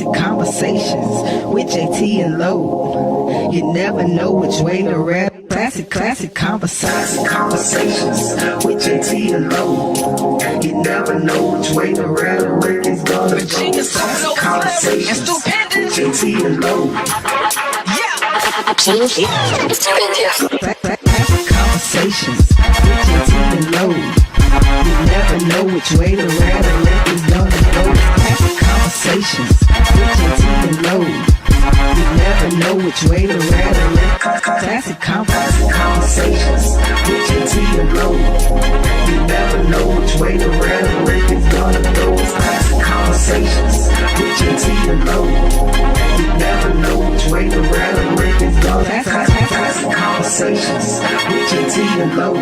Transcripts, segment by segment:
Classic Conversations with JT and Low. You never know which way to rap. Classic Conversations with JT and Low. You never know which way to rap. The record's gonna go. Classic Conversations with JT and Low. Classic Conversations with JT and Low. You never know which way to rap. The record's gonna go. Classic Conversations with JT and Low. You never know which way to rap. Classic Conversations with JT and Low. You never know which way to rap. The record's gonna go. Classic Conversations with JT and Low. You never know which way to rap. The record's gonna go. Classic Conversations with JT and Low. You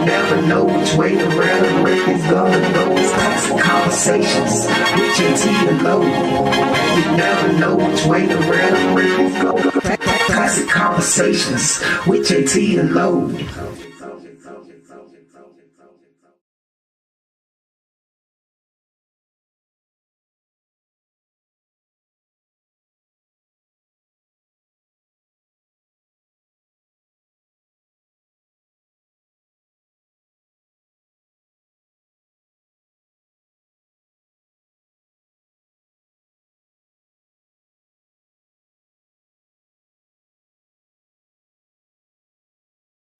never know which way to rap. The record's gonna go. Classic Conversations with JT and Low. You never know which way to rap. The record's gonna go. Classic Conversations with JT and Low.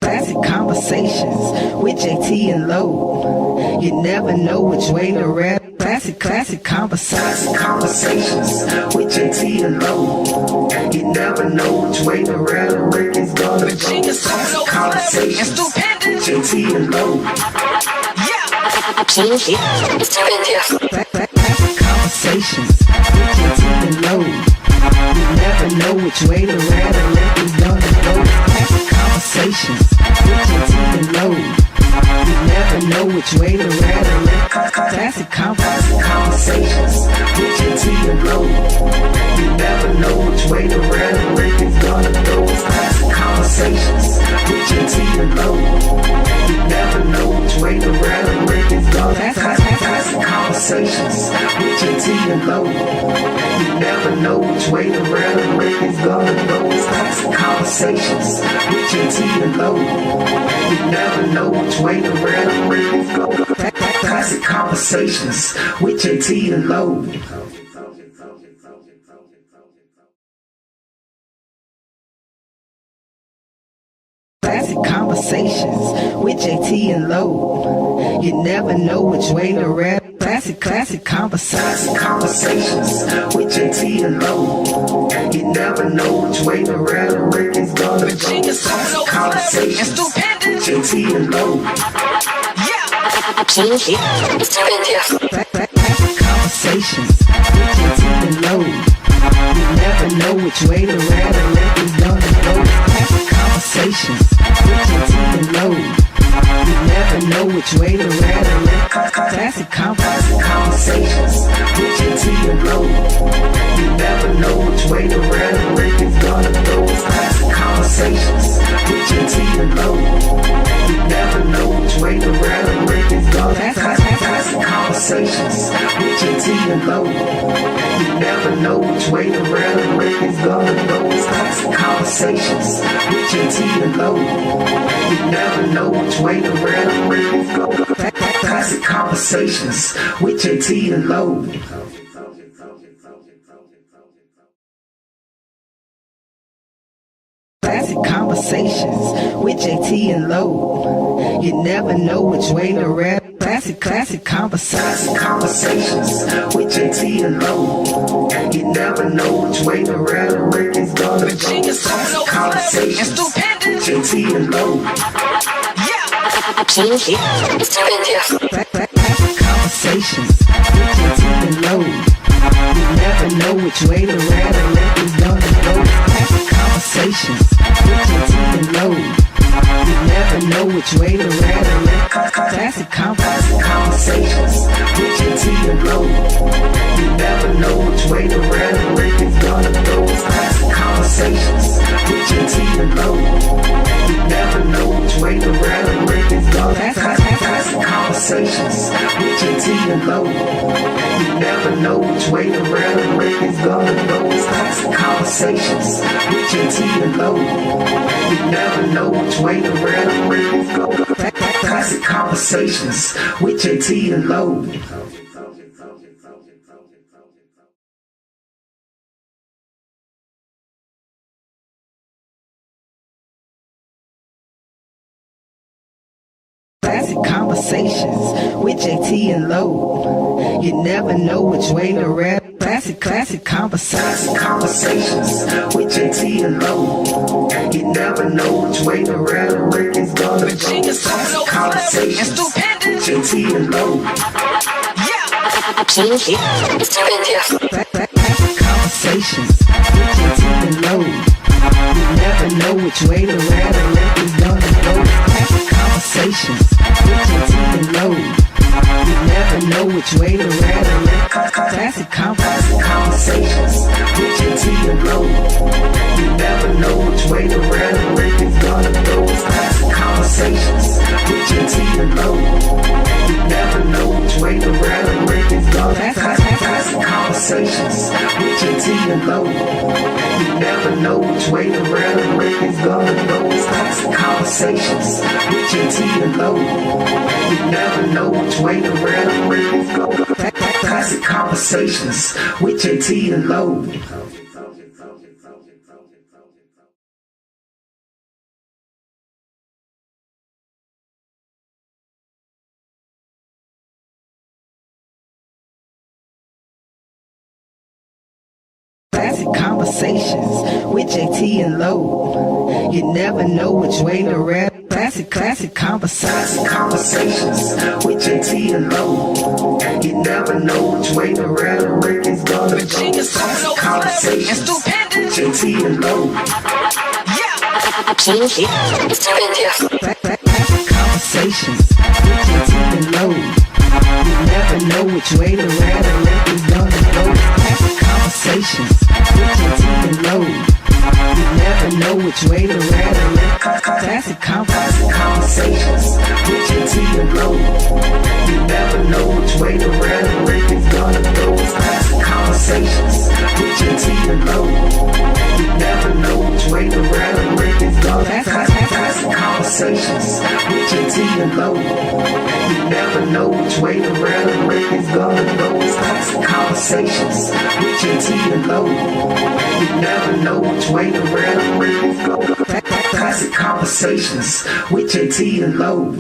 Classic Conversations with JT and Low. You never know which way to rap. Classic Conversations with JT and Low. You never know which way to rap. The record's gonna go. Classic Conversations with JT and Low. Classic Conversations with JT and Low. You never know which way to rap. The record's gonna go. Classic Conversations with JT and Low. You never know which way to rap. Classic Conversations with JT and Low. You never know which way to rap. The record's gonna go. Classic Conversations with JT and Low. You never know which way to rap. The record's gonna go. Classic Conversations with JT and Low. You never know which way to rap. The record's gonna go. Classic Conversations with JT and Low. You never know which way to rap. The record's gonna go. Classic Conversations with JT and Low. Classic Conversations with JT and Low. You never know which way to rap. Classic Conversations with JT and Low. You never know which way to rap. The record's gonna go. Classic Conversations with JT and Low. Classic Conversations with JT and Low. You never know which way to rap. The record's gonna go. Classic Conversations with JT and Low. You never know which way to rap. Classic Conversations with JT and Low. You never know which way to rap. The record's gonna go. Classic Conversations with JT and Low. You never know which way to rap. The record's gonna go. Classic Conversations with JT and Low. You never know which way to rap. The record's gonna go. Classic Conversations with JT and Low. You never know which way to rap. The record's gonna go. Classic Conversations with JT and Low. Classic Conversations with JT and Low. You never know which way to rap. Classic Conversations with JT and Low. You never know which way to rap. The record's gonna go. Classic Conversations with JT and Low. Classic Conversations with JT and Low. You never know which way to rap. The record's gonna go. Classic Conversations with JT and Low. You never know which way to rap. Classic Conversations with JT and Low. You never know which way to rap. The record's gonna go. Classic Conversations with JT and Low. You never know which way to rap. The record's gonna go. Classic Conversations with JT and Low. You never know which way the rail is gonna go. It's Classic Conversations with JT and Low. You never know which way the rail is gonna go. Classic Conversations with JT and Low. Classic Conversations with JT and Low. You never know which way to rap. Classic Conversations with JT and Low. You never know which way to rap. Is gonna go. Classic Conversations with JT and Low. Classic Conversations with JT and Low. You never know which way to rap. Is gonna go. Classic Conversations with JT and Low. You never know which way to rap. Classic Conversations with JT and Low. You never know which way to rap. Is gonna go. Classic Conversations with JT and Low. You never know which way to rap. Is gonna Classic Conversations with JT and Low. You never know which way to rap. Is gonna go. Classic Conversations with JT and Low. You never know which way to rap. Is gonna go. Classic Conversations with JT and Low. Classic Conversations with JT and Low. You never know which way to rap. Classic Conversations with JT and Low. You never know which way to rap. Is gonna go. Classic Conversations with JT and Low. Classic Conversations with JT and Low. You never know which way to rap. Is gonna go. Classic Conversations with JT and Low. You never know which way to rap. Classic Conversations with JT and Low. You never know which way to rap. Is gonna go. Classic Conversations with JT and Low. You never know which way to rap. Is gonna Classic Conversations with JT and Low. You never know which way to rap. Is gonna go. Classic Conversations with JT and Low. You never know which way to rap. Is gonna go. Classic Conversations with JT and Low.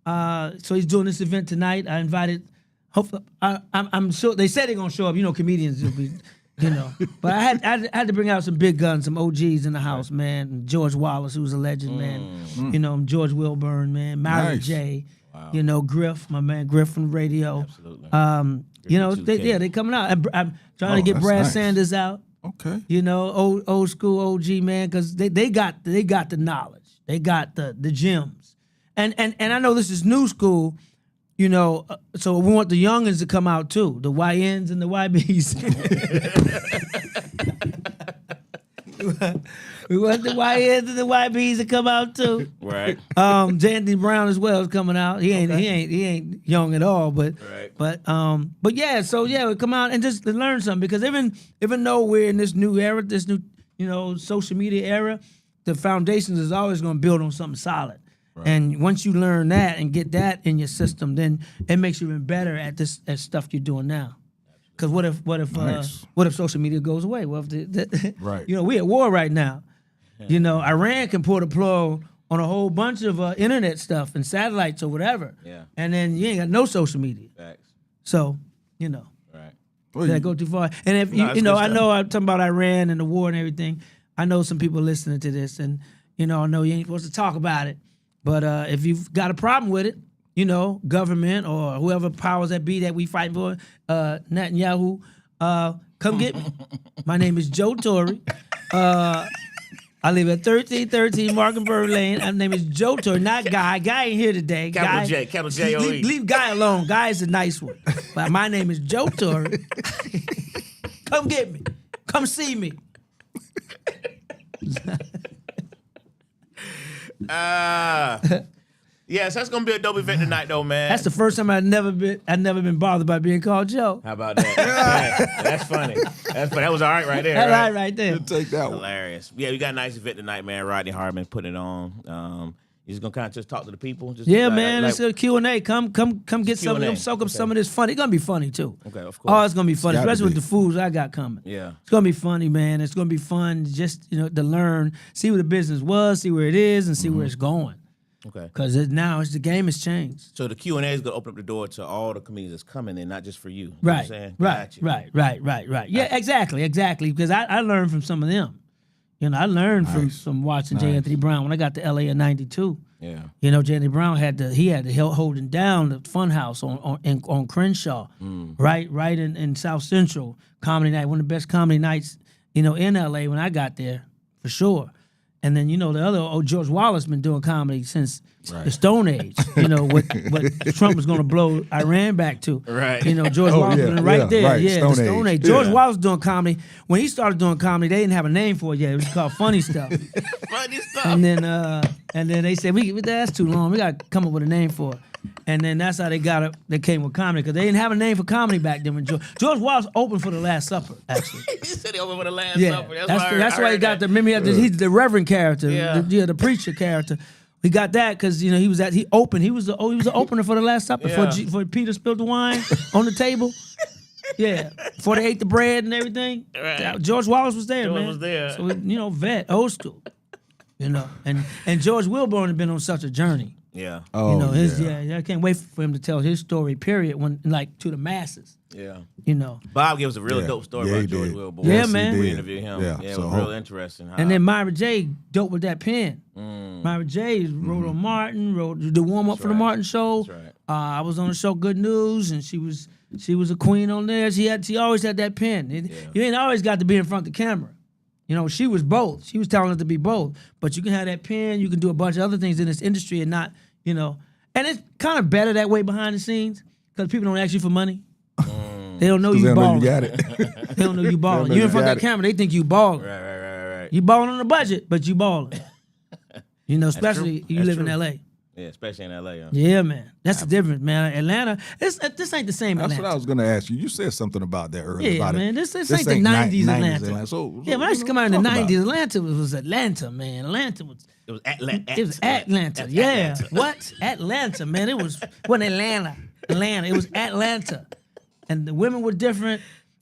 So he's doing this event tonight. I invited. Hopefully, I'm sure they said they're gonna show up. You know, comedians will be. But I had to bring out some big guns, some OGs in the house, man. And George Wallace, who's a legend, man. George Wilburn, man. Myra J. Wow. Griff, my man Griff from radio. Absolutely. They coming out. I'm trying to get Brad Sanders out. Okay. Old school OG, man, because they got the knowledge. They got the gems. And I know this is new school. So we want the youngins to come out too, the YNs and the YBs. we want the YNs and the YBs to come out too. Right. Anthony Brown as well is coming out. He ain't young at all, but yeah. So yeah, we come out and just to learn something, because even though we're in this new era, this new social media era, the foundations is always going to build on something solid. Right. And once you learn that and get that in your system, then it makes you even better at stuff you're doing now. Because what if social media goes away? Well, right. We at war right now. Iran can pull the plug on a whole bunch of internet stuff and satellites or whatever. Yeah. And then you ain't got no social media. Facts. So, Right. Did I go too far? And if I know I'm talking about Iran and the war and everything. I know some people listening to this, and I know you ain't supposed to talk about it. But if you've got a problem with it, government or whoever powers that be that we fighting for, Netanyahu, come get me. My name is Joe Torre. I live at 1313 Markenberg Lane. My name is Joe Torre, not Guy. Guy ain't here today. Capital J-O-E. Leave Guy alone. Guy is a nice one. But my name is Joe Torre. Come get me. Come see me. Yes, that's gonna be a dope event tonight, though, man. That's the first time I've never been bothered by being called Joe. How about that? Yeah, that's funny. That was all right right there. That's right? right there. Take that one. Hilarious. Yeah, we got a nice event tonight, man. Rodney Hardman putting it on. He's gonna kind of just talk to the people. Man. It's a Q&A. Come get some of them. Soak up some of this funny. It's gonna be funny too. Okay, of course. Oh, it's gonna be funny, especially with the foods I got coming. Yeah, it's gonna be funny, man. It's gonna be fun just to learn, see where the business was, see where it is, and see where it's going. Okay. Because the game has changed. So the Q&A is gonna open up the door to all the comedians that's coming in, not just for you. Right. You know what I'm saying? Right. Yeah, exactly. Because I learned from some of them. I learned from watching J. Anthony Brown when I got to LA in '92. Yeah. J. Anthony Brown had to help holding down the Funhouse on Crenshaw, right in South Central comedy night, one of the best comedy nights, in LA when I got there, for sure. And then the other George Wallace been doing comedy since the Stone Age. What Trump was going to blow Iran back to. Right. George Wallace been right there. Right. Yeah, Stone the Stone Age. Age. George Wallace doing comedy. When he started doing comedy, they didn't have a name for it yet. It was called Funny Stuff. Funny stuff. And then they said that's too long. We got to come up with a name for it. And then that's how they got it. They came with comedy because they didn't have a name for comedy back then. When George Wallace opened for the Last Supper, actually. He said he opened for the Last Supper. That's why he got the. Remember, he's the Reverend character, the preacher character. We got that because he opened. He was the opener for the Last Supper for Peter spilled the wine on the table. Yeah, before they ate the bread and everything. Right. George Wallace was there, George man. was there. So vet, old school. And George Wilburn had been on such a journey. Yeah. Oh, I can't wait for him to tell his story. Period. When to the masses. Yeah. Bob gave us a real dope story about George Wilburn. Yeah, man. We interviewed him. Yeah, it was real interesting. And then Myra J. dope with that pen. Myra J. wrote on Martin, wrote the warm up for the Martin show. That's right. I was on the show Good News, and she was a queen on there. She always had that pen. You ain't always got to be in front of the camera. She was both. She was talented to be both. But you can have that pen. You can do a bunch of other things in this industry and not, And it's kind of better that way behind the scenes because people don't ask you for money. They don't know you balling. You got it. They don't know you balling. You in front of that camera, they think you balling. Right. You balling on a budget, but you balling. Especially you live in L.A. Yeah, especially in L.A. Yeah, man. That's the difference, man. Atlanta, this ain't the same Atlanta. That's what I was going to ask you. You said something about that earlier. Yeah, man. This ain't the 90s Atlanta. So, when I used to come out in the 90s, Atlanta was Atlanta, man. Atlanta was... It was Atlanta. It was Atlanta. Yeah. What? Atlanta, man. It wasn't Atlanta. It was Atlanta. And the women were different.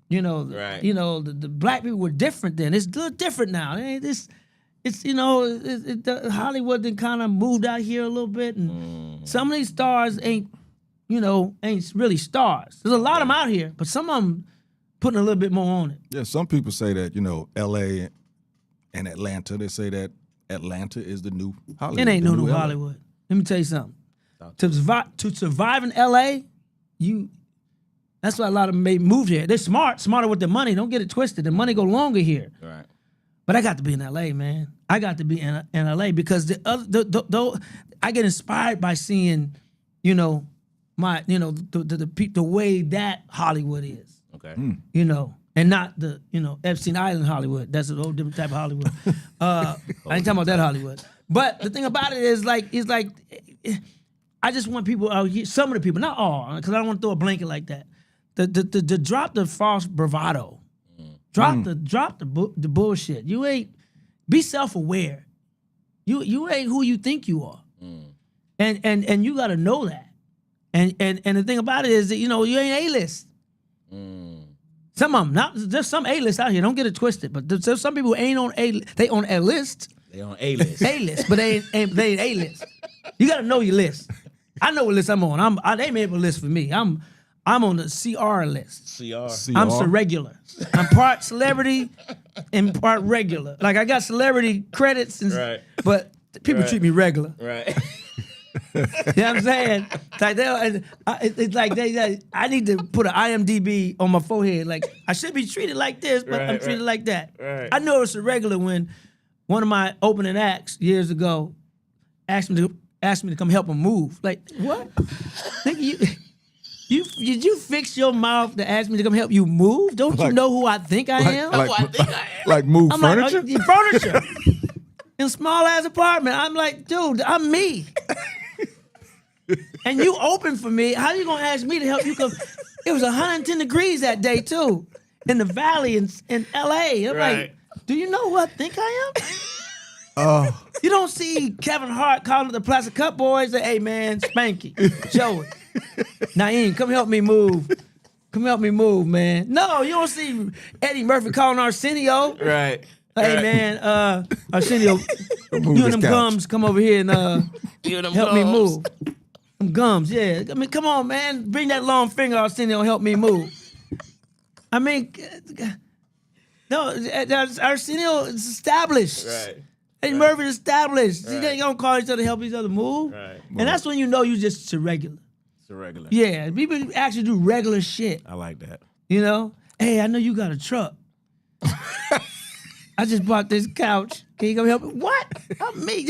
Right. The black people were different then. It's a little different now. Hollywood then kind of moved out here a little bit, and Some of these stars ain't really stars. There's a lot of them out here, but some of them putting a little bit more on it. Yeah, some people say that, L.A. and Atlanta, they say that Atlanta is the new Hollywood. It ain't no new LA. Hollywood. Let me tell you something. To survive in L.A., that's why a lot of them move here. They're smarter with their money. Don't get it twisted. The money go longer here. Right. But I got to be in L.A., man. I got to be in L.A. because I get inspired by seeing, the way that Hollywood is. Okay. And not the, Epstein Island Hollywood. That's a whole different type of Hollywood. I ain't talking about that Hollywood. But the thing about it is I just want people out here, some of the people, not all, because I don't want to throw a blanket like that. To drop the false bravado. Drop the bullshit. You ain't, be self-aware. You ain't who you think you are. And you gotta know that. And the thing about it is that, you ain't A-list. Some of them, there's some A-list out here, don't get it twisted, but there's some people who ain't on A-list. They on A-list. They on A-list. A-list, but they ain't A-list. You gotta know your list. I know what list I'm on. They made up a list for me. I'm on the CR list. CR. I'm so regular. I'm part celebrity and part regular. Like I got celebrity credits, but people treat me regular. Right. You know what I'm saying? It's like I need to put an IMDb on my forehead. Like I should be treated like this, but I'm treated like that. Right. I know it's a regular when one of my opening acts years ago asked me to come help him move. Like what? Nigga, did you fix your mouth to ask me to come help you move? Don't you know who I think I am? Like move I'm furniture? Like, furniture. In a small ass apartment. I'm like, dude, I'm me. And you open for me. How you gonna ask me to help you come? It was 110 degrees that day too, in the valley in LA. I'm like, do you know who I think I am? Oh. You don't see Kevin Hart calling the Plastic Cup Boys. Say, hey man, Spanky, Joey, Naeem, come help me move. Come help me move, man. No, you don't see Eddie Murphy calling Arsenio. Right. Hey man, Arsenio, you and them gums come over here and help me move. Them gums, yeah. I mean, come on, man. Bring that long finger, Arsenio, and help me move. I mean, no, Arsenio is established. Right. Eddie Murphy is established. Right. They don't call each other to help each other move. Right. And that's when you know you just irregular. It's irregular. Yeah, people actually do regular shit. I like that. Hey, I know you got a truck. I just bought this couch. Can you come help me? What? I'm me.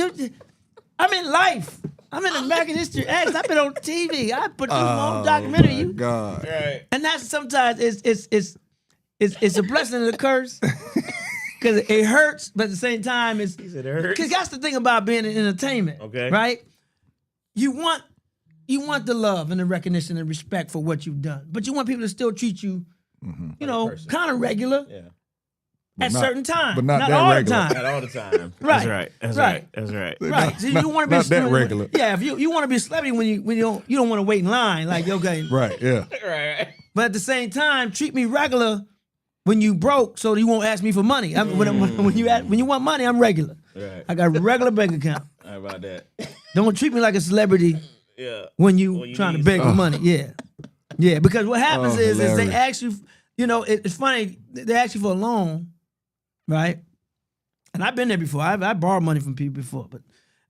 I'm in life. I'm in American History X. I've been on TV. I put this on documentary. My God. Right. And that's sometimes it's a blessing and a curse. Because it hurts, but at the same time, it hurts. Because that's the thing about being in entertainment. Okay. Right? You want the love and the recognition and respect for what you've done. But you want people to still treat you, kind of regular. Yeah. At certain times. But not that all regular. the time. Not all the time. Right. That's right. That's right. Right. So you want to be not that regular. Yeah, if you want to be a celebrity when you don't want to wait in line, like okay. Right, yeah. Right. But at the same time, treat me regular when you broke, so you won't ask me for money. When you want money, I'm regular. Right. I got a regular bank account. How about that? Don't treat me like a celebrity. Yeah. When you trying to beg for money. Yeah. Yeah. Because what happens is they ask you. It's funny. They ask you for a loan, right? And I've been there before. I borrowed money from people before,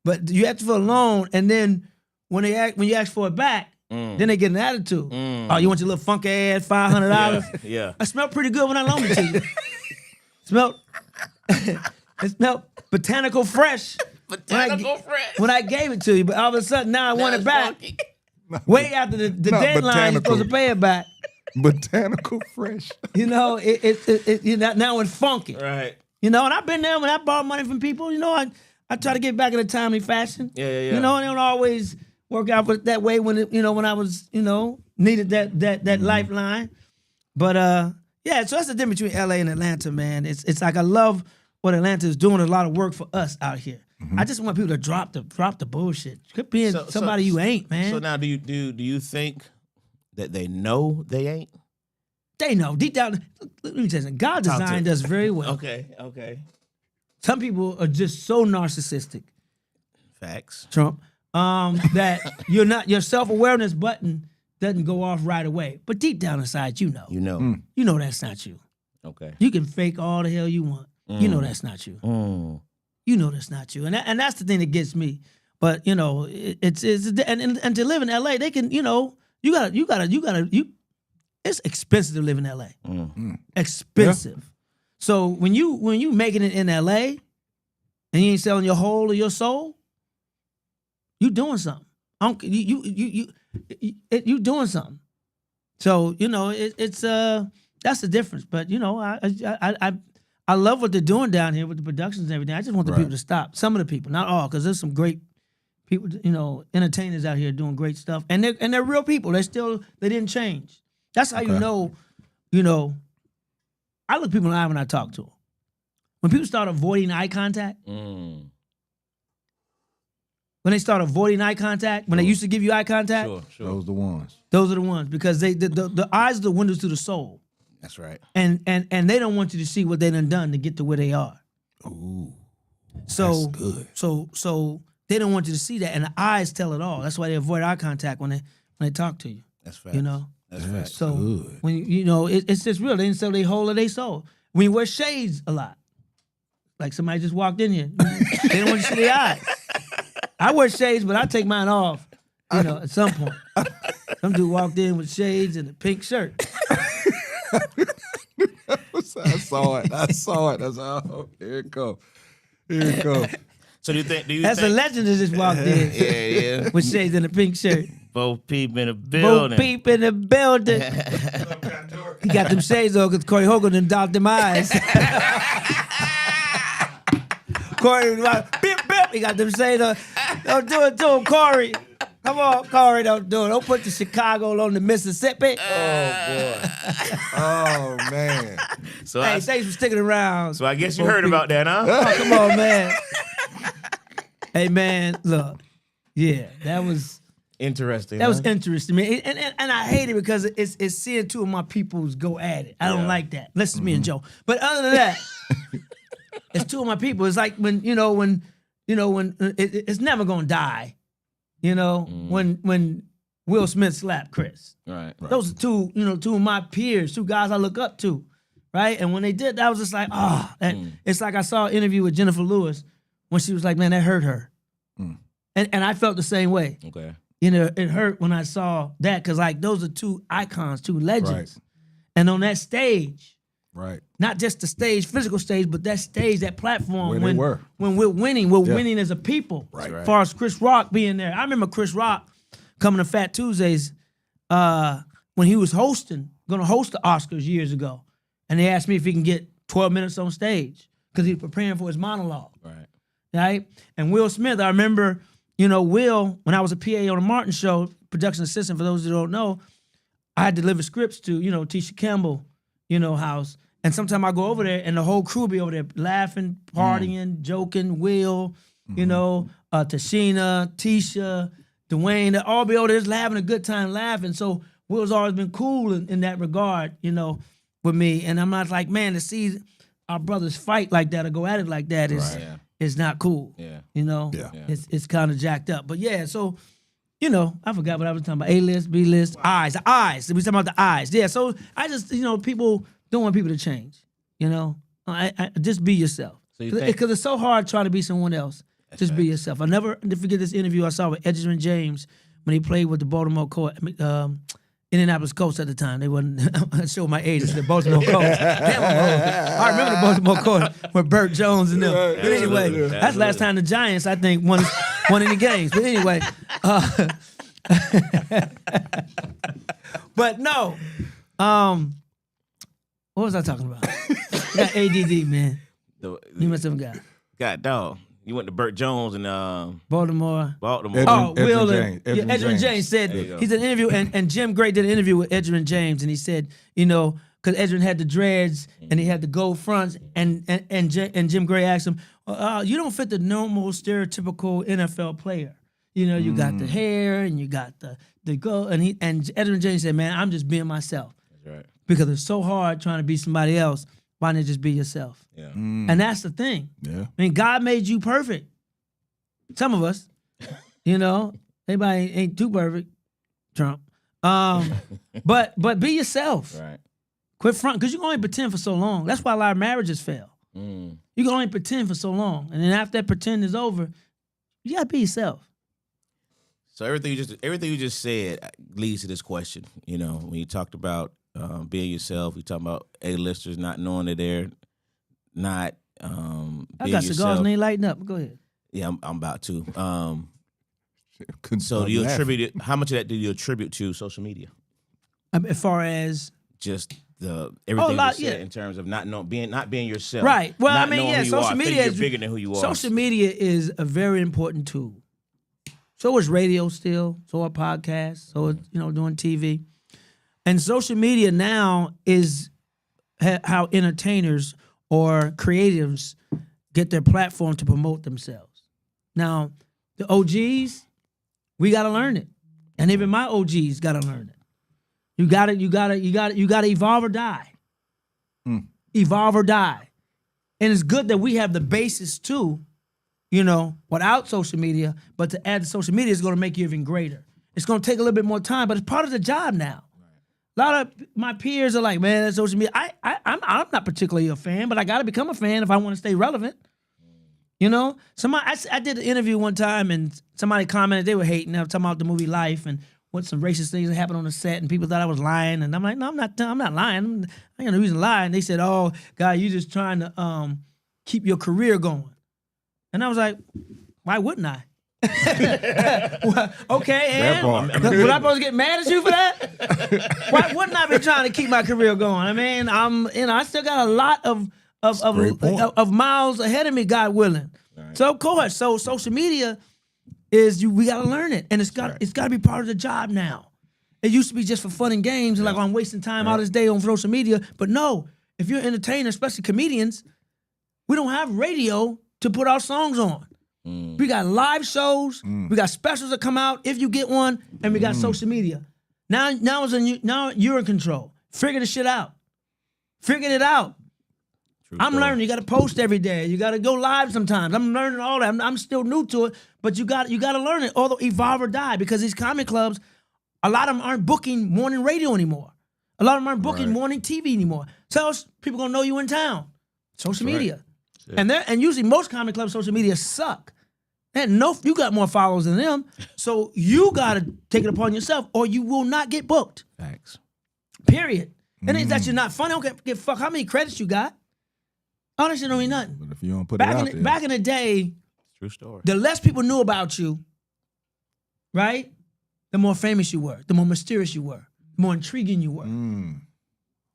but you ask for a loan, and then when you ask for it back. Then they get an attitude. Oh, you want your little funky ass $500? Yeah. I smelled pretty good when I loaned it to you. It smelled botanical fresh. When I gave it to you, but all of a sudden now I want it back. Way after the deadline, you're supposed to pay it back. Botanical fresh. Now it's funky. Right. And I've been there when I borrow money from people. I try to get back in a timely fashion. Yeah. And they don't always work out that way when I was needed that lifeline, but so that's the difference between LA and Atlanta, man. It's like I love what Atlanta is doing. A lot of work for us out here. I just want people to drop the bullshit. Quit being somebody you ain't, man. So now, do you think that they know they ain't? They know deep down. Let me tell you something. God designed us very well. Okay. Some people are just so narcissistic. Facts. Trump. that your self-awareness button doesn't go off right away. But deep down inside, you know. You know. You know that's not you. Okay. You can fake all the hell you want. You know that's not you. You know that's not you. And that's the thing that gets me. But, you know, it's and to live in LA, they can, you know, it's expensive to live in LA. Expensive. Yeah. So when you making it in LA and you ain't selling your whole or your soul, you doing something. You doing something. So, you know, it's that's the difference. But, you know, I love what they're doing down here with the productions and everything. I just want the people to stop. Some of the people, not all, because there's some great people, you know, entertainers out here doing great stuff. And they're real people. They didn't change. That's how you know, I look people in the eye when I talk to them. When people start avoiding eye contact, when they start avoiding eye contact, when they used to give you eye contact, sure. Those are the ones. Those are the ones, because the eyes are the windows to the soul. That's right. And they don't want you to see what they done to get to where they are. Ooh, so that's good. So they don't want you to see that, and the eyes tell it all. That's why they avoid eye contact when they talk to you. That's fact. You know. That's fact. So good. when you know it's just real. They didn't sell their whole of their soul. When you wear shades a lot, like somebody just walked in here, they don't want you to see their eyes. I wear shades, but I take mine off. You know, at some point, some dude walked in with shades and a pink shirt. I saw it. I was like, oh, here it goes. Here it goes. So do you think That's a legend that just walked in. Yeah. With shades and a pink shirt. Both people in the building. Both people in the building. He got them shades on because Corey Hogan done docked them eyes. Corey, beep, beep. He got them shades on. Don't do it to him, Corey. Come on, Corey, don't do it. Don't put the Chicago on the Mississippi. Oh, boy. Oh, man. So hey, thanks for sticking around. So I guess you heard about that, huh? Oh, come on, man. Hey, man, look. Yeah, that was interesting. That was interesting, man. And I hate it because it's seeing two of my peoples go at it. I don't like that. Listen to me and Joe. But other than that, it's two of my people. It's like when it's never gonna die. You know, when Will Smith slapped Chris. Right. Those are two of my peers, two guys I look up to. Right? And when they did that, I was just like, it's like I saw an interview with Jennifer Lewis when she was like, man, that hurt her. And I felt the same way. Okay. You know, it hurt when I saw that because, like, those are two icons, two legends. Right. And on that stage, right, not just the stage, physical stage, but that stage, that platform, Where when they were. When we're winning as a people. Right. As far as Chris Rock being there. I remember Chris Rock coming to Fat Tuesdays when he was going to host the Oscars years ago. And they asked me if he can get 12 minutes on stage because he was preparing for his monologue. Right? And Will Smith, I remember, Will, when I was a PA on the Martin Show, production assistant, for those who don't know, I had delivered scripts to, Tisha Campbell, house. And sometimes I go over there and the whole crew be over there laughing, partying, joking, Will, Tashina, Tisha, Dwayne, they all be over there just having a good time laughing. So Will's always been cool in that regard, with me. And I'm not like, man, to see our brothers fight like that or go at it like that is not cool. Yeah. It's kind of jacked up. But yeah, so, I forgot what I was talking about. A-list, B-list, eyes. We talking about the eyes. Yeah, so I just, people don't want people to change. I just be yourself. Because it's so hard trying to be someone else. Just be yourself. I'll never forget this interview I saw with Edgerrin James when he played with the Baltimore Colts. Indianapolis Colts at the time. They wasn't show my age. It's the Baltimore Colts. I remember the Baltimore Colts with Burt Jones and them. But anyway, that's the last time the Giants, I think, won any games. But anyway, but no. What was I talking about? I got ADD, man. You must have got. God, dog. You went to Burt Jones and Baltimore. Edgerrin James said he did an interview, and Jim Gray did an interview with Edgerrin James, and he said, because Edgerrin had the dreads and he had the gold fronts, and Jim Gray asked him, "You don't fit the normal stereotypical NFL player. You got the hair and you got the gold." And Edgerrin James said, "Man, I'm just being myself." That's right. Because it's so hard trying to be somebody else. Why not just be yourself? Yeah. And that's the thing. Yeah. I mean, God made you perfect. Some of us, You know, everybody ain't too perfect, Trump. But be yourself. Right. Quit front, because you can only pretend for so long. That's why a lot of marriages fail. Mm. You can only pretend for so long, and then after that pretend is over, you gotta be yourself. So everything you just said leads to this question. You know, when you talked about being yourself, you talking about A-listers not knowing that they're not being I got cigars yourself. and they lighting up. Go ahead. Yeah, I'm about to. Couldn't So stop do you laughing. attribute it? How much of that do you attribute to social media? As far as Just everything lot, you said yeah. in terms of not being yourself. right. Well, not I mean, knowing yeah, who you social are, media thinking is you're bigger than who you are. social media is a very important tool. So is radio still. So are podcasts. So is, doing TV, and social media now is how entertainers or creatives get their platform to promote themselves. Now, the OGs, we gotta learn it, and even my OGs gotta learn it. You gotta evolve or die. Evolve or die. And it's good that we have the basis too, without social media, but to add to social media is gonna make you even greater. It's gonna take a little bit more time, but it's part of the job now. A lot of my peers are like, man, that's social media. I'm not particularly a fan, but I gotta become a fan if I want to stay relevant. I did an interview one time and somebody commented they were hating. They were talking about the movie Life and what some racist things that happened on the set, and people thought I was lying. And I'm like, no, I'm not lying. I ain't got no reason to lie. And they said, oh, God, you just trying to keep your career going. And I was like, why wouldn't I? Well, okay, and was I supposed to get mad at you for that? Why wouldn't I be trying to keep my career going? I mean, I still got a lot of miles ahead of me, God willing. Right. So of course, social media is we got to learn it, and it's got to be part of the job now. It used to be just for fun and games, and like I'm wasting time all this day on social media. But no, if you're an entertainer, especially comedians, we don't have radio to put our songs on. We got live shows, we got specials that come out if you get one, and we got social media. Now you're in control. Figure the shit out. Figure it out. I'm learning. You got to post every day. You got to go live sometimes. I'm learning all that. I'm still new to it, but you got to learn it. Although evolve or die, because these comedy clubs, a lot of them aren't booking morning radio anymore. A lot of them aren't booking morning TV anymore. So else people gonna know you in town. Social media, and usually most comedy clubs social media suck. And you got more followers than them, so you got to take it upon yourself, or you will not get booked. Facts. Period. And it's that you're not funny. I don't give a fuck how many credits you got. All that shit don't mean nothing. But if you don't put it out there. Back in the day, True story. the less people knew about you, right? The more famous you were, the more mysterious you were, the more intriguing you were.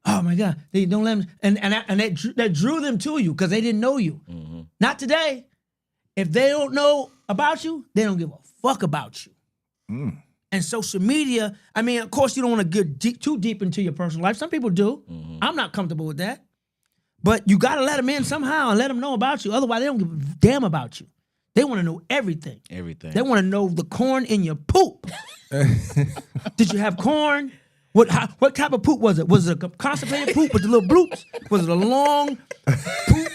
Oh my God, they don't let them, and that drew them to you because they didn't know you. Mm-hmm. Not today. If they don't know about you, they don't give a fuck about you. And social media, I mean, of course, you don't want to get too deep into your personal life. Some people do. I'm not comfortable with that. But you got to let them in somehow and let them know about you. Otherwise, they don't give a damn about you. They want to know everything. Everything. They want to know the corn in your poop. Did you have corn? What type of poop was it? Was it a constipated poop with the little bloops? Was it a long poop?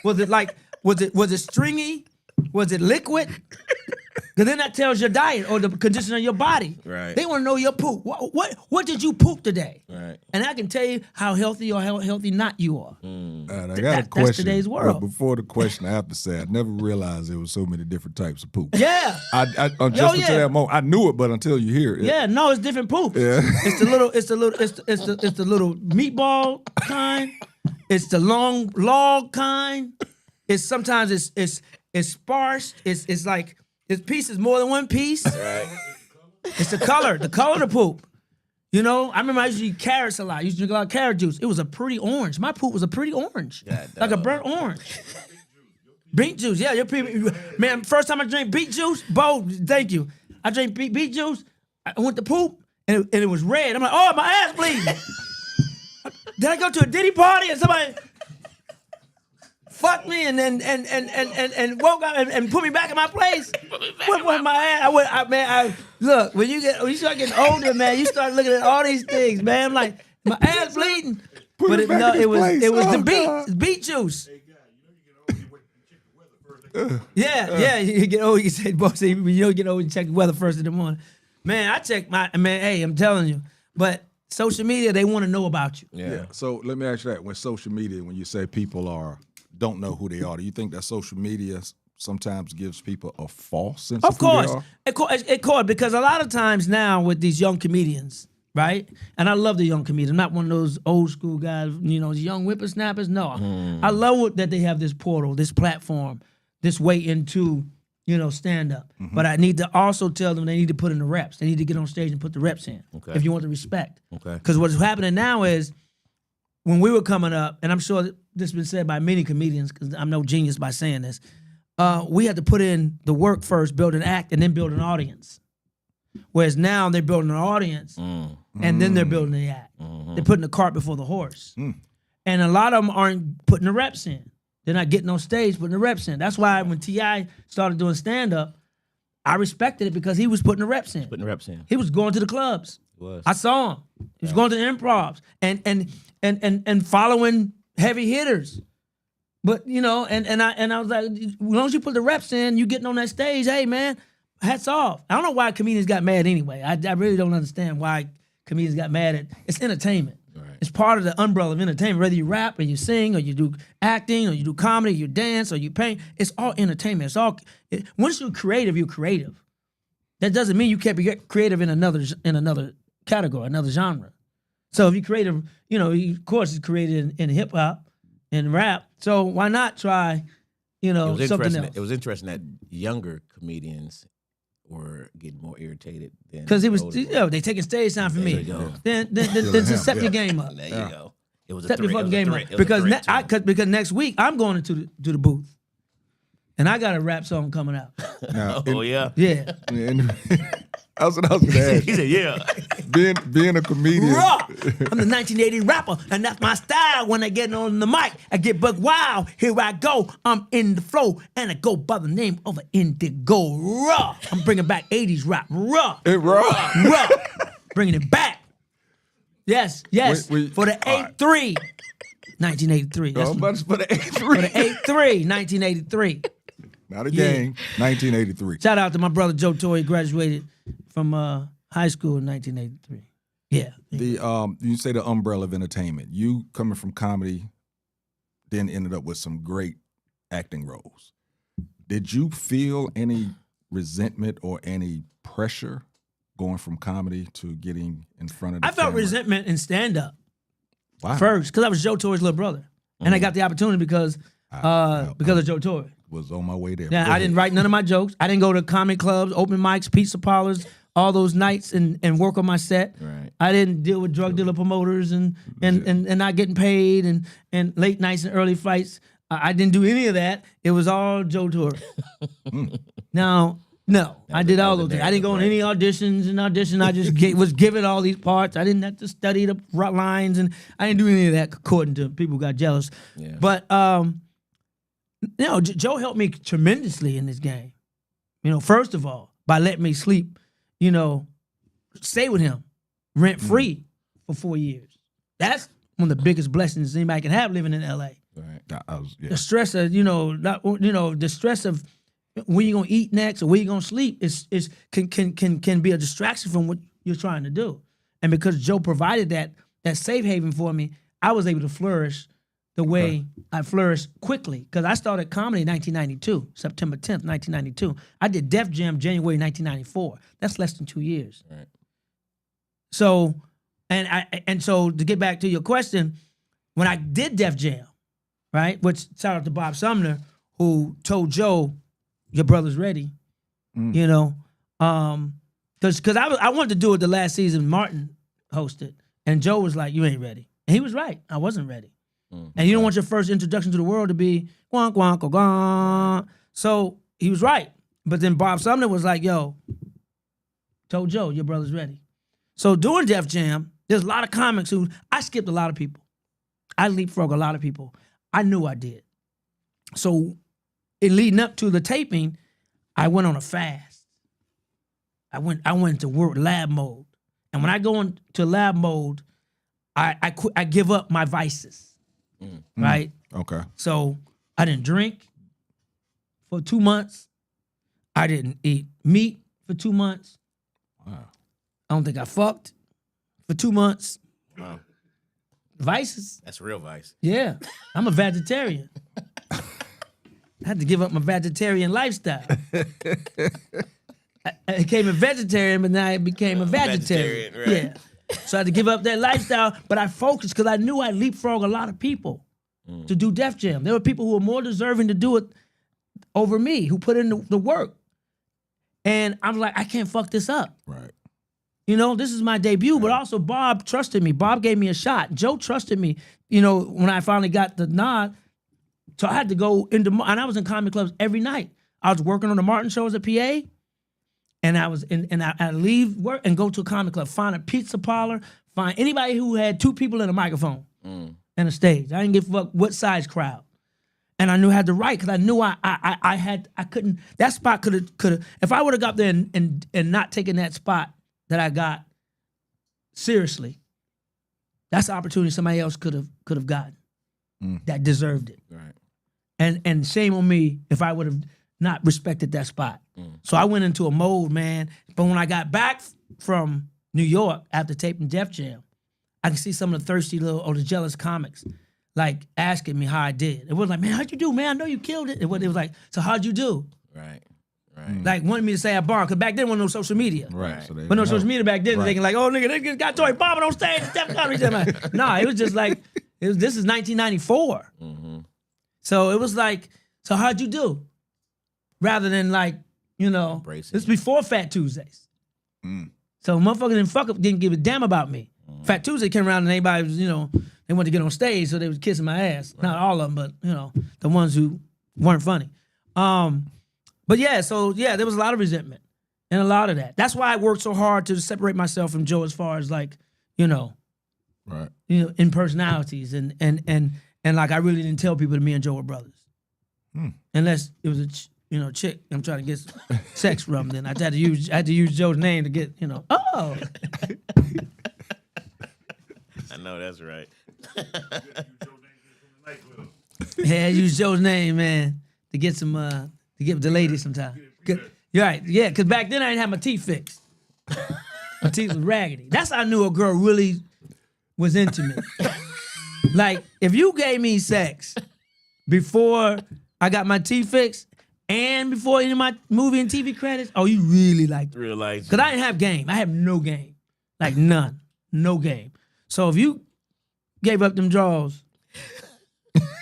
Was it stringy? Was it liquid? Because then that tells your diet or the condition of your body. Right. They want to know your poop. What did you poop today? Right. And I can tell you how healthy or how healthy not you are. I got a question. That's today's world. But before the question, I have to say I never realized there was so many different types of poop. Yeah. Until that moment, I knew it, but until you hear it. Yeah. No, it's different poops. Yeah. It's the little meatball kind. It's the long log kind. Sometimes it's sparse. It's like this piece is more than one piece. Right. It's the color of the poop. I remember I used to eat carrots a lot. I used to drink a lot of carrot juice. It was a pretty orange. My poop was a pretty orange, like a burnt orange. Beet juice, yeah. Man, first time I drank beet juice, Bo, thank you. I drank beet juice. I went to poop, and it was red. I'm like, oh, my ass bleeding. Did I go to a Diddy party and somebody fucked me and woke up and put me back in my place? What was my ass? Look, when you start getting older, man, you start looking at all these things, man. I'm like, my ass bleeding. But it was the beet juice. Yeah. You get old. You say, boss, you don't get old. You check the weather first in the morning. Man, I check Hey, I'm telling you. But social media, they want to know about you. Yeah. So let me ask you that: when social media, when you say people don't know who they are, do you think that social media sometimes gives people a false sense of who they are? It could, because a lot of times now with these young comedians, right? And I love the young comedians. I'm not one of those old school guys, young whippersnappers. No, I love that they have this portal, this platform, this way into, stand up. But I need to also tell them they need to put in the reps. They need to get on stage and put the reps in if you want the respect. Okay. Because what's happening now is when we were coming up, and I'm sure this has been said by many comedians, because I'm no genius by saying this, we had to put in the work first, build an act, and then build an audience. Whereas now they're building an audience, and then they're building the act. They're putting the cart before the horse. And a lot of them aren't putting the reps in. They're not getting on stage, putting the reps in. That's why when T.I. started doing stand-up, I respected it because he was putting the reps in. He was going to the clubs. I saw him. He was going to the improvs and following heavy hitters. But and I was like, as long as you put the reps in, you getting on that stage, hey man, hats off. I don't know why comedians got mad anyway. I really don't understand why comedians got mad at. It's entertainment. Right. It's part of the umbrella of entertainment. Whether you rap or you sing or you do acting or you do comedy, you dance or you paint, it's all entertainment. Once you're creative, you're creative. That doesn't mean you can't be creative in another category, another genre. So if you're creative, of course, it's created in hip hop and rap. So why not try, something else? It was interesting that younger comedians were getting more irritated than because they taking stage time from me. Then step your game up. There you go. It was step your fucking game up because next week I'm going into the booth, and I got a rap song coming out. Yeah. That's what I was going to ask. He said, yeah. Being a comedian. Raw. I'm the 1980 rapper, and that's my style. When I get on the mic, I get buck wild. Here I go. I'm in the flow, and I go by the name of an Indigo. Raw. I'm bringing back 80s rap. Raw. Raw. Bringing it back. Yes. For the 8-3. 1983. That's much for the 8-3. For the 8-3, 1983. Not a game. 1983. Shout out to my brother Joe Torre. He graduated from high school in 1983. Yeah. You say the umbrella of entertainment. You coming from comedy, then ended up with some great acting roles. Did you feel any resentment or any pressure going from comedy to getting in front of the I felt camera? resentment in stand-up. Wow. First, because I was Joe Torre's little brother. And I got the opportunity because of Joe Torre. Was on my way there. Yeah, I didn't write none of my jokes. I didn't go to comedy clubs, open mics, pizza parlors, all those nights and work on my set. Right. I didn't deal with drug dealer promoters and not getting paid and late nights and early flights. I didn't do any of that. It was all Joe Torre. No, I did all those things. I didn't go on any auditions and audition. I just was given all these parts. I didn't have to study the lines, and I didn't do any of that according to people who got jealous. Yeah. But Joe helped me tremendously in this game. First of all, by letting me sleep, stay with him rent free for 4 years. That's one of the biggest blessings anybody can have living in LA. Right. The stress of, the stress of where you gonna eat next or where you gonna sleep can be a distraction from what you're trying to do. And because Joe provided that safe haven for me, I was able to flourish the way I flourished quickly. Because I started comedy in 1992, September 10th, 1992. I did Def Jam January 1994. That's less than 2 years. Right. So, so to get back to your question, when I did Def Jam, right, which shout out to Bob Sumner, who told Joe, your brother's ready, because I wanted to do it the last season Martin hosted, and Joe was like, you ain't ready. And he was right. I wasn't ready. And you don't want your first introduction to the world to be guan, guan, guan, guan. So he was right. But then Bob Sumner was like, yo, told Joe, your brother's ready. So doing Def Jam, there's a lot of comics who, I skipped a lot of people. I leapfrogged a lot of people. I knew I did. So in leading up to the taping, I went on a fast. I went to work lab mode. And when I go into lab mode, I give up my vices. Right? Okay. So I didn't drink for 2 months. I didn't eat meat for 2 months. Wow. I don't think I fucked for 2 months. Wow. Vices. That's real vice. Yeah, I'm a vegetarian. I had to give up my vegetarian lifestyle. I became a vegetarian, but now I became a vegetarian. Vegetarian, right. Yeah. So I had to give up that lifestyle, but I focused because I knew I'd leapfrog a lot of people to do Def Jam. There were people who were more deserving to do it over me, who put in the work. And I'm like, I can't fuck this up. Right. You know, this is my debut, but also Bob trusted me. Bob gave me a shot. Joe trusted me, you know, when I finally got the nod. So I had to go into, and I was in comedy clubs every night. I was working on the Martin show as a PA, and I'd leave work and go to a comedy club, find a pizza parlor, find anybody who had 2 people and a microphone and a stage. I didn't give a fuck what size crowd. And I knew I had to write because I knew I couldn't, that spot could have, if I would have got there and not taken that spot that I got seriously, that's an opportunity somebody else could have gotten that deserved it. Right. And shame on me if I would have not respected that spot. So I went into a mode, man. But when I got back from New York after taping Def Jam, I could see some of the thirsty little or the jealous comics like asking me how I did. It was like, man, how'd you do, man? I know you killed it. It was like, so how'd you do? Right. Right. Like wanted me to say I bombed, because back then there wasn't no social media. Right. So But no social media back then, thinking like, oh nigga, they just got Tory bombing on stage. Steph Curry. Nah, it was just like, this is 1994. So it was like, so how'd you do? Rather than like, you know, Embracing this before Fat Tuesdays. So motherfuckers didn't give a damn about me. Fat Tuesday came around and everybody was, you know, they wanted to get on stage, so they was kissing my ass. Not all of them, but you know, the ones who weren't funny. But yeah, so yeah, there was a lot of resentment and a lot of that. That's why I worked so hard to separate myself from Joe as far as like, you know, Right. in personalities and like I really didn't tell people that me and Joe were brothers, unless it was a chick I'm trying to get sex from. Then I had to use Joe's name to get, you know. Oh, I know that's right. yeah, I use Joe's name, man, to get some to give the ladies some time. You're right, yeah, because back then I didn't have my teeth fixed. My teeth was raggedy. That's how I knew a girl really was into me. Like, if you gave me sex before I got my teeth fixed and before any of my movie and TV credits, oh, you really liked it. Real life. Because I didn't have game. I have no game. Like, none. No game. So if you gave up them draws,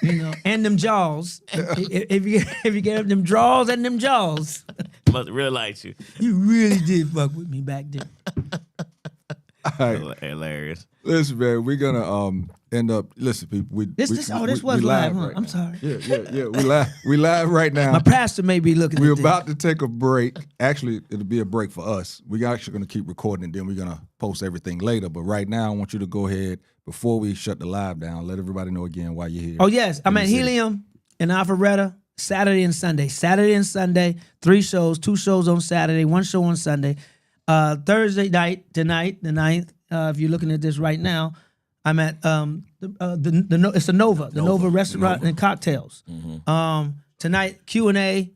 you know, and them jaws, if you gave up them draws and them jaws, Must realize you. you really did fuck with me back then. All right. Hilarious. Listen, man, we're gonna end up. Listen, people. This was live, huh? right I'm now. sorry. Yeah. We live right now. My pastor may be looking We're at this. about to take a break. Actually, it'll be a break for us. We're actually going to keep recording, and then we're going to post everything later. But right now, I want you to go ahead, before we shut the live down, let everybody know again why you're here. Oh, yes. I'm in at the city. Helium in Alpharetta, Saturday and Sunday. Saturday and Sunday, 3 shows, 2 shows on Saturday, 1 show on Sunday. Thursday night, tonight, the 9th, if you're looking at this right now, I'm at it's the Nova, the Nova Restaurant and Cocktails. Tonight, Q&A.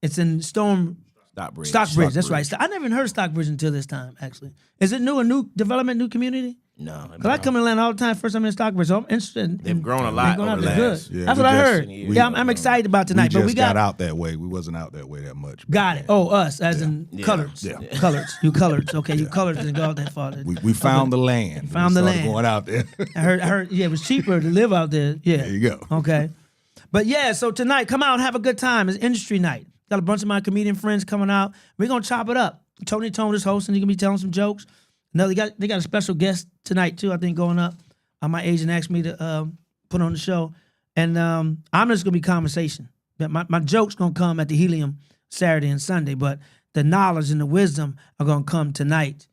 It's in Stockbridge. Stockbridge. That's right. I never even heard of Stockbridge until this time, actually. Is it a new development, new community? No. Because I come to Atlanta all the time. First time in Stockbridge, so I'm interested. They've grown a lot over the They're last. good. Yeah, That's we what I just- heard. we- Yeah, I'm excited about tonight. We But just we got out that way. We wasn't out that way that much. got it. Oh, us as in Yeah. coloreds. Yeah. Coloreds. You coloreds. Okay, you coloreds didn't go out that far. We found the land. Found We the started land. Going out there. I heard. Yeah, it was cheaper to live out there. Yeah. There you go. Okay. But yeah, so tonight, come out and have a good time. It's industry night. Got a bunch of my comedian friends coming out. We're gonna chop it up. Tony Tone is hosting. He's gonna be telling some jokes. No, they got a special guest tonight too, I think, going up. My agent asked me to put on the show. And I'm just gonna be conversation. My joke's gonna come at the Helium Saturday and Sunday, but the knowledge and the wisdom are gonna come tonight.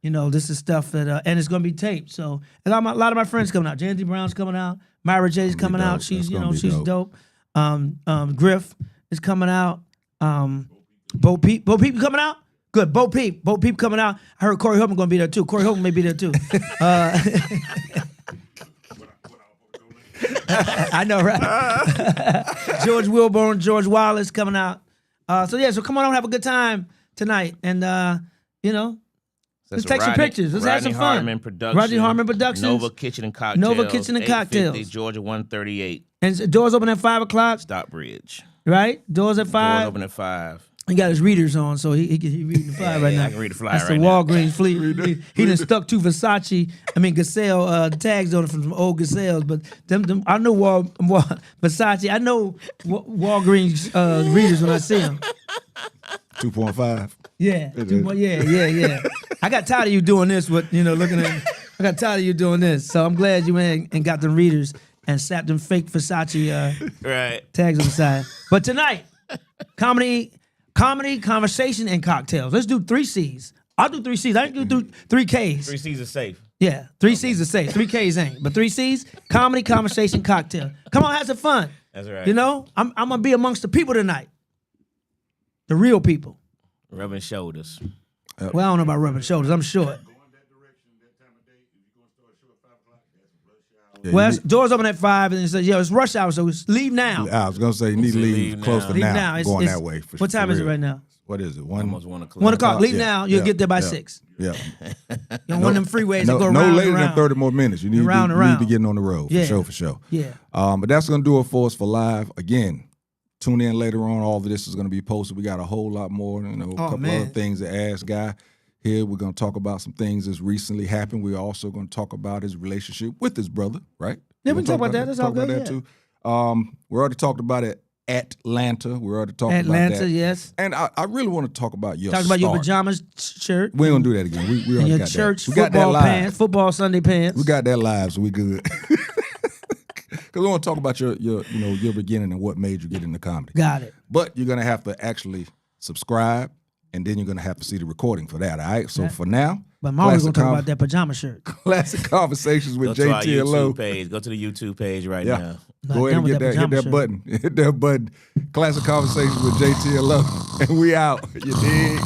You know, this is stuff that, and it's gonna be taped. So a lot of my friends coming out. Janty Brown's coming out. Myra J's coming out. dope. She's, That's gonna be she's dope. dope. Griff is coming out. Bo Peep coming out. Good. Bo Peep coming out. I heard Corey Holman gonna be there too. Corey Holman may be there too. I know, right? George Wilburn, George Wallace coming out. So come on and have a good time tonight. And, let's take some pictures. Let's have some fun. Rodney Harmon Productions. Nova Kitchen and Cocktails. Nova Kitchen and Cocktails. 850 Georgia 138. And doors open at 5 o'clock. Stockbridge. Right? Doors at 5. Doors open at 5. He got his readers on, so he reading the flyer right now. I can read the flyer That's right the now. Walgreens fleet. He done stuck to Gazelle tags on it from some old Gazelles, but them I know Versace. I know Walgreens readers when I see them. 2.5. Yeah, yeah. I got tired of you doing this. Looking at. I got tired of you doing this, so I'm glad you went and got them readers and slapped them fake Versace Right. tags on the side. But tonight, comedy, conversation, and cocktails. Let's do 3 C's. I'll do 3 C's. I can do 3 K's. 3 C's are safe. Yeah, 3 C's are safe. 3 K's ain't. But 3 C's, comedy, conversation, cocktail. Come on, have some fun. That's right. I'm going to be amongst the people tonight. The real people. Rubbing shoulders. Well, I don't know about rubbing shoulders. I'm short. Yeah, Well, doors open at 5, and it says, it's rush hour, so leave now. I was gonna say you need to leave close to Leave now. now. Going that way. What time is it right now? What is it? Almost 1 o'clock. 1 o'clock. Leave Yeah, now. You'll get there by 6. Yeah. You don't want them freeways No, to go no round later and than round. 30 more minutes. You need, Round and you need to round. be getting on the road Yeah. for sure. Yeah. But that's gonna do it for us for live. Again, tune in later on. All of this is gonna be posted. We got a whole lot more. A couple man. other things to ask Guy. Here we're gonna talk about some things that's recently happened. We're also gonna talk about his relationship with his brother, right? Yeah, You we wanna can talk about that. That's all Talk about good, that yeah. too. We already talked about it. Atlanta. We already talked about Atlanta, that. yes. And I really want to talk about your Talk about your start. pajamas shirt. We ain't gonna do that again. We And already your got church that. We got that football live. pants, football Sunday pants. We got that live, so we good. Because we want to talk about your beginning and what made you get into comedy. Got it. But you're gonna have to actually subscribe, and then you're gonna have to see the recording for that. All right. So for now, But I'm always going to talk Classic about that pajama shirt. Classic Conversations Go with to our JT and Lo. YouTube page. Go to the YouTube page right Yeah. now. Not Go ahead done and with hit pajama that shirt. button. Hit that button. Classic Conversations with JT and Lo. And we out. You dig?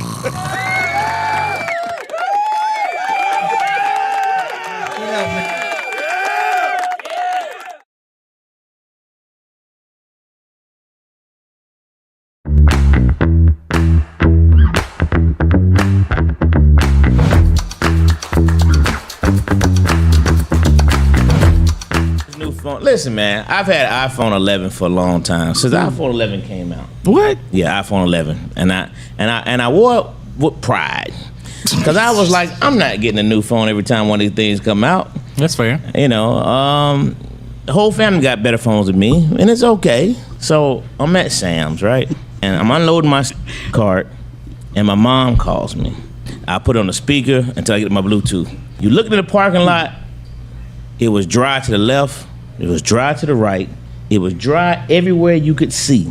New phone. Listen, man, I've had iPhone 11 for a long time since iPhone 11 came out. What? Yeah, iPhone 11, and I wore it with pride because I was like, I'm not getting a new phone every time one of these things come out. That's fair. The whole family got better phones than me, and it's okay. So I'm at Sam's, right, and I'm unloading my cart, and my mom calls me. I put it on the speaker until I get my Bluetooth. You look in the parking lot. It was dry to the left. It was dry to the right. It was dry everywhere you could see.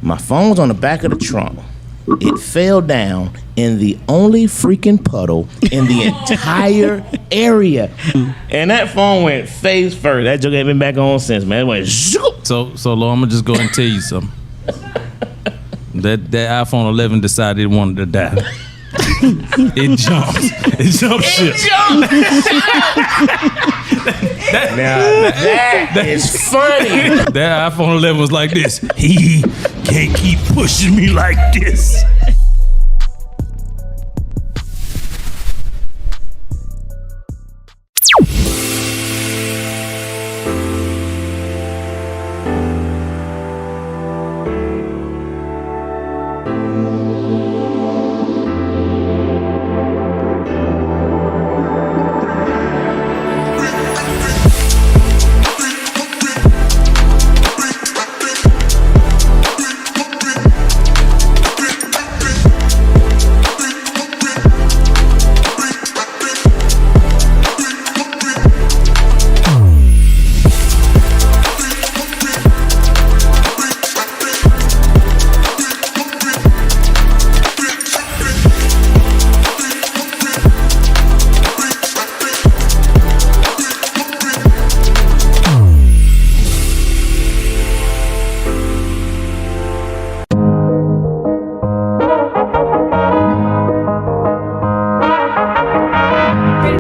My phone's on the back of the trunk. It fell down in the only freaking puddle in the entire area. And that phone went face first. That joke ain't been back on since, man. It went zoop. So Lo, I'm gonna just go and tell you something. That iPhone 11 decided it wanted to die. It jumped. It jumped shit. That is funny. That iPhone 11 was like this. He can't keep pushing me like this.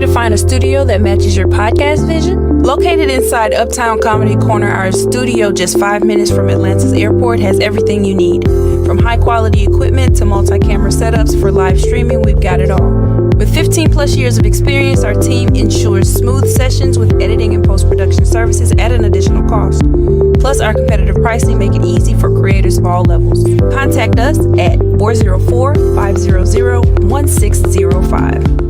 to find a studio that matches your podcast vision? Located inside Uptown Comedy Corner, our studio just 5 minutes from Atlanta's airport has everything you need. From high-quality equipment to multi-camera setups for live streaming, we've got it all. With 15 plus years of experience, our team ensures smooth sessions with editing and post-production services at an additional cost. Plus, our competitive pricing make it easy for creators of all levels. Contact us at 404-500-1605.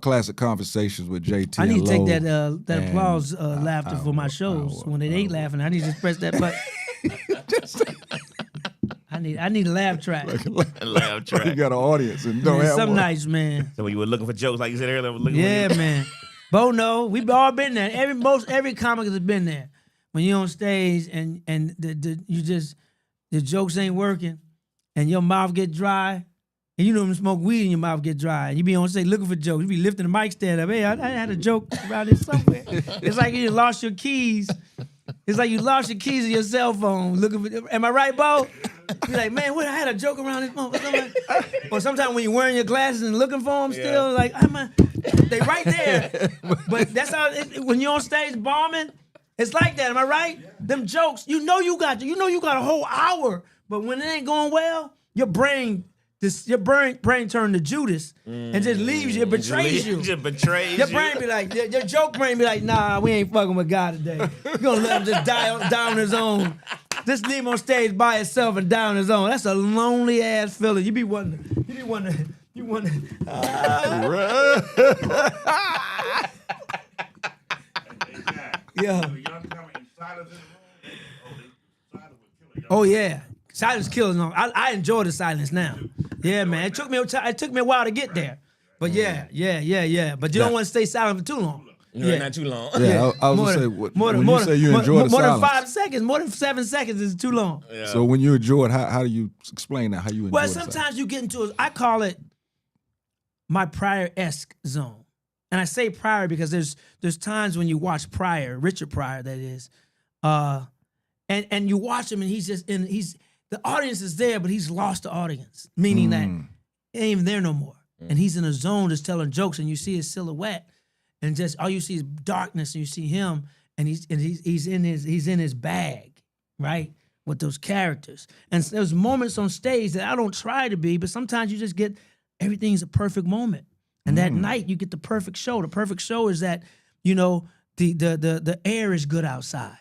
Classic Conversations with JT. I need to take Lowe that and applause laughter for my shows. When they ain't laughing, I need to just press that button. I need a laugh track. Laugh track. You got an audience and don't Man, have some one. nights, man. So when you were looking for jokes, like you said earlier, looking Yeah, for man. Bo, no, we've all been there. Every comic has been there. When you're on stage and the jokes ain't working, and your mouth get dry, and you know when smoke weed and your mouth get dry, and you be on stage looking for jokes. You be lifting the mic stand up. Hey, I had a joke around here somewhere. It's like you lost your keys. It's like you lost your keys of your cell phone looking for. Am I right, Bo? Be like, man, what? I had a joke around this moment. Or sometimes when you're wearing your glasses and looking for them, still like, they right there. But that's how when you're on stage bombing, it's like that. Am I right? Them jokes, you know you got a whole hour, but when it ain't going well, your brain turned to Judas and just leaves you, betrays you. Just betrays Your you. brain be like, your joke brain be like, nah, we ain't fucking with God today. We're gonna let him just die on his own. Just leave him on stage by himself and die on his own. That's a lonely ass feeling. You wonder. Yeah. Oh yeah. Silence kills. No, I enjoy the silence now. Yeah, man. It took me a while to get there. But yeah. But you don't want to stay silent for too long. No, not too long. Yeah, I was gonna say, when you say you enjoy the more silence. than 5 seconds, more than 7 seconds is too long. Yeah. So when you enjoy it, how do you explain that? How you enjoy Well, the sometimes silence? you get into I call it my Pryor-esque zone. And I say Pryor because there's times when you watch Pryor, Richard Pryor, that is, and you watch him and the audience is there, but he's lost the audience, meaning that he ain't even there no more. And he's in a zone just telling jokes, and you see his silhouette, and just all you see is darkness, and you see him, and he's in his bag, right, with those characters. And there's moments on stage that I don't try to be, but sometimes you just get everything's a perfect moment, and that night you get the perfect show. The perfect show is that the air is good outside,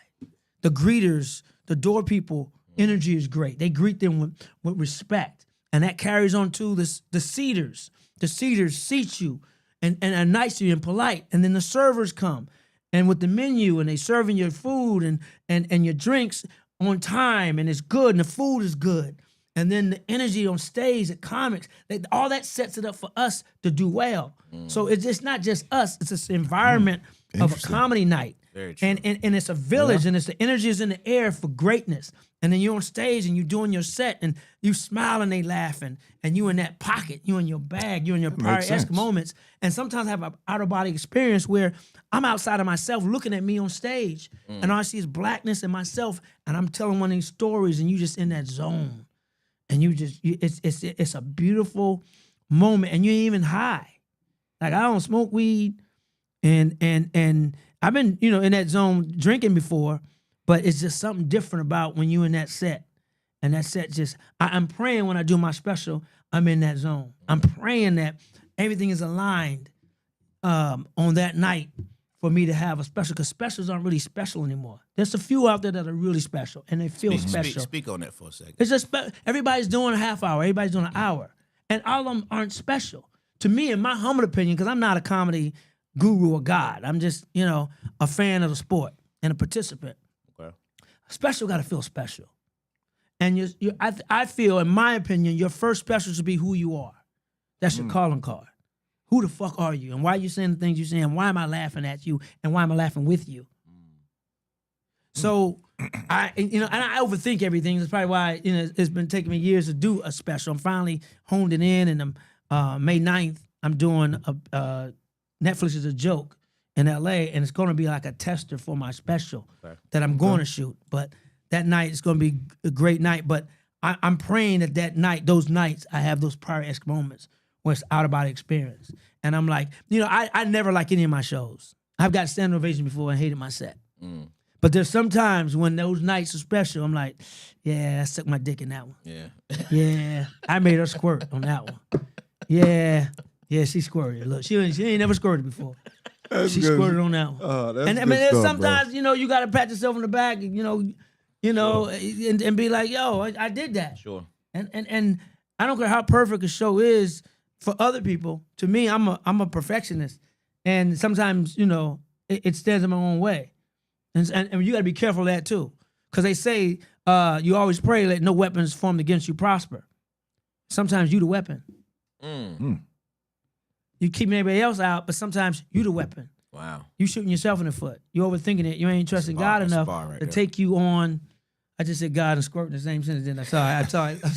the greeters, the door people, energy is great. They greet them with respect, and that carries on to the seaters. The seaters seat you and are nice to you and polite. And then the servers come and with the menu and they serving your food and your drinks on time and it's good and the food is good. And then the energy on stage at comics, all that sets it up for us to do well. So it's not just us, it's this environment of a comedy night. Very true. And it's a village and it's the energy is in the air for greatness. And then you're on stage and you're doing your set and you smile and they laughing and you in that pocket, you in your bag, you in your Pryor-esque moments. And sometimes I have an out-of-body experience where I'm outside of myself looking at me on stage and all I see is blackness and myself and I'm telling one of these stories and you just in that zone. And it's a beautiful moment and you ain't even high. Like I don't smoke weed and I've been, in that zone drinking before, but it's just something different about when you're in that set. And that set I'm praying when I do my special, I'm in that zone. I'm praying that everything is aligned on that night for me to have a special, because specials aren't really special anymore. There's a few out there that are really special, and they feel special. Speak on that for a second. It's just everybody's doing a half hour, everybody's doing an hour, and all of them aren't special. To me, in my humble opinion, because I'm not a comedy guru or god, I'm just, a fan of the sport and a participant. Okay. Special got to feel special. And I feel, in my opinion, your first special should be who you are. That's your calling card. Who the fuck are you? And why are you saying the things you're saying? Why am I laughing at you? And why am I laughing with you? So I overthink everything. That's probably why it's been taking me years to do a special. I'm finally honed it in, and May 9th, I'm doing Netflix is a Joke in LA, and it's going to be like a tester for my special that I'm going to shoot. But that night is going to be a great night. But I'm praying that night, those nights, I have those prior-esque moments where it's out-of-body experience. And I'm like, I never like any of my shows. I've got standing ovation before and hated my set. But there's sometimes when those nights are special, I'm like, yeah, I sucked my dick in that one. Yeah. Yeah, I made her squirt on that one. Yeah, she squirted. Look, she ain't never squirted before. She squirted on that one. Oh, that's and I good mean, stuff, sometimes bro. you got to pat yourself on the back, and be like, yo, I did that. Sure. And I don't care how perfect a show is for other people. To me, I'm a perfectionist, and sometimes it stands in my own way, and you got to be careful of that too, because they say you always pray let no weapons formed against you prosper. Sometimes you the weapon. You keeping everybody else out, but sometimes you the weapon. Wow. You shooting yourself in the foot. You overthinking it. You ain't trusting God enough right to there. take you on. I just said God and squirt in the same sentence. Didn't I? I'm sorry. I'm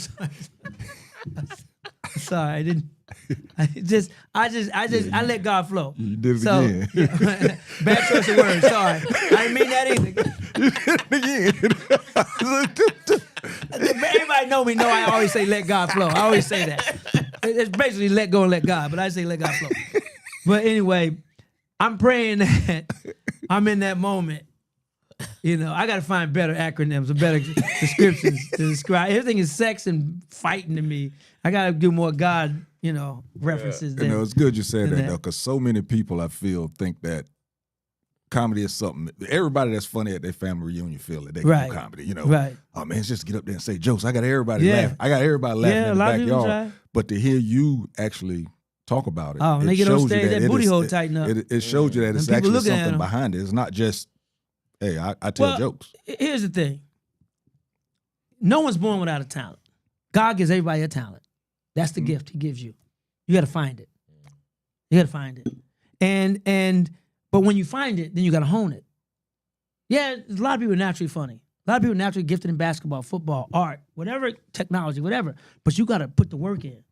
sorry. I didn't. I let God flow. You did it again. Yeah, bad choice of words. Sorry. I didn't mean that either. Everybody know me. Know I always say let God flow. I always say that. It's basically let go and let God, but I say let God flow. But anyway, I'm praying that I'm in that moment. I got to find better acronyms or better descriptions to describe. Everything is sex and fighting to me. I got to do more God, references. It's good you said that, though, because so many people, I feel, think that comedy is something. Everybody that's funny at their family reunion feel that they can do comedy. Right. Oh man, just get up there and say jokes. I got everybody laughing. I got everybody laughing in the backyard. But to hear you actually talk about it, when they get on stage, that booty hole tighten up. It shows you that it's actually something behind it. It's not just, hey, I tell jokes. Here's the thing. No one's born without a talent. God gives everybody a talent. That's the gift he gives you. You got to find it. You got to find it. But when you find it, then you got to hone it. Yeah, a lot of people are naturally funny. A lot of people are naturally gifted in basketball, football, art, whatever, technology, whatever. But you got to put the work in.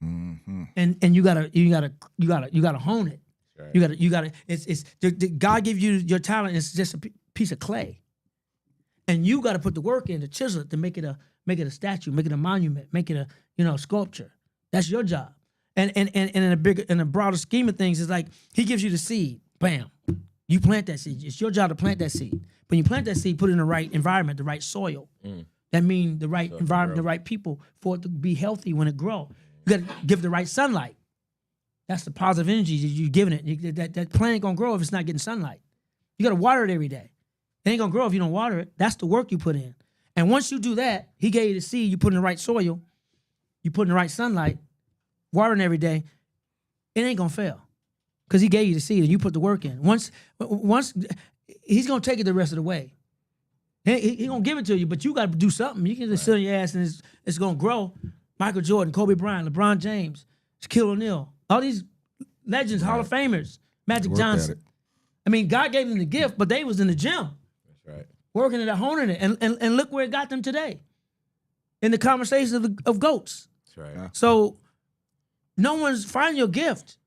Mm-hmm. And you gotta hone it. Right. You gotta. It's God give you your talent. It's just a piece of clay, and you got to put the work in to chisel it to make it a statue, make it a monument, make it a sculpture. That's your job. And in a broader scheme of things, it's like he gives you the seed. Bam, you plant that seed. It's your job to plant that seed. When you plant that seed, put it in the right environment, the right soil. That means the right environment, the right people for it to be healthy when it grows. You got to give the right sunlight. That's the positive energy that you're giving it. That plant ain't going to grow if it's not getting sunlight. You got to water it every day. It ain't going to grow if you don't water it. That's the work you put in. And once you do that, he gave you the seed, you put in the right soil, you put in the right sunlight, watering every day, it ain't going to fail. Because he gave you the seed and you put the work in. Once he's going to take it the rest of the way. He going to give it to you, but you got to do something. You can just sit on your ass and it's going to grow. Michael Jordan, Kobe Bryant, LeBron James, Shaquille O'Neal, all these legends, Hall of Famers, Magic Johnson. I mean, God gave them the gift, but they was in the gym. That's right. Working it, honing it, and look where it got them today. In the conversation of GOATs. That's right. Yeah. So, find your gift.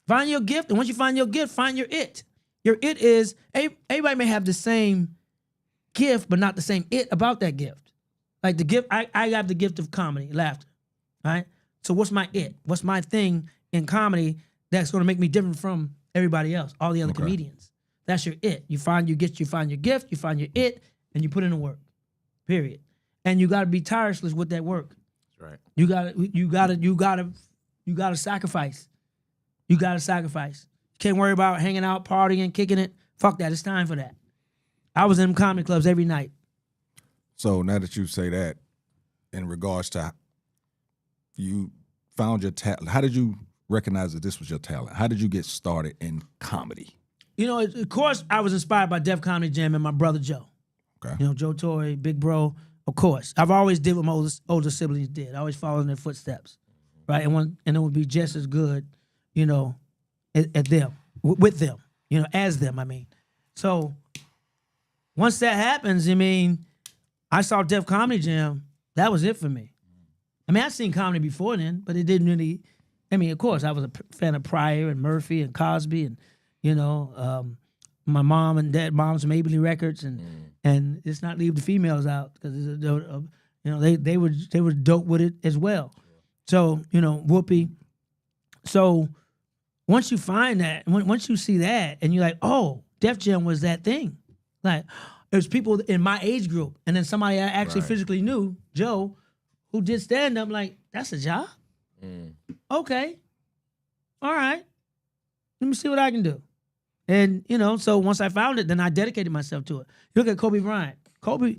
Find your gift, and once you find your gift, find your it. Your it is, everybody may have the same gift, but not the same it about that gift. Like the gift, I have the gift of comedy, laughter, right? So what's my it? What's my thing in comedy that's going to make me different from everybody else, all the other comedians? That's your it. You find your gift, you find your it, and you put in the work, period. And you got to be tireless with that work. That's right. You got to sacrifice. You got to sacrifice. You can't worry about hanging out, partying, kicking it. Fuck that. It's time for that. I was in them comedy clubs every night. So now that you say that, in regards to you found your talent, how did you recognize that this was your talent? How did you get started in comedy? Of course, I was inspired by Def Comedy Jam and my brother Joe. Okay. Joe Torre, Big Bro, of course. I've always did what my older siblings did. I always followed in their footsteps, right? And it would be just as good, you know, at them, with them, you know, as them, I mean. So once that happens, I mean, I saw Def Comedy Jam. That was it for me. I mean, I'd seen comedy before then, but it didn't really, I mean, of course, I was a fan of Pryor and Murphy and Cosby and, you know, my mom and dad, mom's Mabley Records, and it's not leave the females out because you know they were dope with it as well. So you know Whoopi. So once you find that, once you see that, and you're like, oh, Def Jam was that thing. Like there's people in my age group, and then somebody I actually physically knew, Joe, who did stand up. Like that's a job. Okay, all right. Let me see what I can do. And, you know, so once I found it, then I dedicated myself to it. You look at Kobe Bryant. Kobe,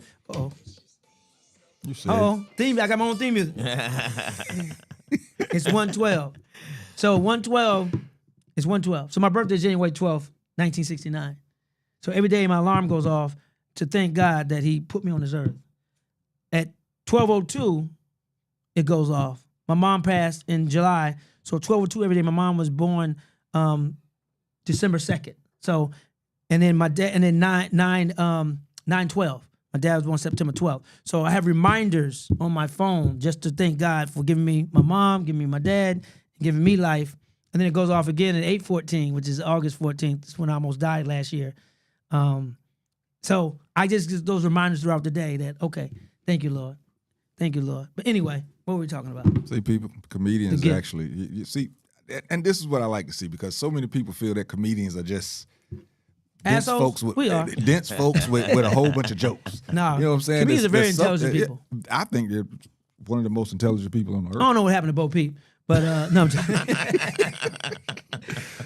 You said theme, I got my own theme music. It's 112. So 112 is 112. So my birthday is January 12th, 1969. So every day my alarm goes off to thank God that he put me on this earth. At 12:02, it goes off. My mom passed in July. So 12:02 every day. My mom was born December 2nd. So, and then my dad, and then 9/12. My dad was born September 12th. So I have reminders on my phone just to thank God for giving me my mom, giving me my dad, giving me life. And then it goes off again at 8/14, which is August 14th. That's when I almost died last year. So I just get those reminders throughout the day that, okay, thank you, Lord. Thank you, Lord. But anyway, what were we talking about? See, people, comedians actually, you see, and this is what I like to see because so many people feel that comedians are just dense assholes. folks We are. dense folks with a whole bunch of jokes. No, you know what I'm saying? comedians are very There's intelligent people. I think they're one of the most intelligent people on the earth. I don't know what happened to Bo Peep, but no, I'm joking.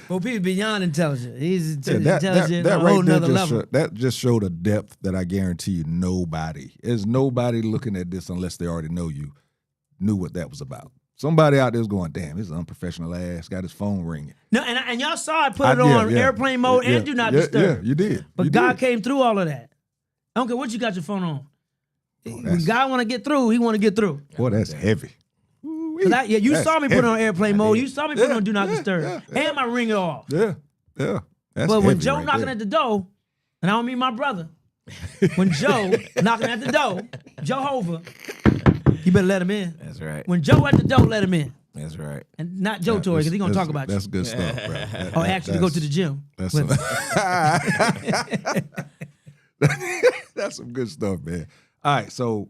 Bo Peep is beyond intelligent. He's intelligent on a whole nother level. That just showed a depth that I guarantee you there's nobody looking at this unless they already know you, knew what that was about. Somebody out there's going, damn, this is unprofessional ass, got his phone ringing. No, and y'all saw I put it on airplane mode and do not disturb. Yeah, you did. But God came through all of that. I don't care what you got your phone on. When God want to get through, he want to get through. Boy, that's heavy. You saw me put it on airplane mode. You saw me put it on do not Yeah, disturb. yeah. And my ringer off. Yeah. That's But when heavy Joe right knocking there. at the door, and I don't mean my brother, when Joe knocking at the door, Jehovah, you better let him in. That's right. When Joe at the door, let him in. That's right. And not Joe Torre, because he's going to talk about you. That's good stuff, bro. Or actually go to the gym. That's with that's some good stuff, man. All right, so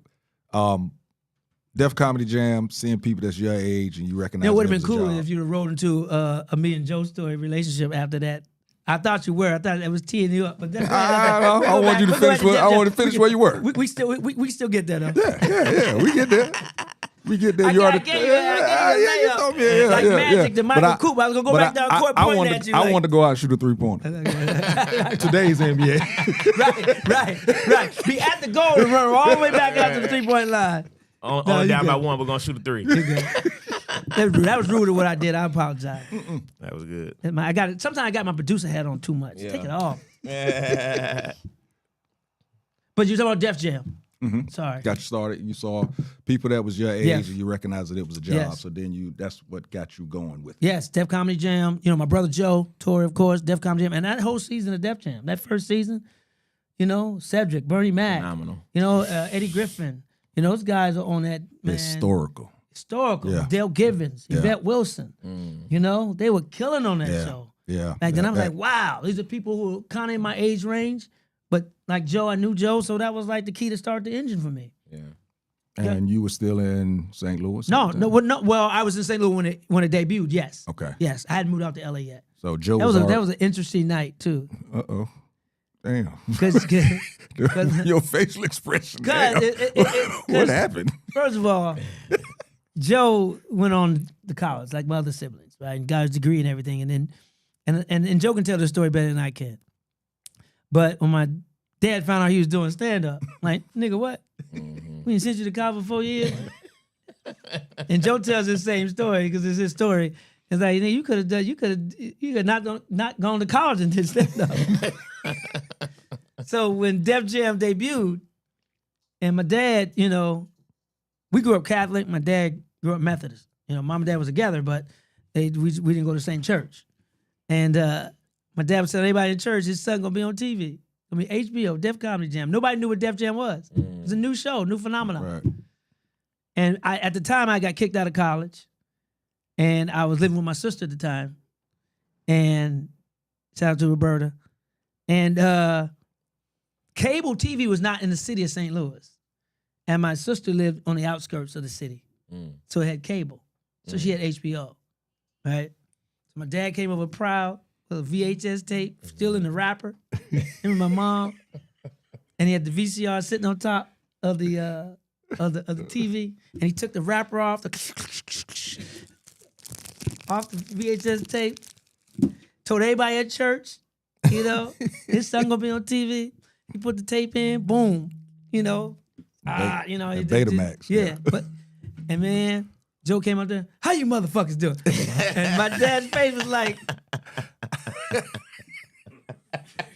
Def Comedy Jam, seeing people that's your age and you recognize it would have them been as a cool job. if you'd have rolled into a me and Joe Story relationship after that. I thought you were. I thought it was teeing you up. But that's I want you to finish. I want to finish where you were. We still get that though. Yeah. We get there. We get there. I gave you a layup. Like Magic to Michael Cooper. I was gonna go back down court pointing at you. I wanted to go out and shoot a 3-pointer. Today's NBA. Right. Be at the goal and run all the way back out to the 3-point line. Only down by one, we're gonna shoot a 3. That was rude to what I did. I apologize. That was good. Sometimes I got my producer hat on too much. Yeah. Take it off. But you talking about Def Jam. Mm-hmm. Sorry. Got you started. You saw people that was your age Yes. and you recognized that it was a job. Yes. So then that's what got you going with it. Yes, Def Comedy Jam. You know, my brother Joe, Torre, of course, Def Comedy Jam. And that whole season of Def Jam, that first season, you know, Cedric, Bernie Mac. Phenomenal. You know, Eddie Griffin. You know, those guys are on that, man. Historical. Yeah. Dale Givens, Yeah. Yvette Wilson. You know, they were killing on that Yeah. show. Yeah. Back then, I was That- like, wow, these are people who are kind of in my age range. But like Joe, I knew Joe, so that was like the key to start the engine for me. Yeah. And you were still in St. Louis? No, at the no, time? well, I was in St. Louis when it debuted. Yes. Okay. Yes, I hadn't moved out to LA yet. So Joe That was an interesting night too. Uh-oh. Damn. Because Your facial expression. Because Damn. What happened? First of all, Joe went on to college like my other siblings, right? And got his degree and everything. And then and Joe can tell the story better than I can. But when my dad found out he was doing stand-up, like, nigga, what? We didn't send you to college for 4 years? And Joe tells the same story because it's his story. It's like, you could have not gone to college and did stand-up. So when Def Jam debuted, And my dad, we grew up Catholic. My dad grew up Methodist. Mom and dad was together, but we didn't go to the same church. And my dad would tell anybody in church, his son gonna be on TV. Gonna be HBO, Def Comedy Jam. Nobody knew what Def Jam was. It was a new show, new phenomenon. Right. And at the time, I got kicked out of college. And I was living with my sister at the time. And shout out to Roberta. And cable TV was not in the city of St. Louis. And my sister lived on the outskirts of the city. So it had cable. So she had HBO, right? So my dad came over proud with a VHS tape, still in the wrapper. Him and my mom. And he had the VCR sitting on top of the TV. And he took the wrapper off the VHS tape. Told everybody at church, his son gonna be on TV. He put the tape in, boom, Betamax. Yeah, and man, Joe came out there. How you motherfuckers doing? And my dad's face was like,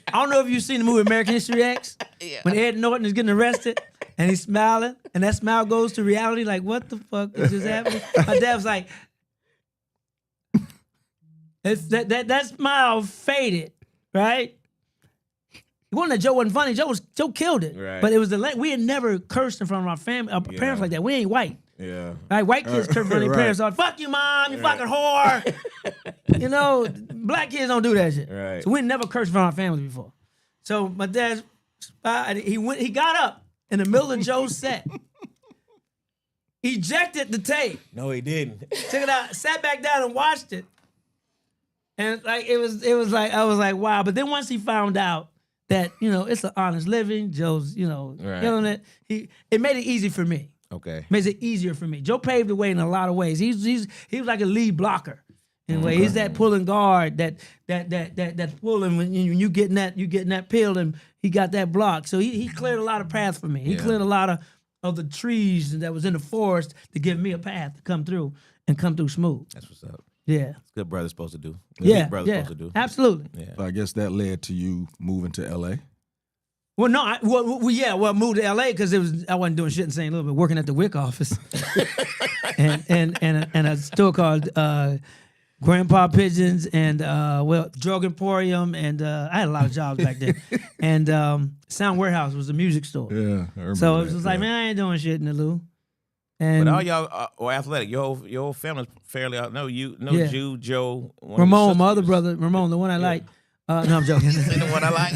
I don't know if you've seen the movie American History X, when Ed Norton is getting arrested and he's smiling, and that smile goes to reality. Like, what the fuck is just happening? My dad was like, that smile faded, right? It wasn't that Joe wasn't funny. Joe killed it. Right. But it was we had never cursed in front of our family, our parents like that. We ain't white. Yeah. Right? White kids curse in front of their parents. Like, fuck you, mom, you fucking whore. Black kids don't do that shit. Right. So we never cursed in front of our family before. So my dad, he got up in the middle of Joe's set, ejected the tape. No, he didn't. Took it out, sat back down and watched it. And it was like, I was like, wow. But then once he found out that, it's an honest living, Joe's, killing it, it made it easy for me. Okay. Makes it easier for me. Joe paved the way in a lot of ways. He was like a lead blocker in a way. He's that pulling guard that's pulling when you getting that pill, and he got that block. So he cleared a lot of paths for me. He cleared a lot of the trees that was in the forest to give me a path to come through smooth. That's what's up. Yeah. It's good brother's supposed to do. Yeah. Brother's supposed to do. Absolutely. Yeah. So I guess that led to you moving to LA. Well, no, I moved to LA because I wasn't doing shit in St. Louis, but working at the WIC office, and a store called Grandpa Pigeons and Drug Emporium, and I had a lot of jobs back then, and Sound Warehouse was a music store. Yeah, I remember So it that, was like, man, I ain't doing shit in the Lou. And But all y'all are athletic. Your whole family's fairly out. You, Joe, Ramon, my other brother, Ramon, the one I like. No, I'm joking. the one I like.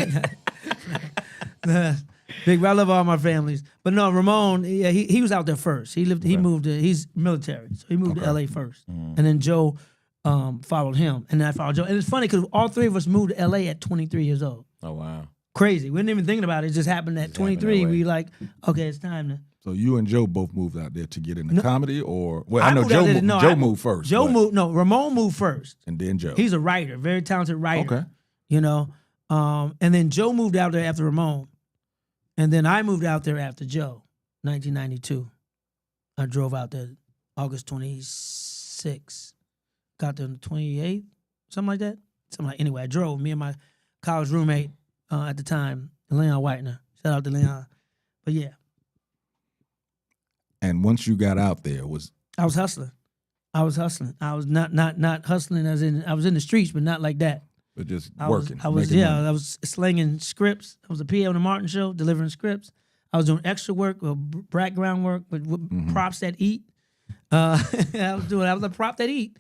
Big, I love all my families, but no, Ramon, he was out there first. He moved. He's military, so he moved to LA first, and then Joe followed him, and then I followed Joe. And it's funny because all three of us moved to LA at 23 years old. Oh wow, crazy. We weren't even thinking about it. It just happened at 23. We like, okay, it's time to. So you and Joe both moved out there to get into comedy, or I know moved out there- no, Joe moved first. Joe moved. No, Ramon moved first, and then Joe. He's a writer, very talented writer. Okay. And then Joe moved out there after Ramon. And then I moved out there after Joe, 1992. I drove out there August 26th. Got there on the 28th, something like that. Anyway, I drove, me and my college roommate at the time, Leon Whitener. Shout out to Leon. But yeah. And once you got out there, I was hustling. I was not hustling as in, I was in the streets, but not like that. but just I working. was making money. I was slinging scripts. I was a PA on the Martin Show, delivering scripts. I was doing extra work, background work with props that eat. I was a prop that eat.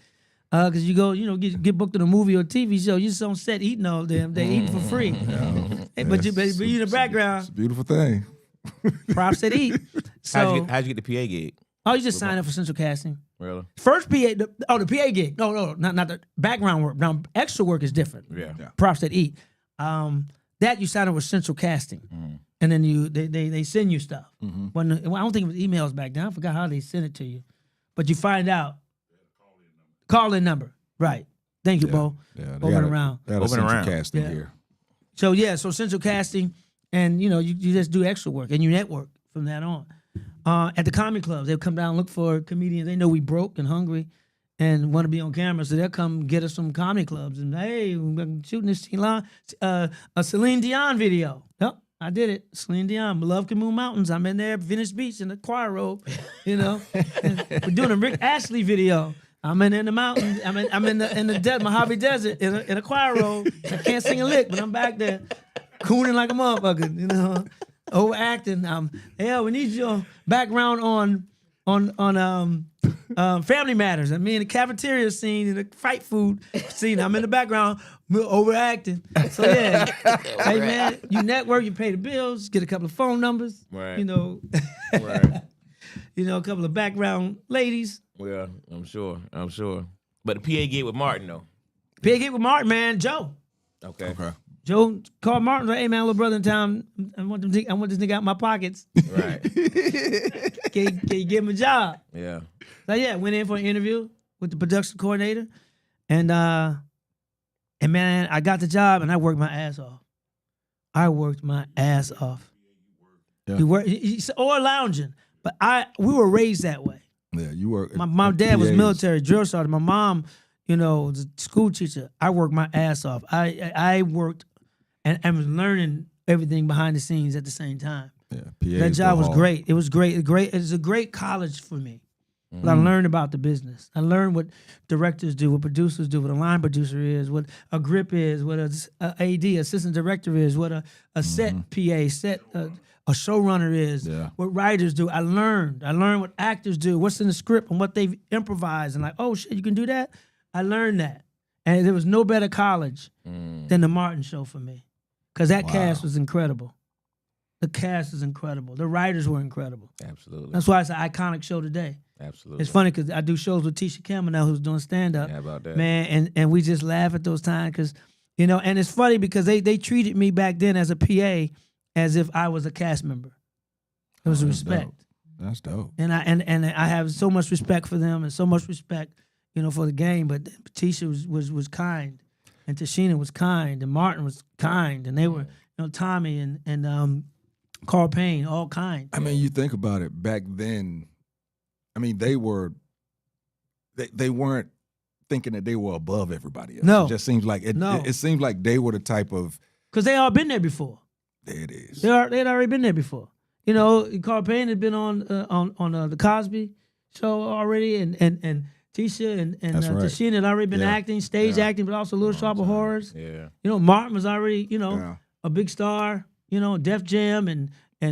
Because you go, get booked in a movie or TV show, you just on set eating all damn day, eating for free. Hey, but you in the background, It's a beautiful thing. props that eat. So How'd you get the PA gig? you just sign up for Central Casting. Really? First PA, the PA gig. No, not the background work. Now extra work is different. Yeah. Props that eat. That you sign up with Central Casting, and then they send you stuff. I don't think it was emails back then. I forgot how they sent it to you, but you find out. Call-in number, right? Thank you, Bo. Yeah, Moving around. They had a Moving central around. casting Yeah. here. So Central Casting, and you just do extra work and you network from that on. At the comedy clubs, they'll come down and look for comedians. They know we broke and hungry and want to be on camera, so they'll come get us some comedy clubs. And hey, we're shooting this a Celine Dion video. Yep, I did it. Celine Dion, Love Can Move Mountains. I'm in there, Venice Beach in the choir robe, you know. We're doing a Rick Astley video. I'm in the mountains. I'm in the Mojave Desert in a choir robe. I can't sing a lick, but I'm back there cooning like a motherfucker, you know, overacting. We need your background on Family Matters. I mean, the cafeteria scene and the fight food scene. I'm in the background overacting. So yeah, hey man, you network, you pay the bills, get a couple of phone numbers, Right. you know, Right. you know, a couple of background ladies. Well, I'm sure. But the PA gig with Martin though. Big hit with Martin, man, Joe. Okay. Joe called Martin, like, hey man, little brother in town, I want this nigga out my pockets. Right. Can you give him a job? Yeah. So yeah, went in for an interview with the production coordinator, and man, I got the job and I worked my ass off. Yeah. He worked, or lounging, but we were raised that way. Yeah, you were. My dad was PAs. military drill sergeant. My mom, you know, was a school teacher. I worked my ass off. I worked and was learning everything behind the scenes at the same time. Yeah, PAs That job go was hard. great. It was great. It was a great college for me. I learned about the business. I learned what directors do, what producers do, what a line producer is, what a grip is, what a AD, assistant director is, what a set PA, a showrunner is, Yeah. what writers do. I learned what actors do, what's in the script and what they've improvised. And like, oh shit, you can do that? I learned that. And there was no better college than the Martin Show for me. Because that cast was incredible. The cast is incredible. The writers were incredible. Absolutely. That's why it's an iconic show today. Absolutely. It's funny because I do shows with Tisha Campbell now, who's doing stand-up. Yeah, about that. Man, and we just laugh at those times because, you know, and it's funny because they treated me back then as a PA as if I was a cast member. It was That's respect. dope. That's dope. And I have so much respect for them and so much respect, you know, for the game. But Tisha was kind, and Tashina was kind, and Martin was kind, and they were, you know, Tommy and Carl Payne, all kind. I mean, you think about it. Back then, I mean, they weren't thinking that they were above everybody else. No. It just seems like it seems like they were the type of. Because they all been there before. There it is. They had already been there before. You know, Carl Payne had been on the Cosby Show already, and Tisha and That's right. Tashina had already been Yeah. acting, stage acting, but also Little Shop of Horrors. Yeah. You know, Martin was already, you know, Yeah. a big star. You know, Def Jam and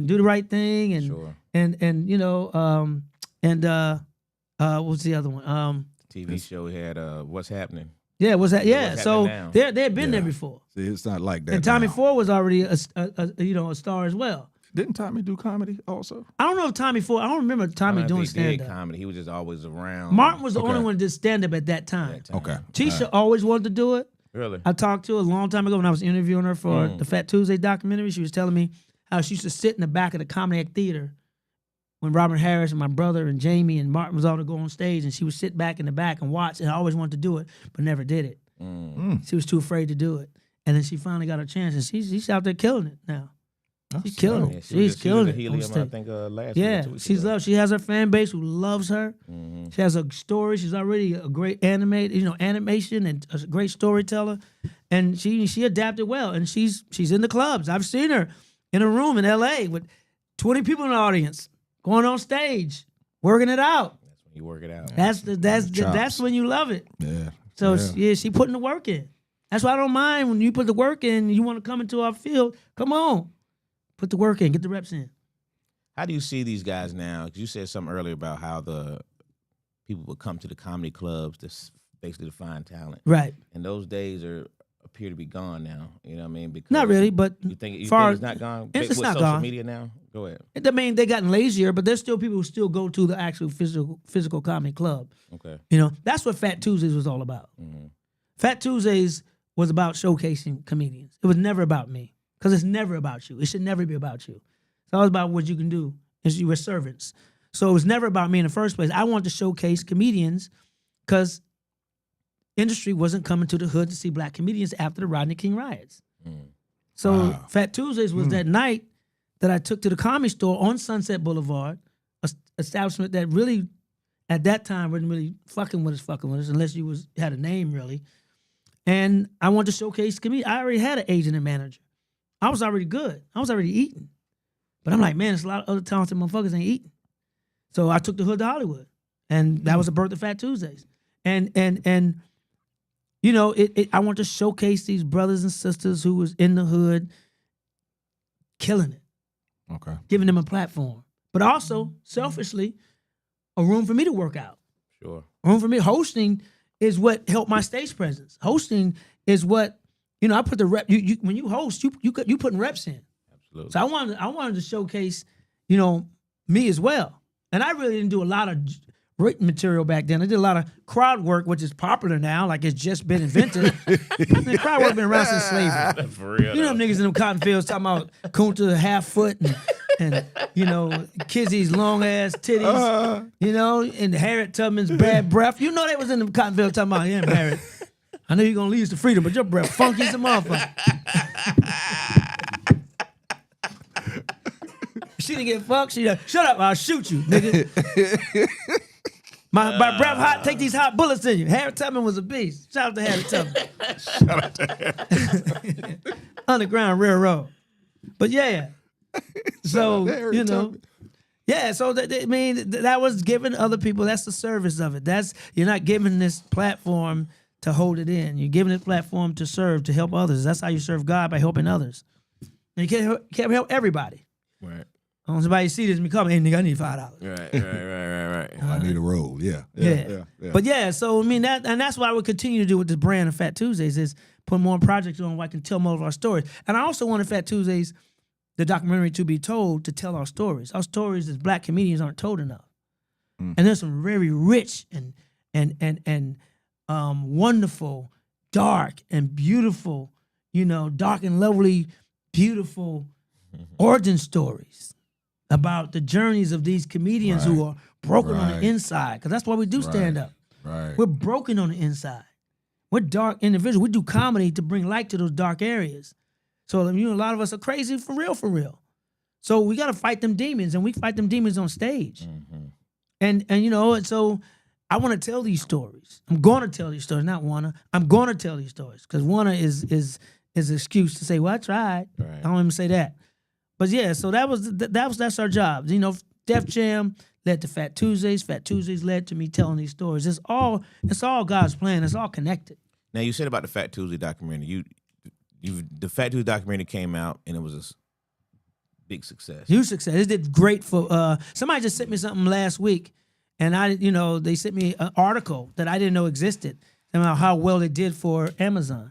Do the Right Thing and Sure. and you know what's the other one? TV show we had What's Happening. Yeah, what's that? Yeah, What's so Happening Now. they had been there Yeah. before. See, it's not like that. And Tommy now. Ford was already a star as well. Didn't Tommy do comedy also? I don't know if Tommy Ford. I don't remember Tommy I don't doing think he did stand up. comedy. He was just always around. Martin was the Okay. only one that did stand up at that time. That time. Okay. Tisha always wanted to do it. Really? I talked to her a long time ago when I was interviewing her for the Fat Tuesday documentary. She was telling me how she used to sit in the back of the Comedy Act Theater when Robert Harris and my brother and Jamie and Martin was all to go on stage, and she would sit back in the back and watch. And I always wanted to do it, but never did it. She was too afraid to do it. And then she finally got her chance, and she's out there killing it now. She's killing Yeah, it. she was She's at killing it. Helium, on I stage. think last Yeah, week or 2 weeks she's ago. loved. She has her fan base who loves her. She has a story. She's already a great animation and a great storyteller. And she adapted well. And she's in the clubs. I've seen her in a room in LA with 20 people in the audience, going on stage, working it out. That's when you work it out. That's when you love it. Yeah. So yeah. she putting the work in. That's why I don't mind when you put the work in. You want to come into our field? Come on, put the work in, get the reps in. How do you see these guys now? 'Cause you said something earlier about how the people would come to the comedy clubs basically to find talent. Right. And those days appear to be gone now. You know what I mean? Because Not really, but You think it's not gone? It's With not social gone. media now? Go ahead. I mean, they gotten lazier, but there's still people who still go to the actual physical comedy club. Okay. You know, that's what Fat Tuesdays was all about. Fat Tuesdays was about showcasing comedians. It was never about me, because it's never about you. It should never be about you. It's always about what you can do. You were servants. So it was never about me in the first place. I wanted to showcase comedians because industry wasn't coming to the hood to see black comedians after the Rodney King riots. So Fat Tuesdays was that night that I took to the Comedy Store on Sunset Boulevard, a establishment that really, at that time, wasn't really fucking with us unless you had a name really. And I wanted to showcase comedians. I already had an agent and manager. I was already good. I was already eating. But I'm like, man, there's a lot of other talented motherfuckers ain't eating. So I took the hood to Hollywood. And that was the birth of Fat Tuesdays. And you know, I want to showcase these brothers and sisters who was in the hood killing it. Okay. Giving them a platform. But also, selfishly, a room for me to work out. Sure. A room for me. Hosting is what helped my stage presence. Hosting is what, you know, I put the rep. When you host, you putting reps in. Absolutely. So I wanted to showcase, you know, me as well. And I really didn't do a lot of written material back then. I did a lot of crowd work, which is popular now, like it's just been invented. The crowd work been around since slavery. For real. You know them niggas in them cotton fields talking about Kunta half foot and you know, Kizzy's long ass titties, you know, and Harriet Tubman's bad breath. You know they was in them cotton fields talking about him, Harriet. I know you're gonna lead us to freedom, but your breath funky as a motherfucker. She didn't get fucked. She shut up, I'll shoot you, nigga. My breath hot, take these hot bullets in you. Harriet Tubman was a beast. Shout out to Harriet Tubman. Shout out to Harry. Underground Railroad. But yeah. So, Harriet you know. Tubman. Yeah, so that was giving other people, that's the service of it. You're not giving this platform to hold it in. You're giving it platform to serve, to help others. That's how you serve God, by helping others. And you can't help everybody. Right. Somebody see this and become, hey nigga, I need $5. Right. I need a roll. Yeah. But yeah, so I mean that's what I would continue to do with this brand of Fat Tuesdays is put more projects on where I can tell more of our stories. And I also wanted Fat Tuesdays, the documentary, to be told to tell our stories. Our stories as Black comedians aren't told enough. And there's some very rich and wonderful, dark and beautiful, you know, dark and lovely, beautiful origin stories about the journeys of these comedians who are broken on the inside. Because that's why we do stand up. Right. We're broken on the inside. We're dark individuals. We do comedy to bring light to those dark areas. So you know, a lot of us are crazy for real. So we got to fight them demons, and we fight them demons on stage. And you know, and so I want to tell these stories. I'm going to tell these stories, not wanna. I'm going to tell these stories because wanna is an excuse to say, well, I tried. Right. I don't even say that. But yeah, so that's our job. You know, Def Jam led to Fat Tuesdays. Fat Tuesdays led to me telling these stories. It's all God's plan. It's all connected. Now you said about the Fat Tuesday documentary. The Fat Tuesday documentary came out and it was a big success. Huge success. It did great for. Somebody just sent me something last week, and they sent me an article that I didn't know existed about how well it did for Amazon.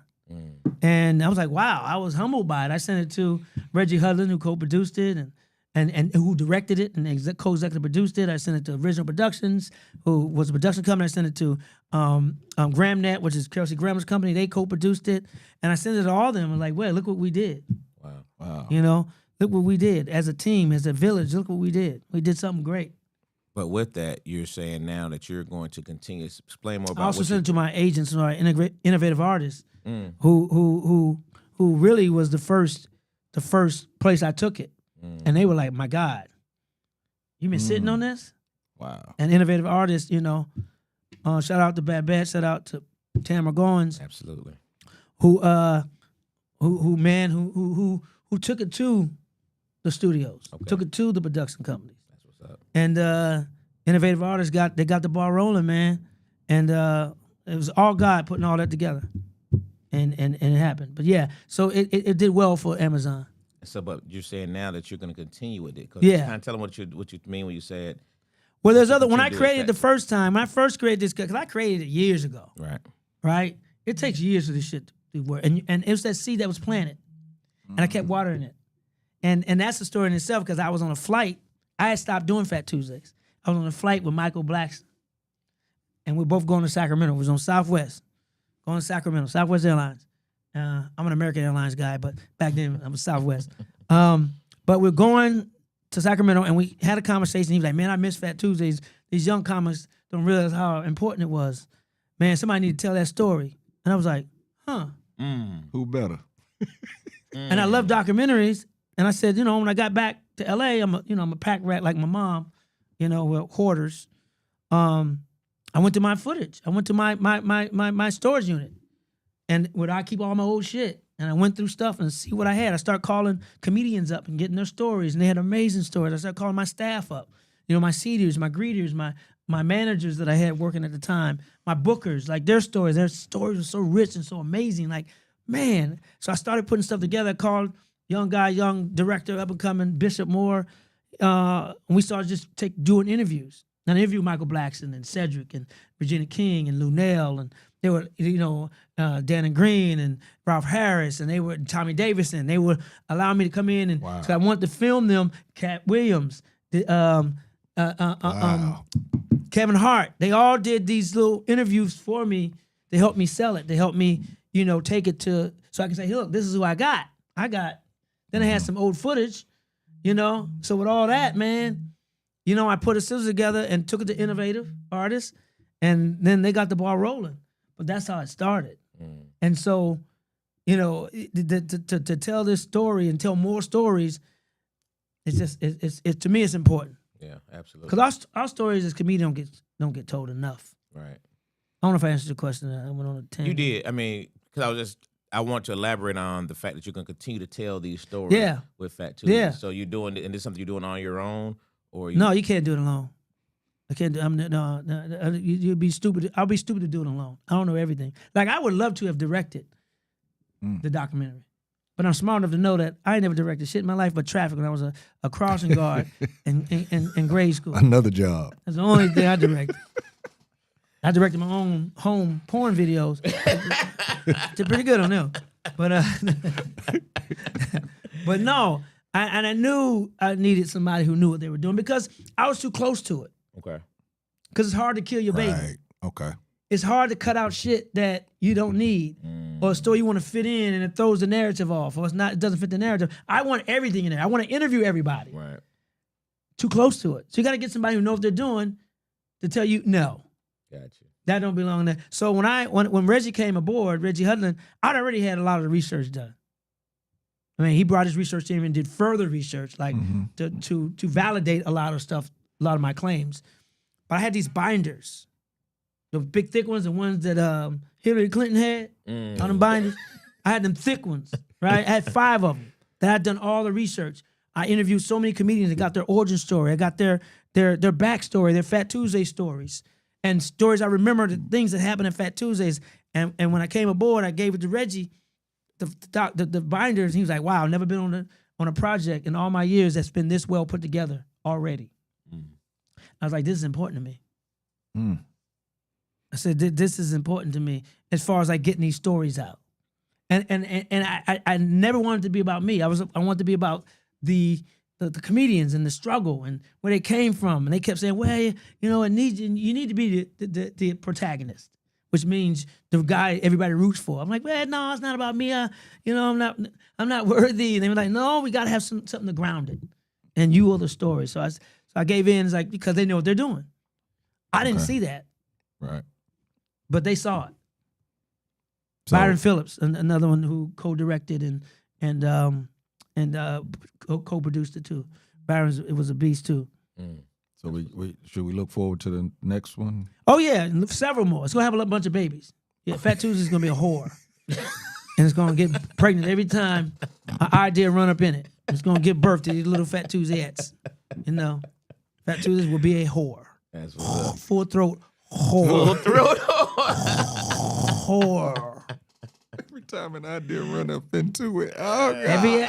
And I was like, wow, I was humbled by it. I sent it to Reggie Hudlin, who co-produced it and who directed it and co-executive produced it. I sent it to Original Productions, who was a production company. I sent it to GramNet, which is Kelsey Grammer's company. They co-produced it. And I sent it to all of them. I'm like, wait, look what we did. Wow. You know, look what we did as a team, as a village. Look what we did. We did something great. But with that, you're saying now that you're going to continue to explain more about I also sent it to my agents and our innovative artists, who really was the first place I took it, and they were like, "My God, you been sitting on this?" Wow. And innovative artists, you know, shout out to Bad Bad, shout out to Tamara Goins, Absolutely. who took it to the studios, took it to the production companies. That's what's up. And innovative artists got the ball rolling, man. And it was all God putting all that together. And it happened. But yeah, so it did well for Amazon. So, but you're saying now that you're going to continue with it. Yeah. Kind of tell them what you mean when you said. Well, there's when I do created that. the first time, when I first created this, because I created it years ago, right? It takes years for this shit to work. And it was that seed that was planted. And I kept watering it. And that's the story in itself, because I was on a flight. I had stopped doing Fat Tuesdays. I was on a flight with Michael Blackson. And we're both going to Sacramento. It was on Southwest. Going to Sacramento, Southwest Airlines. I'm an American Airlines guy, but back then I was Southwest. But we're going to Sacramento, and we had a conversation. He was like, man, I miss Fat Tuesdays. These young comics don't realize how important it was. Man, somebody need to tell that story. And I was like, huh. Who better? And I love documentaries. And I said, you know, when I got back to LA, I'm a pack rat like my mom, you know, with hoarders. I went to my footage. I went to my storage unit, and where I keep all my old shit. And I went through stuff and see what I had. I started calling comedians up and getting their stories, and they had amazing stories. I started calling my staff up, my seaters, my greeters, my managers that I had working at the time, my bookers, like their stories were so rich and so amazing. Like, man. So I started putting stuff together. I called young director, up and coming, Bishop Moore. And we started just doing interviews. And I interviewed Michael Blackson and Cedric and Regina King and Lunell, and they were, Dan and Green and Ralph Harris, and they were Tommy Davidson. They would allow me to come in, and so I wanted to film them. Cat Williams, Kevin Hart. They all did these little interviews for me. They helped me sell it. They helped me, take it to, so I can say, hey, look, this is who I got. Then I had some old footage, So with all that, man, I put a scissors together and took it to Innovative Artists, and then they got the ball rolling. But that's how it started. And so, to tell this story and tell more stories, it's just to me it's important. Yeah, absolutely. Because our stories as comedians don't get told enough. Right. I don't know if I answered your question. I went on a tangent. You did. I mean, because I want to elaborate on the fact that you're going to continue to tell these stories with Fat Tuesday. Yeah. So you're doing, and this is something you're doing on your own, or No, you can't do it alone. I can't do. You'd be stupid. I'll be stupid to do it alone. I don't know everything. Like, I would love to have directed the documentary, but I'm smart enough to know that I ain't never directed shit in my life but traffic when I was a crossing guard in grade school. Another job. That's the only thing I directed. I directed my own home porn videos. Did pretty good on them, but no. I knew I needed somebody who knew what they were doing because I was too close to it. Okay. Because it's hard to kill your baby. Right. Okay. It's hard to cut out shit that you don't need, or a story you want to fit in and it throws the narrative off, or it doesn't fit the narrative. I want everything in there. I want to interview everybody. Right. Too close to it. So you got to get somebody who knows what they're doing to tell you no. Gotcha. That don't belong there. So when Reggie came aboard, Reggie Hudlin, I'd already had a lot of the research done. I mean, he brought his research team and did further research, like to validate a lot of stuff, a lot of my claims. But I had these binders, the big thick ones, the ones that Hillary Clinton had on them binders. I had them thick ones, right? I had 5 of them that I'd done all the research. I interviewed so many comedians that got their origin story. I got their backstory, their Fat Tuesday stories, and stories I remember, the things that happened at Fat Tuesdays. And when I came aboard, I gave it to Reggie, the binders. And he was like, "Wow, I've never been on a project in all my years that's been this well put together already." I was like, "This is important to me." I said, "This is important to me as far as like getting these stories out." And I never wanted it to be about me. I wanted to be about the comedians and the struggle and where they came from. And they kept saying, "Well, you need to be the protagonist," which means the guy everybody roots for. I'm like, "Well, no, it's not about me. I'm not worthy." And they were like, "No, we got to have something to ground it, and you are the story." So I gave in, it's like, because they know what they're doing. I didn't see that, right? But they saw it. So, Byron Phillips, another one who co-directed and co-produced it too. Byron was a beast too. So we should we look forward to the next one? Oh yeah, and several more. It's gonna have a bunch of babies. Yeah, Fat Tuesday's gonna be a whore, and it's gonna get pregnant every time an idea run up in it. It's gonna give birth to these little Fat Tuesdayettes. Fat Tuesdays will be a whore. That's what's up. Full throat whore. Full throat. Whore. Every time an idea run up into it, oh God. Every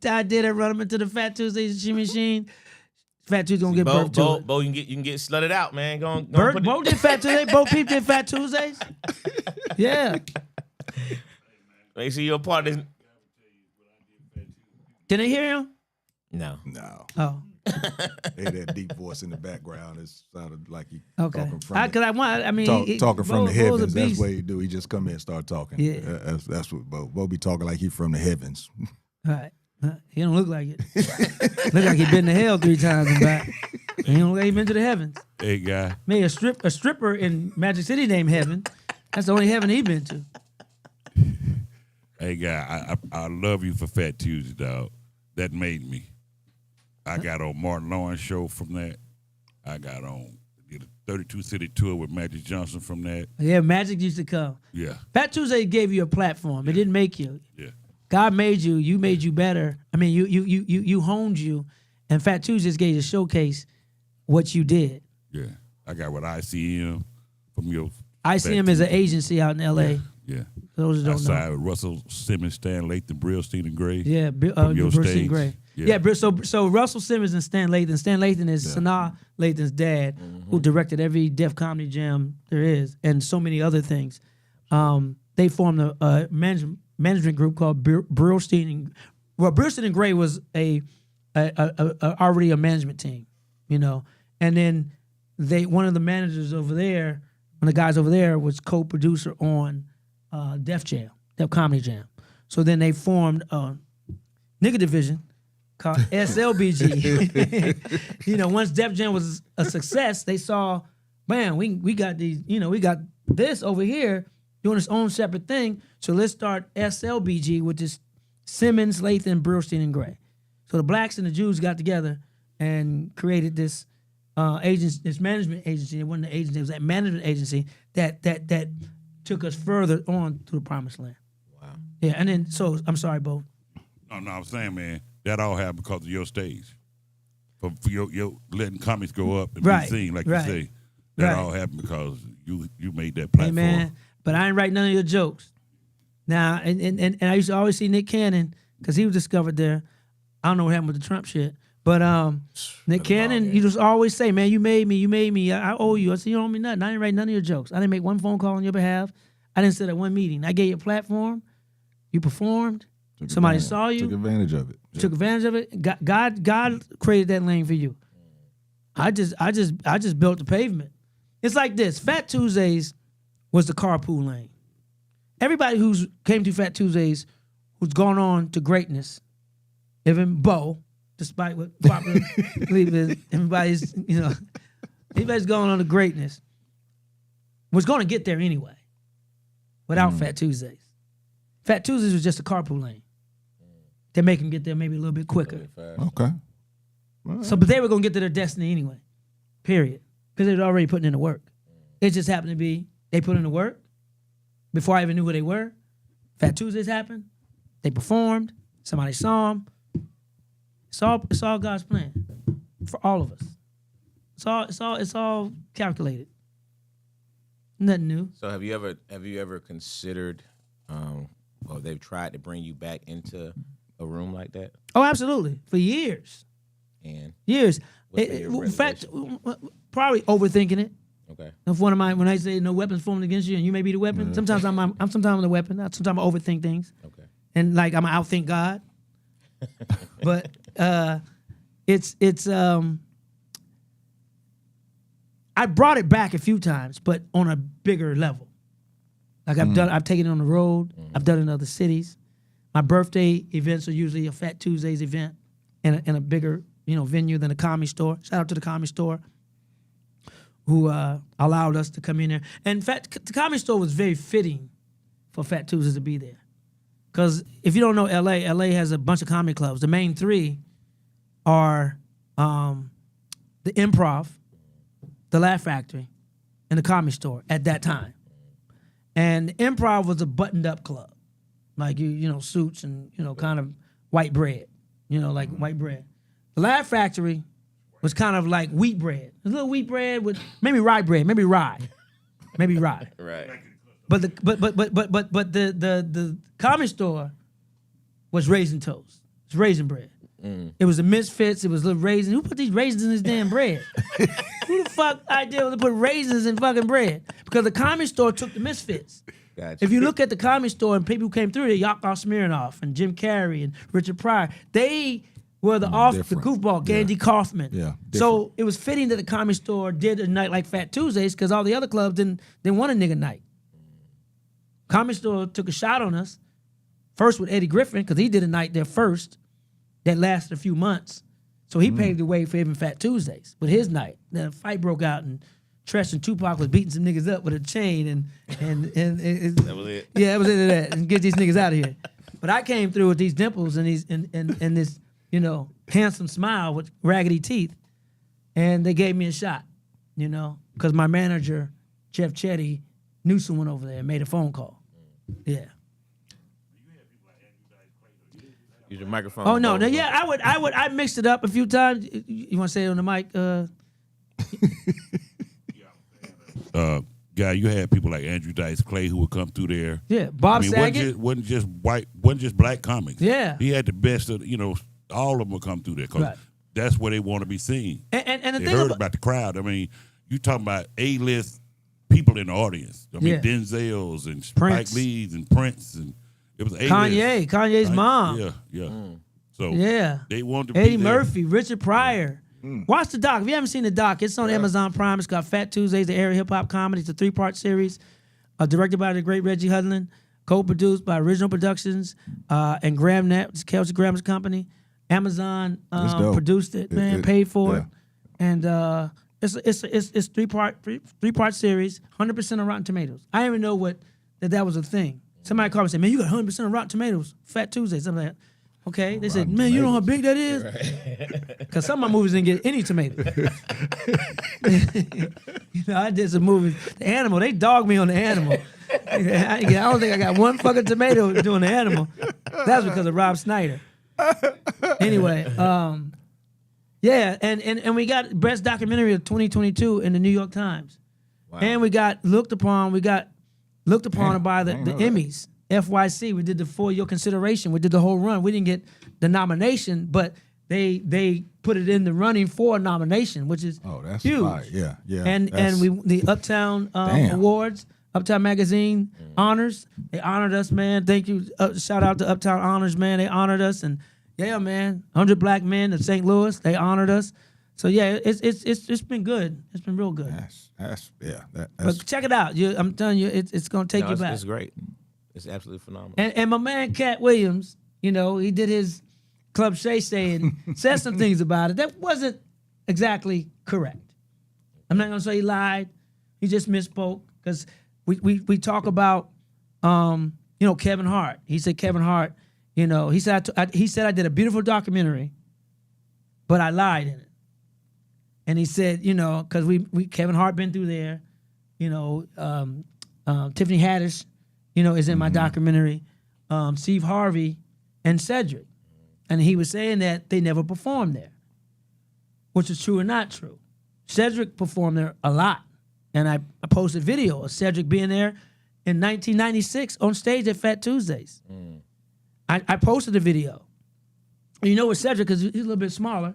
idea that run up into the Fat Tuesdays machine, Fat Tuesday gonna give birth to it. Bo, you can get slutted out, man. Go Bo did Fat Tuesday. Bo Peep did Fat Tuesdays. Yeah. Make sure you're a part of this. Can they hear him? No. Oh. They had that deep voice in the background. It sounded like he Okay. talking from Talking from the heavens. That's what he do. He just come in and start talking. Yeah. That's what Bo be talking like he from the heavens. All right. He don't look like it. Look like he been to hell 3 times and back. He don't look like he been to the heavens. Hey, guy. Maybe a stripper in Magic City named Heaven. That's the only heaven he been to. Hey, guy, I love you for Fat Tuesday, dog. That made me. I got on Martin Lawrence show from that. I got on did a 32 city tour with Magic Johnson from that. Yeah, Magic used to come. Yeah. Fat Tuesday gave you a platform. It didn't make you. Yeah. God made you. You made you better. I mean, you honed you, and Fat Tuesdays gave you to showcase what you did. Yeah. I got what ICM from your. ICM is an agency out in L.A. Yeah. For those who I don't know. signed with Russell Simmons, Stan Lathan, Brillstein, and Gray. Yeah, from your Bruce stage. Gray. Yeah. So Russell Simmons and Stan Lathan. Stan Lathan is Sanaa Lathan's dad, who directed every Def Comedy Jam there is, and so many other things. They formed a management group called Brillstein and Brillstein and Gray was already a management team, you know, and then one of the managers over there, one of the guys over there was co-producer on Def Comedy Jam. So then they formed a nigga division called SLBG. You know, once Def Jam was a success, they saw, man, we got these, you know, we got this over here doing its own separate thing. So let's start SLBG, which is Simmons, Lathan, Brillstein, and Gray. So the blacks and the Jews got together and created this this management agency. It wasn't an agency; it was that management agency that took us further on to the promised land. Wow. Yeah, and then so I'm sorry, Bo. No, I'm saying, man, that all happened because of your stage. For your letting comics go up and be seen, like you say. That all happened because you made that platform. Hey, man, but I ain't write none of your jokes. Now, and I used to always see Nick Cannon, because he was discovered there. I don't know what happened with the Trump shit. But Nick Cannon, you just always say, man, you made me. I owe you. I said, you don't owe me nothing. I didn't write none of your jokes. I didn't make one phone call on your behalf. I didn't sit at one meeting. I gave you a platform. You performed. Somebody saw you. Took advantage of it. Took advantage of it. God created that lane for you. I just built the pavement. It's like this. Fat Tuesdays was the carpool lane. Everybody who's came to Fat Tuesdays, who's gone on to greatness, even Bo, despite what popular belief is, everybody's going on to greatness, was going to get there anyway without Fat Tuesdays. Fat Tuesdays was just a carpool lane. They make them get there maybe a little bit quicker. Okay. Right. So, but they were going to get to their destiny anyway, period. Because they were already putting in the work. It just happened to be they put in the work before I even knew who they were. Fat Tuesdays happened. They performed. Somebody saw them. It's all God's plan for all of us. It's all calculated. Nothing new. So have you ever considered, or they've tried to bring you back into a room like that? Oh, absolutely. For years. And years. what's been your In fact, reservation? probably overthinking it. Okay. If when I say no weapons formed against you and you may be the weapon, sometimes I'm the weapon. Sometimes I overthink things. Okay. And like I'm outthink God. But it's I brought it back a few times, but on a bigger level. Like I've taken it on the road. I've done it in other cities. My birthday events are usually a Fat Tuesdays event in a bigger venue than the Comedy Store. Shout out to the Comedy Store who allowed us to come in there. And the Comedy Store was very fitting for Fat Tuesdays to be there. Because if you don't know LA, LA has a bunch of comedy clubs. The main three are the Improv, the Laugh Factory, and the Comedy Store at that time. And the Improv was a buttoned-up club. Like, suits and, kind of white bread. Like white bread. The Laugh Factory was kind of like wheat bread. A little wheat bread with maybe rye bread, maybe rye. Right. But the Comedy Store was Raisin Toast. It's raisin bread. It was the Misfits. It was little raisins. Who put these raisins in this damn bread? Who the fuck idea was to put raisins in fucking bread? Because the Comedy Store took the Misfits. Gotcha. If you look at the Comedy Store and people who came through there, Yakov Smirnoff and Jim Carrey and Richard Pryor, they were the different. goofball, Gandhi Kaufman. Yeah, so it was fitting that the Comedy Store did a night like Fat Tuesdays because all the other clubs didn't want a nigga night. Comedy Store took a shot on us, first with Eddie Griffin, because he did a night there first that lasted a few months. So he paved the way for even Fat Tuesdays with his night. Then a fight broke out and Tresh and Tupac was beating some niggas up with a chain and That was it. yeah, that was it. That and get these niggas out of here. But I came through with these dimples and this handsome smile with raggedy teeth, and they gave me a shot. you know, because my manager, Jeff Chetty, knew someone over there and made a phone call. Yeah. Use your microphone. Oh no, yeah, I mixed it up a few times. You want to say it on the mic? Guy, you had people like Andrew Dice Clay who would come through there. Yeah, Bob Saget. Wasn't just black comics. Yeah. He had the best of, all of them would come through there because that's where they want to be seen. And the they thing heard about the crowd. I mean, you talking about A-list people in the audience. I mean, Denzel's and Prince. Spike Lee's and Prince and it was A-list. Kanye's mom. Yeah. So they wanted to be Eddie there. Murphy, Richard Pryor. Watch the doc. If you haven't seen the doc, it's on Amazon Prime. It's got Fat Tuesdays, the era hip hop comedy. It's a 3-part series, directed by the great Reggie Hudlin, co-produced by Original Productions and Graham Net, it's Kelsey Graham's company. Amazon produced it, man, paid for it, and it's 3-part series, 100% on Rotten Tomatoes. I didn't even know that was a thing. Somebody called me and said, "Man, you got 100% on Rotten Tomatoes, Fat Tuesdays." I'm like, okay. They said, "Man, you know how big that is?" Because some of my movies didn't get any tomatoes. I did some movies. The Animal, they dogged me on The Animal. I don't think I got one fucking tomato doing The Animal. That's because of Rob Snyder. Anyway, and we got Best Documentary of 2022 in the New York Times. Wow. And we got looked upon by the Emmys. FYC, we did the For Your Consideration. We did the whole run. We didn't get the nomination, but they put it in the running for a nomination, which is huge. Fire. Yeah. And the Uptown Awards, Uptown Magazine honors. They honored us, man. Thank you. Shout out to Uptown Honors, man. They honored us, and yeah, man. 100 Black Men of St. Louis. They honored us. So yeah, it's been good. It's been real good. But check it out. I'm telling you, it's gonna take you back. It's great. It's absolutely phenomenal. And my man Cat Williams, he did his Club Shay Shay and said some things about it that wasn't exactly correct. I'm not gonna say he lied. He just misspoke because we talk about Kevin Hart. He said Kevin Hart, he said I did a beautiful documentary, but I lied in it. And he said, because we Kevin Hart been through there, Tiffany Haddish, is in my documentary, Steve Harvey and Cedric. And he was saying that they never performed there, which is true or not true. Cedric performed there a lot. And I posted video of Cedric being there in 1996 on stage at Fat Tuesdays. I posted the video. You know with Cedric, because he's a little bit smaller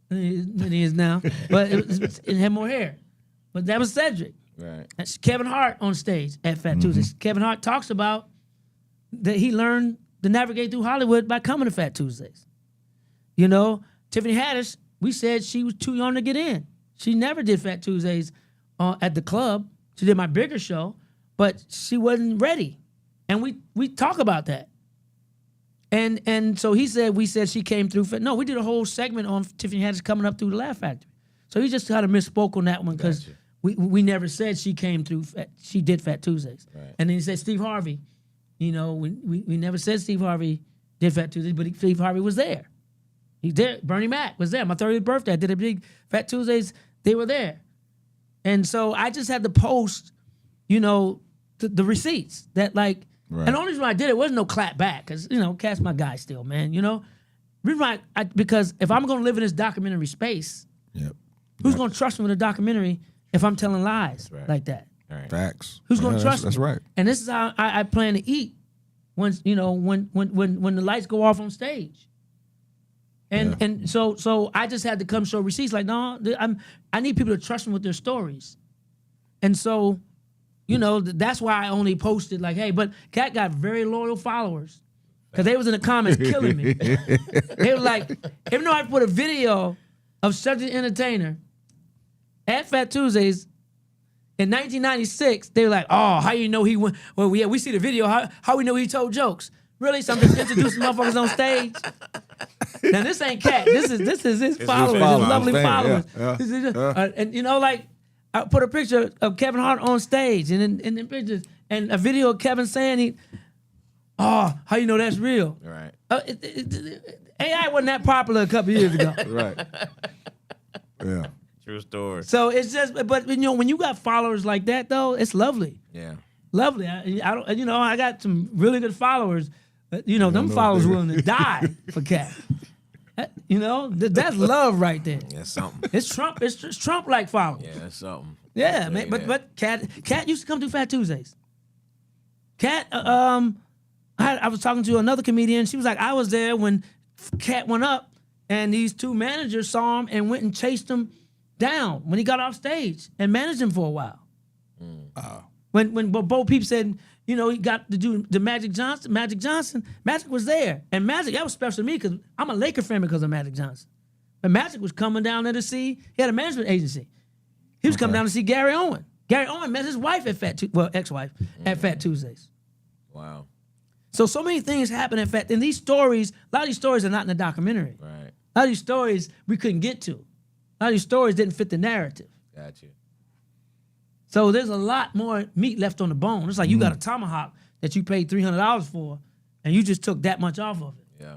than he is now, but it had more hair. But that was Cedric. Right. That's Kevin Hart on stage at Fat Tuesdays. Kevin Hart talks about that he learned to navigate through Hollywood by coming to Fat Tuesdays. Tiffany Haddish, we said she was too young to get in. She never did Fat Tuesdays at the club. She did my bigger show, but she wasn't ready. And we talk about that. And so we said she came through. No, we did a whole segment on Tiffany Haddish coming up through the Laugh Factory. So he just kind of misspoke on that one because we never said she came through. She did Fat Tuesdays. Right. And then he said Steve Harvey. We never said Steve Harvey did Fat Tuesdays, but Steve Harvey was there. He did. Bernie Mac was there. My 30th birthday, I did a big Fat Tuesdays. They were there. And so I just had to post, the receipts that Right. And the only reason I did it wasn't no clap back, because, Cat's my guy still, man, Reason why because if I'm going to live in this documentary space, who's going to trust me with a documentary if I'm telling lies like that? Right. Facts. Who's going to trust me? That's right. And this is how I plan to eat once, when the lights go off on stage. And so I just had to come show receipts like, no, I need people to trust me with their stories. And so, that's why I only posted like, hey, but Cat got very loyal followers because they was in the comments killing me. They were like, even though I put a video of Cedric the Entertainer at Fat Tuesdays in 1996, they were like, oh, how you know he went? Well, we see the video. How we know he told jokes? Really? So I'm just introducing motherfuckers on stage. Now this ain't Cat. This is his followers, his lovely followers. And I put a picture of Kevin Hart on stage, and then pictures and a video of Kevin saying how you know that's real? Right. AI wasn't that popular a couple years ago. Right. Yeah. True story. So it's just, but you know, when you got followers like that, though, it's lovely. Yeah. Lovely. I don't, you know, I got some really good followers. You know, them followers willing to die for Cat. You know, that's love right there. That's something. It's Trump. It's Trump-like followers. Yeah, that's something. Yeah, man. But Cat used to come to Fat Tuesdays. Cat, I was talking to another comedian. She was like, I was there when Cat went up, and these two managers saw him and went and chased him down when he got off stage and managed him for a while. When Bo Peep said, you know, he got to do the Magic Johnson, Magic was there. And Magic, that was special to me because I'm a Laker fan because of Magic Johnson. But Magic was coming down there to see, he had a management agency. He was coming down to see Gary Owen. Gary Owen met his wife at ex-wife at Fat Tuesdays. Wow. So many things happen at Fat, and these stories, a lot of these stories are not in the documentary. Right. A lot of these stories we couldn't get to. A lot of these stories didn't fit the narrative. Got you. So there's a lot more meat left on the bone. It's like you got a tomahawk that you paid $300 for, and you just took that much off of it. Yeah.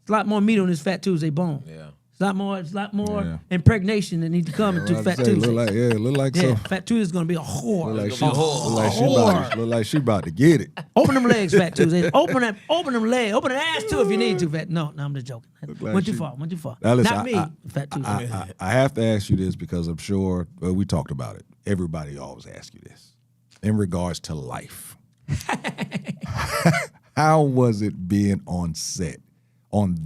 It's a lot more meat on this Fat Tuesday bone. Yeah. It's a lot more impregnation that need to come into Fat Tuesday. Look like Yeah, so. Fat Tuesday's gonna be a whore. Look like she about to get it. Open them legs, Fat Tuesday. Open them legs. Open that ass too if you need to. Fat. No, I'm just joking. like Went too she- far. Now, listen, Not me, Fat Tuesday. I have to ask you this because I'm sure we talked about it. Everybody always asks you this in regards to life. How was it being on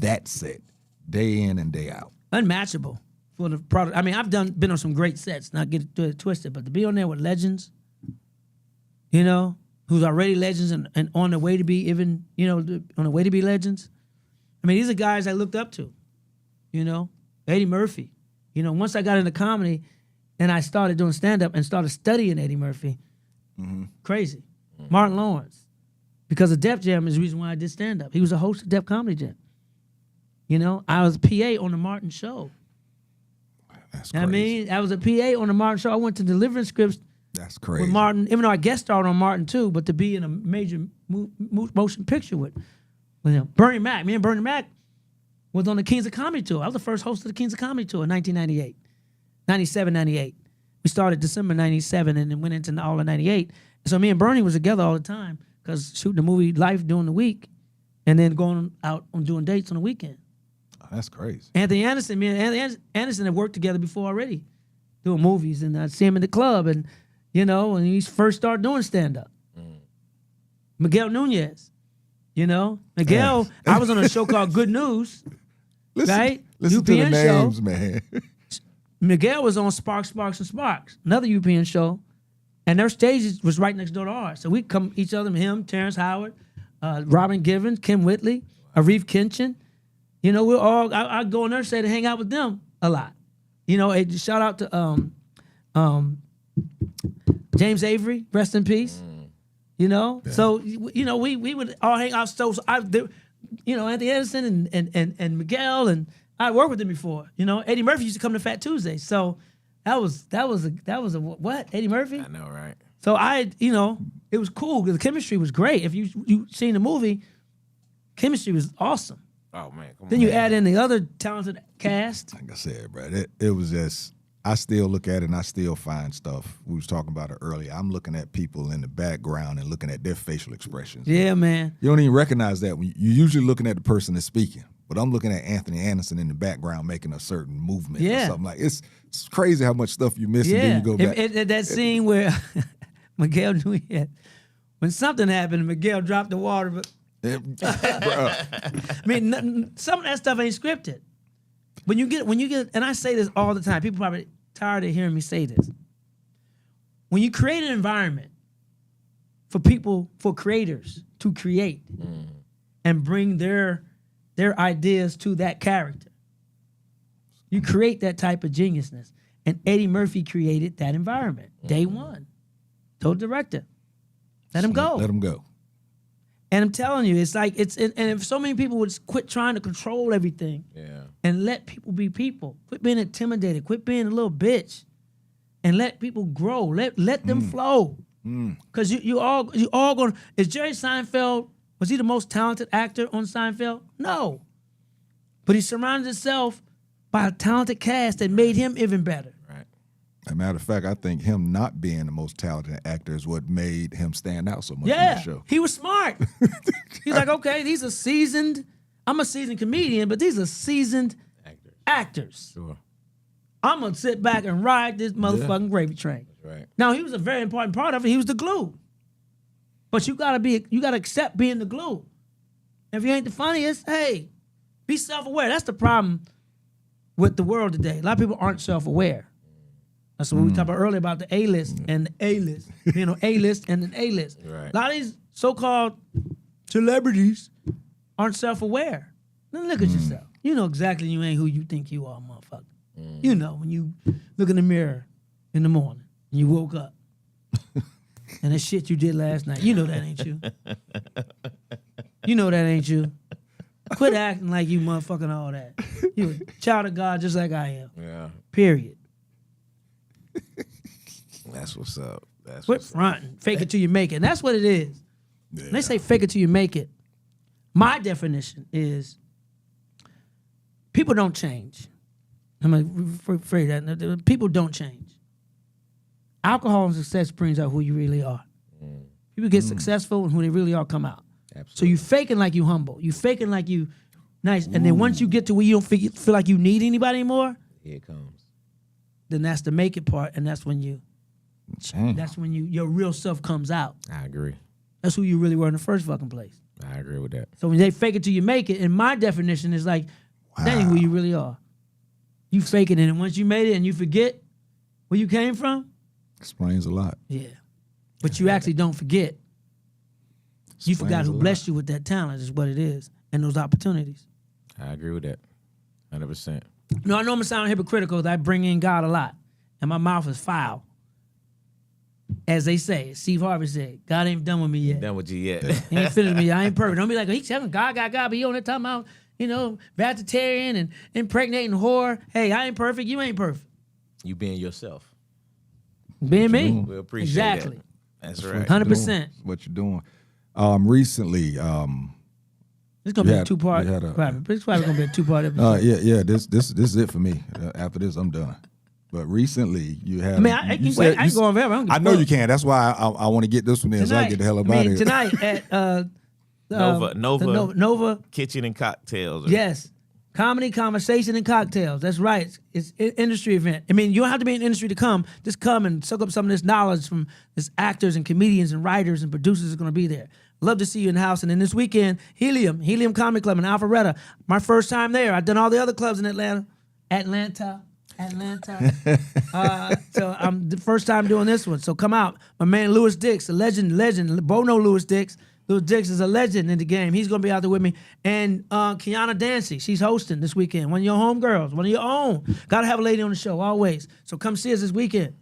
that set, day in and day out? Unmatchable for the product. I mean, I've been on some great sets. Not get it twisted, but to be on there with legends, you know, who's already legends and on the way to be even, you know, on the way to be legends. I mean, these are guys I looked up to. You know, Eddie Murphy. You know, once I got into comedy and I started doing stand-up and started studying Eddie Murphy, crazy. Martin Lawrence. Because of Def Jam is the reason why I did stand-up. He was a host of Def Comedy Jam. You know, I was a PA on the Martin show. That's I crazy. mean, I was a PA on the Martin show. I went to delivering scripts That's crazy. with Martin, even though I guest starred on Martin too, but to be in a major motion picture with him. Bernie Mac. Me and Bernie Mac was on the Kings of Comedy Tour. I was the first host of the Kings of Comedy Tour in 1998. 97, 98. We started December 97 and then went into all of 98. So me and Bernie was together all the time because shooting the movie Life during the week and then going out on doing dates on the weekend. Oh, that's crazy. Anthony Anderson, me and Anthony Anderson had worked together before already, doing movies, and I'd see him in the club, and you know, when he first started doing stand-up. Miguel Nunez, you know, Miguel. I was on a show called Good News, right? Listen to the UPN names, show. man. Miguel was on Sparks, Sparks, and Sparks, another UPN show, and their stage was right next door to ours. So we come each other, him, Terrence Howard, Robin Givens, Kim Whitley, Arif Kinchin. You know, we're all, I go on their set to hang out with them a lot. You know, shout out to James Avery, rest in peace. You know, so you know we would all hang out. So you know, Anthony Anderson and Miguel, and I worked with them before. You know, Eddie Murphy used to come to Fat Tuesday, so that was a what? Eddie Murphy? I know, right? So you know, it was cool because the chemistry was great. If you seen the movie, chemistry was awesome. Oh man, come Then on. you add in the other talented cast. Like I said, bro, it was just, I still look at it and I still find stuff. We was talking about it earlier. I'm looking at people in the background and looking at their facial expressions. Yeah, man. You don't even recognize that. You're usually looking at the person that's speaking. But I'm looking at Anthony Anderson in the background making a certain movement or Yeah. something like it's crazy how much stuff you miss and Yeah. then you go back. That scene where Miguel Nunez, when something happened, Miguel dropped the water, but Bruh. I mean, some of that stuff ain't scripted. When you get, and I say this all the time, people probably tired of hearing me say this. When you create an environment for people, for creators to create and bring their ideas to that character, you create that type of geniusness. And Eddie Murphy created that environment. Day one. Told the director, let him go. Let him go. And I'm telling you, it's like and if so many people would quit trying to control everything and let people be people, quit being intimidated, quit being a little bitch, and let people grow. Let them flow. Because you all going. Is Jerry Seinfeld, was he the most talented actor on Seinfeld? No. But he surrounded himself by a talented cast that made him even better. Right. As a matter of fact, I think him not being the most talented actor is what made him stand out so much in Yeah, that show. he was smart. He's like, okay, these are seasoned. I'm a seasoned comedian, but these are seasoned actors. Sure. I'm gonna sit back and ride this motherfucking gravy train. Right. Now he was a very important part of it. He was the glue. But you gotta accept being the glue. If you ain't the funniest, hey, be self-aware. That's the problem with the world today. A lot of people aren't self-aware. That's what we talked about earlier about the A-list and the A-list. A-list and an A-list. Right. A lot of these so-called celebrities aren't self-aware. Then look at yourself. You know exactly you ain't who you think you are, motherfucker. You know when you look in the mirror in the morning and you woke up and that shit you did last night, you know that ain't you. You know that ain't you. Quit acting like you motherfucking all that. You a child of God just like I am. Yeah. Period. That's what's up. That's Quit what's up. fronting. Fake it till you make it. And that's what it is. When they say fake it till you make it, my definition is people don't change. I'm going to rephrase that. People don't change. Alcohol and success brings out who you really are. People get successful and who they really are come out. Absolutely. So you faking like you humble. You faking like you nice. And then once you get to where you don't feel like you need anybody anymore, Here it comes. then that's the make it part. And that's when Dang. your real self comes out. I agree. That's who you really were in the first fucking place. I agree with that. So when they fake it till you make it, in my definition is like, that ain't who you really are. You faking it, and once you made it and you forget where you came from, Explains a lot. yeah. But you actually don't forget. You Explains forgot a who lot. blessed you with that talent is what it is, and those opportunities. I agree with that. 100%. No, I know I'm sounding hypocritical that I bring in God a lot, and my mouth is foul. As they say, Steve Harvey said, God ain't done with me yet. Done with you yet. He ain't finished me. I ain't perfect. Don't be like, he's telling God, but he on there talking about, vegetarian and impregnating whore. Hey, I ain't perfect. You ain't perfect. You being yourself. Being me. We appreciate Exactly. that. That's right. 100%. What you're doing. Recently, It's gonna be You a two-part. you had a- It's probably gonna be a two-part episode. yeah. This is it for me. After this, I'm done. But recently, you had. I mean, I can go on forever. I don't give I a know fuck. you can. That's why I want to get this one in, so I get the hell up out of here. Tonight at Nova the Nova. Kitchen and Cocktails. Yes, comedy, conversation, and cocktails. That's right. It's an industry event. I mean, you don't have to be in the industry to come. Just come and soak up some of this knowledge from this actors and comedians and writers and producers are going to be there. Love to see you in the house. And then this weekend, Helium Comedy Club in Alpharetta. My first time there. I've done all the other clubs in Atlanta. So I'm the first time doing this one. So come out. My man Lewis Dix, a legend. Bo know Lewis Dix. Lewis Dix is a legend in the game. He's going to be out there with me. And Kiana Dancy, she's hosting this weekend. One of your homegirls, one of your own. Got to have a lady on the show, always. So come see us this weekend.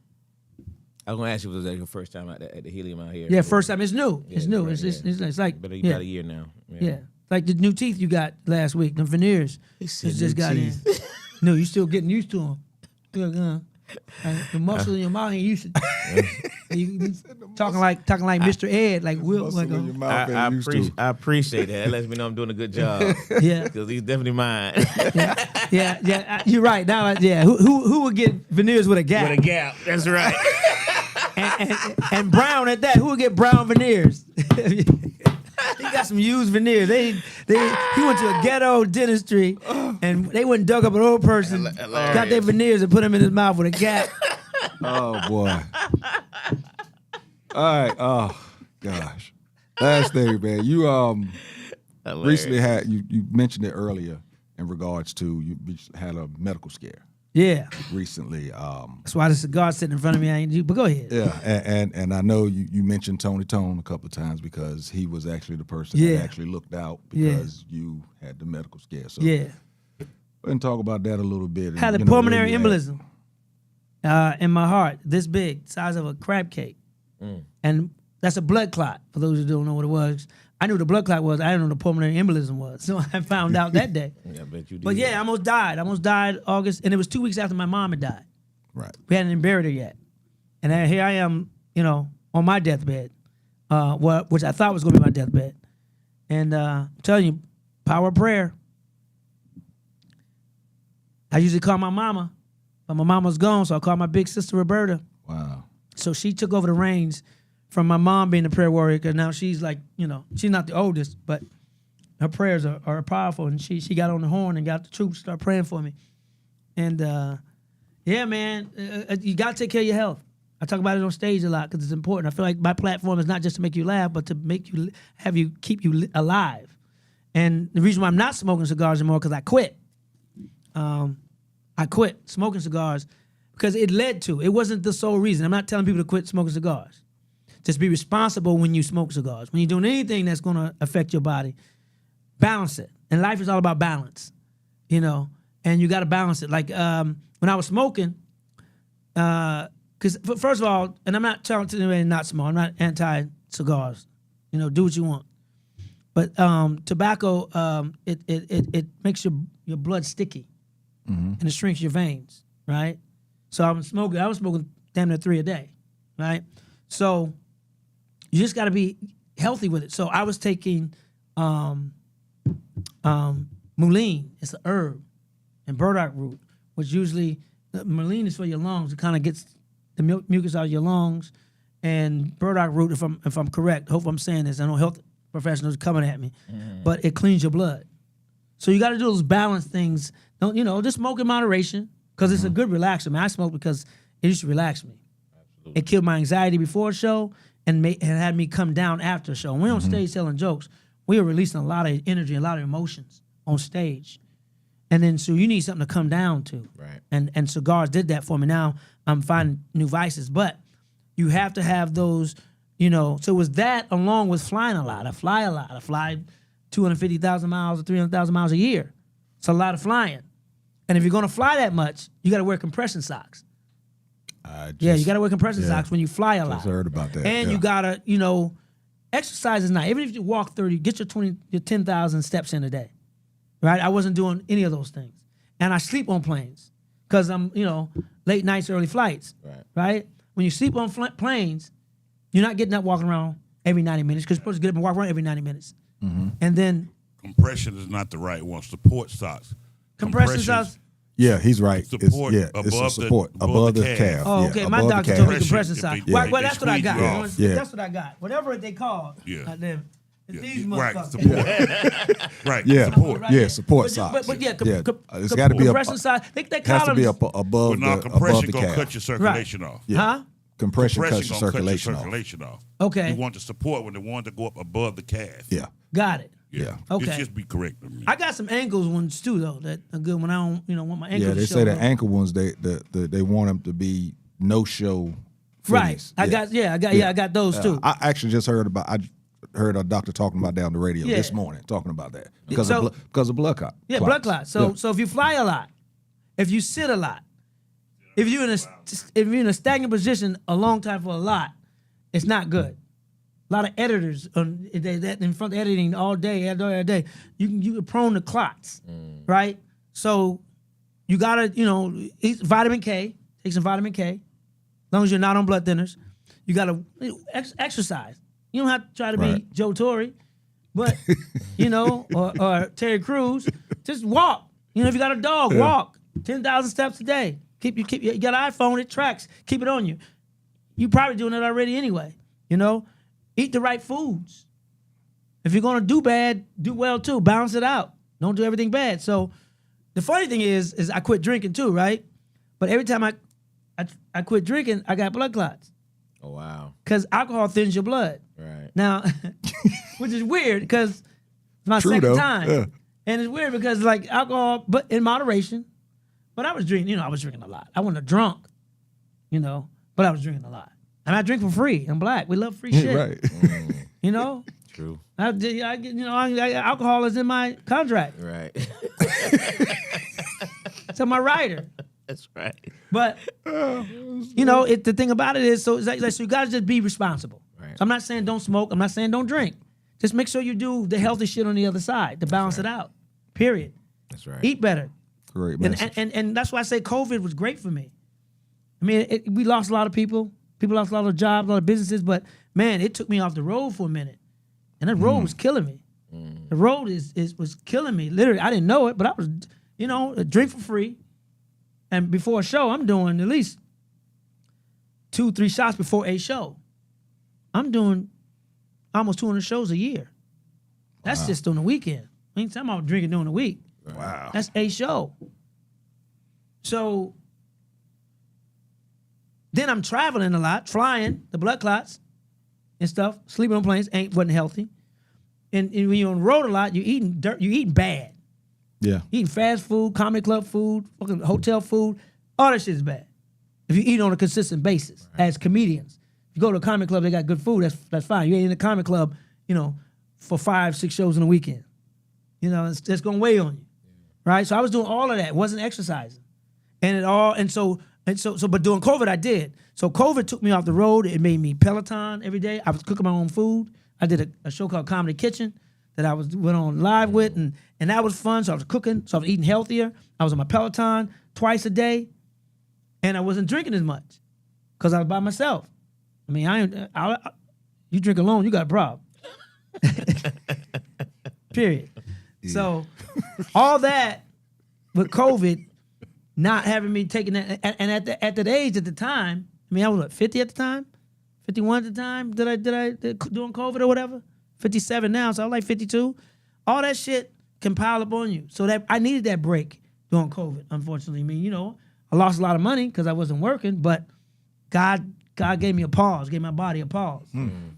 I was going to ask you if it was like your first time at the Helium out here. Yeah, first time. It's new. Yeah, it's new. right, It's like, About yeah. a year now. Yeah. Like the new teeth you got last week, the veneers. He said It's just new got teeth. in. No, you still getting used to them. The muscle in your mouth ain't used to. You talking like Mr. Ed, like Will. Muscle Like, in your mouth ain't used to. I appreciate that. That lets me know I'm doing a good job. yeah, Because he's definitely mine. yeah. You're right. Now, who would get veneers with a gap? With a gap. That's right. and brown at that. Who would get brown veneers? He got some used veneers. He went to a ghetto dentistry, and they went and dug up an old person, got their veneers and put them in his mouth with a gap. Oh boy. All right. Oh gosh. Last thing, man. You recently had you mentioned it earlier in regards to you had a medical scare Yeah, recently. that's why the cigar sitting in front of me. I ain't do. But go ahead. Yeah, and I know you mentioned Tony Tone a couple of times because he was actually the person Yeah. that actually looked out Yeah. because you had the medical scare. So Yeah, go ahead and talk about that a little bit. and, had a you know, where pulmonary you at. embolism in my heart, this big, size of a crab cake, and that's a blood clot. For those who don't know what it was, I knew what the blood clot was. I didn't know what the pulmonary embolism was, so I found out that day. Yeah, I bet you did. But yeah, I almost died August, and it was 2 weeks after my mom had died. Right. We hadn't even buried her yet. And then here I am, on my deathbed, which I thought was going to be my deathbed. And I'm telling you, power of prayer. I usually call my mama But my mom was gone, so I called my big sister Roberta. Wow. So she took over the reins from my mom being the prayer warrior, because now she's like, she's not the oldest, but her prayers are powerful. And she got on the horn and got the troops to start praying for me. And yeah, man, you got to take care of your health. I talk about it on stage a lot because it's important. I feel like my platform is not just to make you laugh, but to make you keep you alive. And the reason why I'm not smoking cigars anymore because I quit. I quit smoking cigars because it led to. It wasn't the sole reason. I'm not telling people to quit smoking cigars. Just be responsible when you smoke cigars. When you're doing anything that's going to affect your body, balance it. And life is all about balance, and you got to balance it. Like when I was smoking, because first of all, and I'm not telling anybody not smoke. I'm not anti-cigars. Do what you want. But tobacco, it makes your blood sticky, and it shrinks your veins, right? So I was smoking damn near 3 a day, right? So you just got to be healthy with it. So I was taking mullein. It's an herb, and burdock root, which usually mullein is for your lungs. It kind of gets the mucus out of your lungs, and burdock root, if I'm correct, hope I'm saying this. I know health professionals coming at me, but it cleans your blood. So you got to do those balanced things. Don't just smoke in moderation because it's a good relaxer. Man, I smoke because it used to relax me. Absolutely. It killed my anxiety before a show and had me come down after a show. When we're on stage telling jokes, we are releasing a lot of energy, a lot of emotions on stage. And then so you need something to come down to. Right. And cigars did that for me. Now I'm finding new vices. But you have to have those, so it was that along with flying a lot. I fly a lot. I fly 250,000 miles or 300,000 miles a year. It's a lot of flying. And if you're going to fly that much, you got to wear compression socks. You got to wear compression socks when you fly a lot. I heard about that. And you got to, exercise is not. Even if you walk 30, get your 10,000 steps in a day. Right? I wasn't doing any of those things. And I sleep on planes because I'm, late nights, early flights. Right? When you sleep on planes, you're not getting up walking around every 90 minutes because you're supposed to get up and walk around every 90 minutes. And then compression is not the right one. Support socks. Compression socks. Yeah, he's right. Support it's a support above the calf. Oh, okay. Yeah, My above the doctor calf. told me compression socks. Well, That's what I got. Yeah. That's what I got. Whatever they call. Yeah. Them. These Right. motherfuckers. Support. Right. Yeah. Support. Right. Yeah, support But socks. it's got to be compression socks. They has call to be them. above Well, the compression calf. gonna cut your circulation off. Yeah. Huh? Compression cuts your gonna circulation off. Okay. You want the support when they want to go up above the calf. Yeah. Got it. Yeah. Okay. Just be correct with me. I got some ankles ones too though that are good when I don't want my ankles. Yeah, they to say show the up. ankle ones they want them to be no show. Right. footies. I got those too. I actually just heard a doctor talking about that on the radio Yeah. this morning, talking about that because So- of blood clot. Yeah, blood clots. So if you fly a lot, if you sit a lot, if you're in a stagnant position a long time for a lot, it's not good. A lot of editors that in front of editing all day, every day. You're prone to clots, right? So you gotta eat vitamin K. Take some vitamin K. As long as you're not on blood thinners, you gotta exercise. You don't have to try to be Right. Joe Torre, but or Terry Crews. Just walk. If you got a dog, walk 10,000 steps a day. You got an iPhone, it tracks. Keep it on you. You probably doing it already anyway. Eat the right foods. If you're gonna do bad, do well too. Balance it out. Don't do everything bad. So the funny thing is I quit drinking too, right? But every time I quit drinking, I got blood clots. Oh wow. Because alcohol thins your blood. Right. Now, which is weird because it's my True, second though. time. Yeah. And it's weird because like alcohol, but in moderation. But I was drinking, I was drinking a lot. I wasn't a drunk, but I was drinking a lot. And I drink for free. I'm black. We love free shit. Right. True. Alcohol is in my contract. Right. It's on my rider. That's right. But the thing about it is, so it's like so you gotta just be responsible. Right. So I'm not saying don't smoke. I'm not saying don't drink. Just make sure you do the healthy shit on the other side to balance it out. Period. That's right. Eat better. Great message. And that's why I say COVID was great for me. I mean, we lost a lot of people. People lost a lot of jobs, a lot of businesses. But man, it took me off the road for a minute, and that road was killing me. The road was killing me. Literally, I didn't know it, but I was, drink for free. And before a show, I'm doing at least 2-3 shots before a show. I'm doing almost 200 shows a year. That's just on the weekend. I ain't talking about drinking during the week. Wow. That's a show. So then I'm traveling a lot, flying, the blood clots and stuff, sleeping on planes wasn't healthy. And when you're on the road a lot, you're eating dirt, you're eating bad. Yeah. Eating fast food, comedy club food, fucking hotel food, all that shit is bad. If you eat on a consistent basis as comedians. If you go to a comedy club, they got good food, that's fine. You ain't in a comedy club, for 5-6 shows in a weekend. It's gonna weigh on you. Right? So I was doing all of that, wasn't exercising. But during COVID I did. So COVID took me off the road. It made me Peloton every day. I was cooking my own food. I did a show called Comedy Kitchen that I went on live with, and that was fun. So I was cooking, so I was eating healthier. I was on my Peloton twice a day, and I wasn't drinking as much because I was by myself. I mean, you drink alone, you got a problem. Period. Yeah. So all that with COVID not having me taking that, and at that age at the time, I mean, I was 50 at the time, 51 at the time. Did I doing COVID or whatever? 57 now, so I was like 52. All that shit can pile up on you. So that I needed that break during COVID. Unfortunately, I mean, I lost a lot of money because I wasn't working, but God gave me a pause, gave my body a pause. And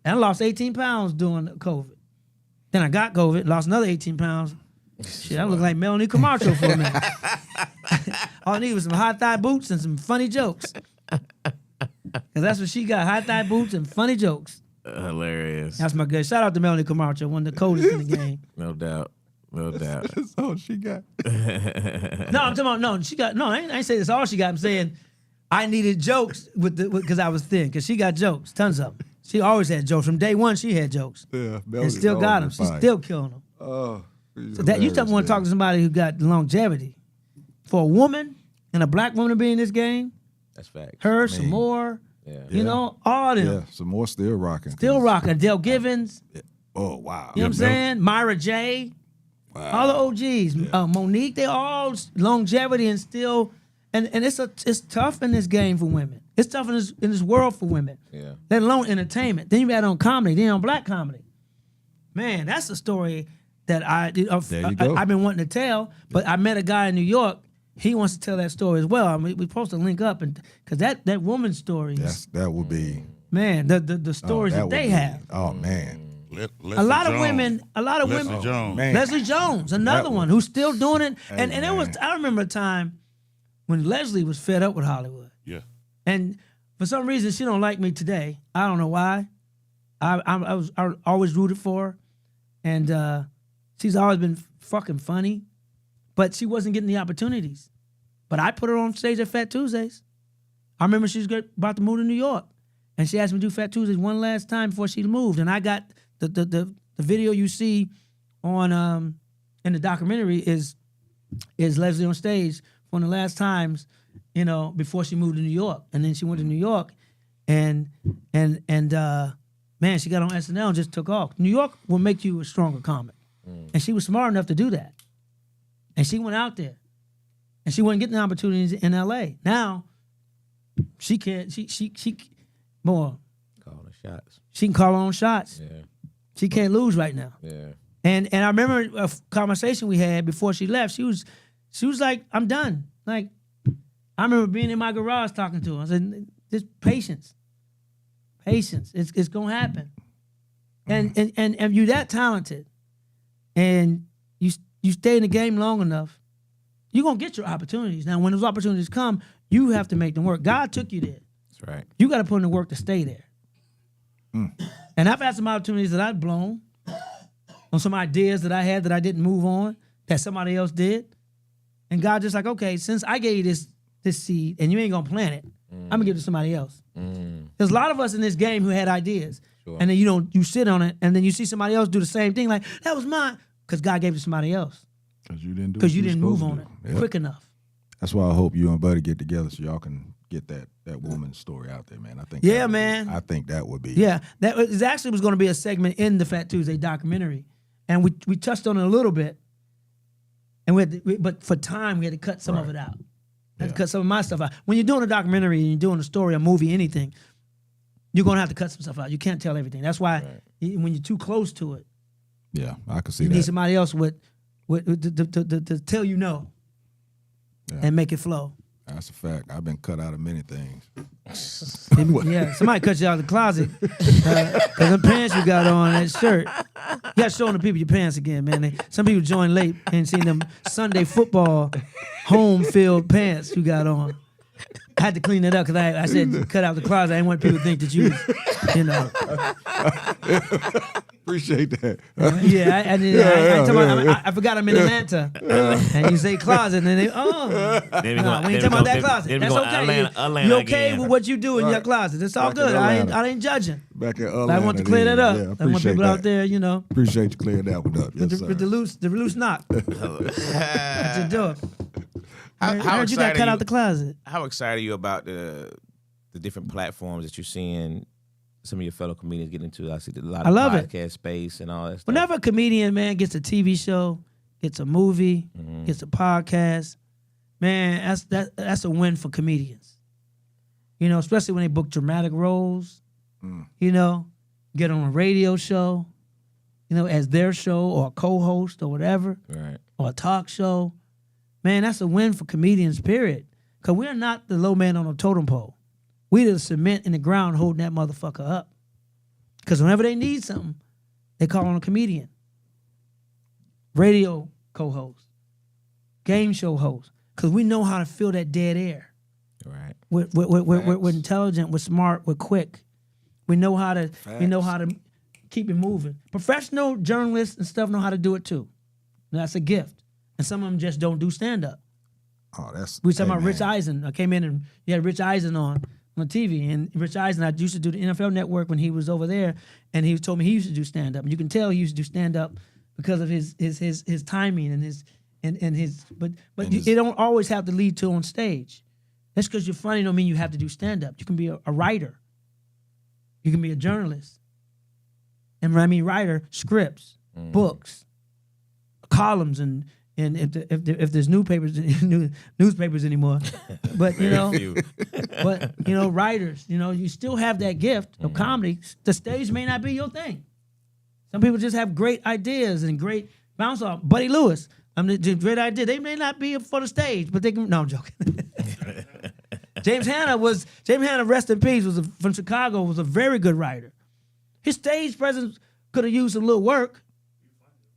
I lost 18 pounds during COVID. Then I got COVID, lost another 18 pounds. Shit, I look like Melanie Camacho for a minute. All I need was some high thigh boots and some funny jokes. Because that's what she got, high thigh boots and funny jokes. Hilarious. That's my good. Shout out to Melanie Camacho, one of the coldest in the game. No doubt. That's all she got. No, I'm talking about, I ain't saying that's all she got. I'm saying I needed jokes because I was thin, because she got jokes, tons of them. She always had jokes. From day one, she had jokes. Yeah, and still got them. She's still killing them. Oh, so that you want to talk to somebody who got longevity. For a woman and a black woman to be in this game, that's facts. Her, some more, all them. Yeah, some more still rocking. Still rocking. Adele Givens. Oh, wow. You know what I'm saying? Myra J. Wow. All the OGs. Monique, they all longevity and still, and it's tough in this game for women. It's tough in this world for women. Yeah. Let alone entertainment. Then you add on comedy, then on black comedy. Man, that's a story that I've been wanting to tell, but I met a guy in New York. He wants to tell that story as well. I mean, we're supposed to link up, and because that woman's story, that would be, man, the stories that they have. Oh man. Leslie Jones, another one who's still doing it. And it was, I remember a time when Leslie was fed up with Hollywood. Yeah. And for some reason, she don't like me today. I don't know why. I always rooted for her. And she's always been fucking funny. But she wasn't getting the opportunities. But I put her on stage at Fat Tuesdays. I remember she was about to move to New York. And she asked me to do Fat Tuesdays one last time before she moved. And I got the video you see on in the documentary is Leslie on stage one of the last times, before she moved to New York. And then she went to New York and man, she got on SNL and just took off. New York will make you a stronger comic. And she was smart enough to do that. And she went out there. And she wasn't getting the opportunities in LA. Now, she can't, she more. Calling the shots. She can call her own shots. Yeah. She can't lose right now. Yeah. And I remember a conversation we had before she left. She was like, I'm done. Like, I remember being in my garage talking to her. I said, just patience. Patience. It's gonna happen. And you're that talented, and you stay in the game long enough, you're gonna get your opportunities. Now, when those opportunities come, you have to make them work. God took you there. That's right. You got to put in the work to stay there. And I've had some opportunities that I've blown on some ideas that I had that I didn't move on, that somebody else did. And God just like, okay, since I gave you this seed and you ain't gonna plant it, I'm gonna give it to somebody else. There's a lot of us in this game who had ideas. Sure. And then you sit on it, and then you see somebody else do the same thing, like, that was mine, because God gave it to somebody else. Because you didn't do it. Because you didn't move on it quick enough. That's why I hope you and Buddy get together so y'all can get that woman's story out there, man. I think. Yeah, man. I think that would be. Yeah, that was actually was going to be a segment in the Fat Tuesday documentary, and we touched on it a little bit, and but for time we had to cut some of it out. I had to cut some of my stuff out. When you're doing a documentary and you're doing a story, a movie, anything, you're gonna have to cut some stuff out. You can't tell everything. That's why when you're too close to it, Yeah, I can see you that. need somebody else to tell you no and make it flow. That's a fact. I've been cut out of many things. Yeah, somebody cut you out of the closet because the pants you got on, that shirt. You got to show the people your pants again, man. Some people join late and seen them Sunday football home field pants you got on. I had to clean it up because I said cut out the closet. I didn't want people to think that you was, Appreciate that. I forgot I'm in Atlanta. And you say closet, and then we ain't talking about that closet. That's okay. You okay with what you do in your closet. It's all good. I ain't judging. Back in But I want to clear that up. Yeah, I want people out there, Appreciate you clearing that one up. Yes, with the loose knot. What you doing? I How heard you got cut out the closet. How excited are you about the different platforms that you're seeing some of your fellow comedians get into? I see a lot of podcast space and all that stuff. Whenever a comedian, man, gets a TV show, gets a movie, gets a podcast, man, that's a win for comedians. Especially when they book dramatic roles, get on a radio show, as their show or a co-host or whatever, right, or a talk show. Man, that's a win for comedians, period. Because we're not the low man on a totem pole. We the cement in the ground holding that motherfucker up. Because whenever they need something, they call on a comedian. Radio co-host. Game show host. Because we know how to fill that dead air. right. We're intelligent, we're smart, we're quick. We know how to keep it moving. Professional journalists and stuff know how to do it too. That's a gift. And some of them just don't do stand-up. Oh, We were talking about Rich Eisen. I came in and you had Rich Eisen on TV. And Rich Eisen, I used to do the NFL Network when he was over there, and he told me he used to do stand-up. And you can tell he used to do stand-up because of his timing and his but it don't always have to lead to on stage. That's because you're funny don't mean you have to do stand-up. You can be a writer. You can be a journalist. And when I mean writer, scripts, books, columns, and if there's newspapers anymore, but writers, you still have that gift of comedy. The stage may not be your thing. Some people just have great ideas and great bounce off. Buddy Lewis, great idea. They may not be for the stage, but they can. No, I'm joking. James Hanna, rest in peace, from Chicago, was a very good writer. His stage presence could have used a little work,